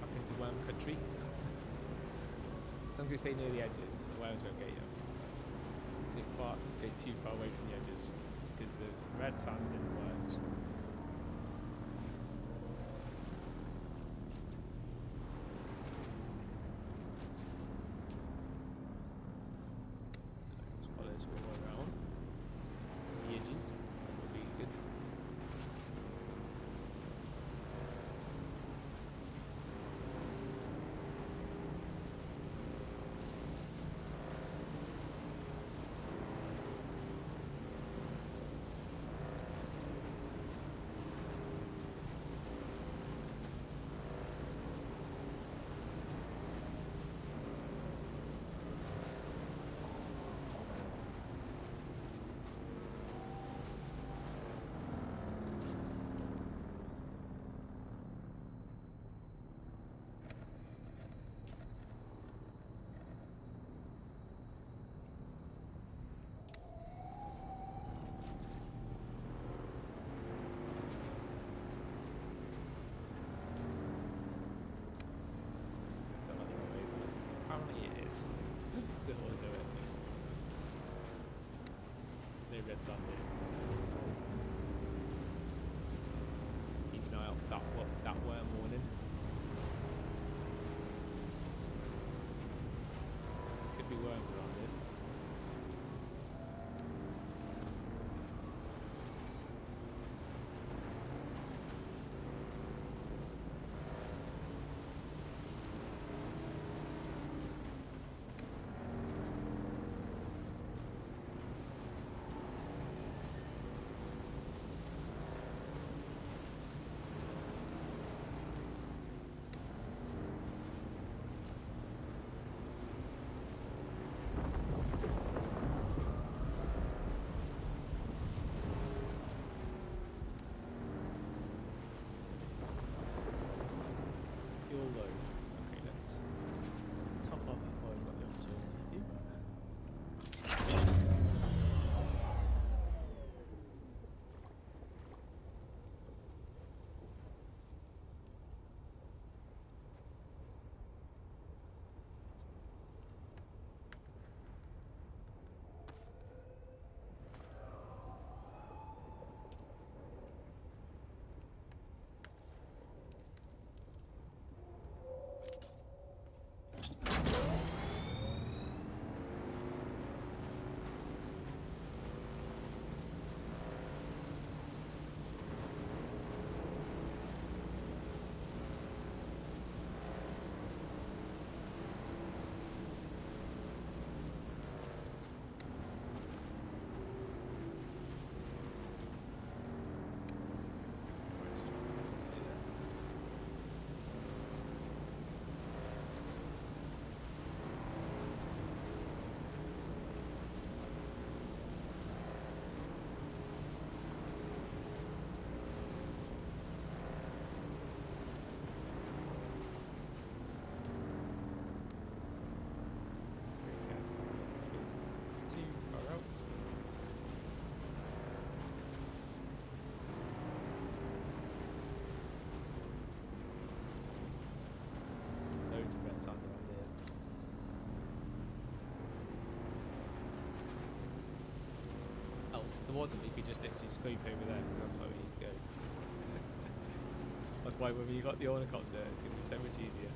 Up into worm country. As long as you stay near the edges, the worms won't get you. Go too far away from the edges because there's red sand in the worms. Just follow this all around the edges. That will be good. Still want to do it. No red sand here. Keep an eye out for that worm warning. There could be worms around here. Low. Okay, let's top up before I've got the opportunity. else. If there wasn't, we could just literally scrape over there, because that's where we need to go. That's why when we got the ornithopter, it's going to be so much easier.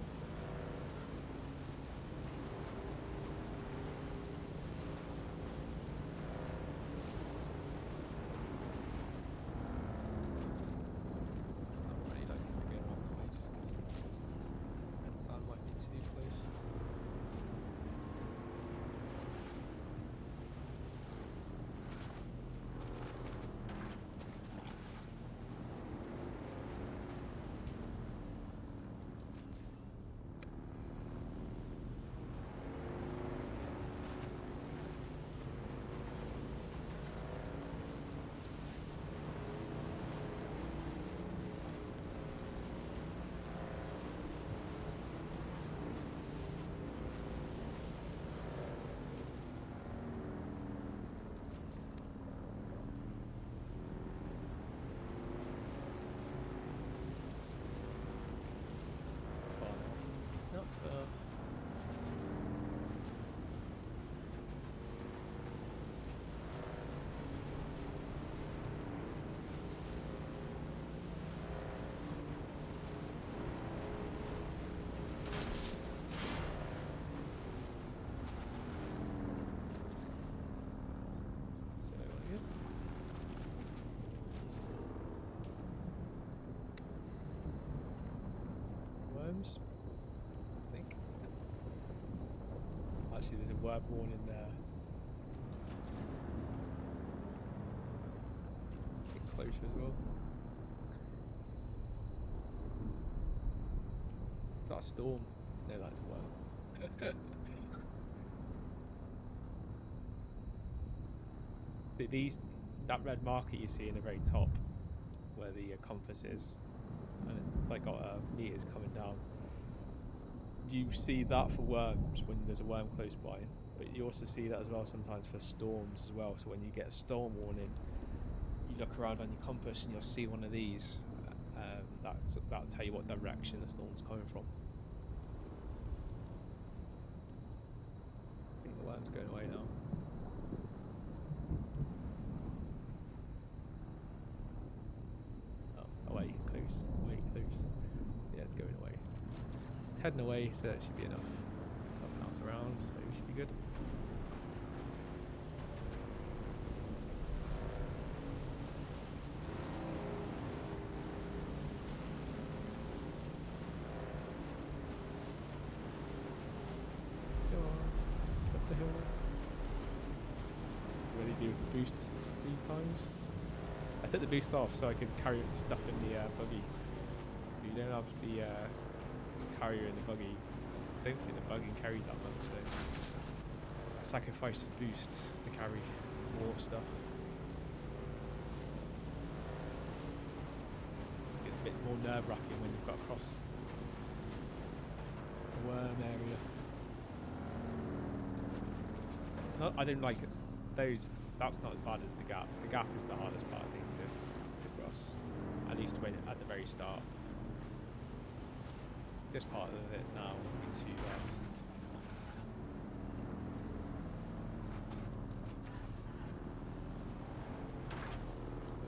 worm warning there. Get closer as well. Is that a storm? No, that's a worm. That red marker you see in the very top, where the compass is, and it's like got meters coming down. You see that for worms when there's a worm close by, but you also see that as well sometimes for storms as well. So when you get a storm warning, you look around on your compass and you'll see one of these. That'll tell you what direction the storm's coming from. I think the worm's going away now. Oh, away, close, away, close. Yeah, it's going away. It's heading away, so it should be enough. So I'll bounce around, so it should be good. The hill now. Ready to do the boost these times. I took the boost off so I could carry stuff in the buggy. So you don't have the carrier in the buggy. I don't think the buggy carries that much, so I sacrificed the boost to carry more stuff. It's a bit more nerve-wracking when you've got to cross the worm area. I didn't like those. That's not as bad as the gap. The gap is the hardest part, I think, to cross. At least at the very start. This part of it now will be too rough.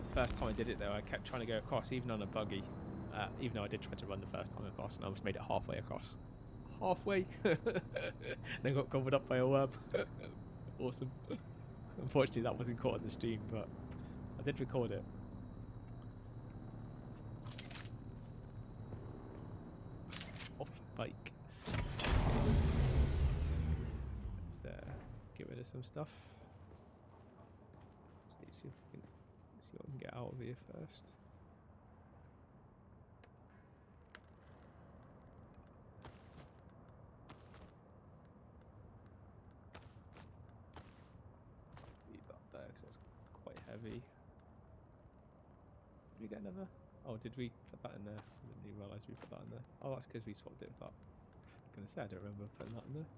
The first time I did it though, I kept trying to go across, even on a buggy. Even though I did try to run the first time across, and I almost made it halfway across. Halfway! Then got covered up by a worm. Awesome. Unfortunately that wasn't caught on the stream, but I did record it. Off bike. Let's get rid of some stuff. Just need to see if we can see what we can get out of here first. Leave that there because that's quite heavy. Did we get another? Oh, did we put that in there? I didn't even realise we put that in there. Oh, that's because we swapped it with that. I was going to say I don't remember putting that in there.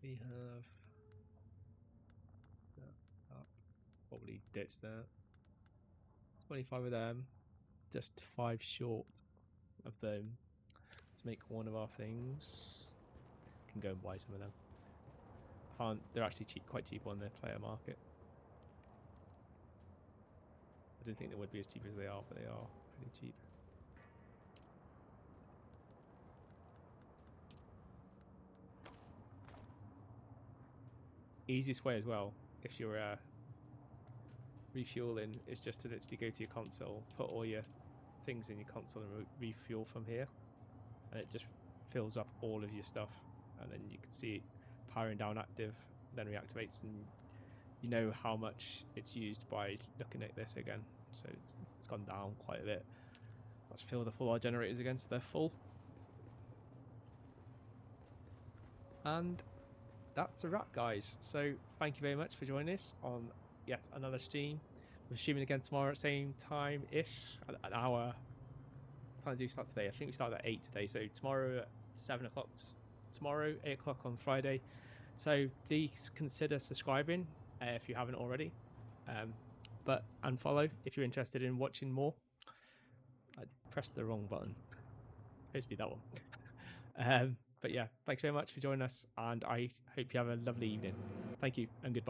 We have that. Probably ditch that. 25 of them, just 5 short of them to make one of our things. Can go and buy some of them. They're actually quite cheap on the player market. I didn't think they would be as cheap as they are, but they are pretty cheap. Easiest way as well, if you're refueling, is just to literally go to your console, put all your things in your console and refuel from here, and it just fills up all of your stuff, and then you can see it powering down active, then reactivates, and you know how much it's used by looking at this again. So it's gone down quite a bit. Let's fill the full R generators again so they're full. And that's a wrap, guys. So thank you very much for joining us on yet another stream. We're streaming again tomorrow at the same time-ish, an hour. What time do we start today? I think we started at 8 today, so tomorrow at 7 o'clock, tomorrow 8 o'clock on Friday. So please consider subscribing if you haven't already, and follow if you're interested in watching more. I pressed the wrong button. Supposed to be that one. But yeah, thanks very much for joining us, and I hope you have a lovely evening. Thank you and goodbye.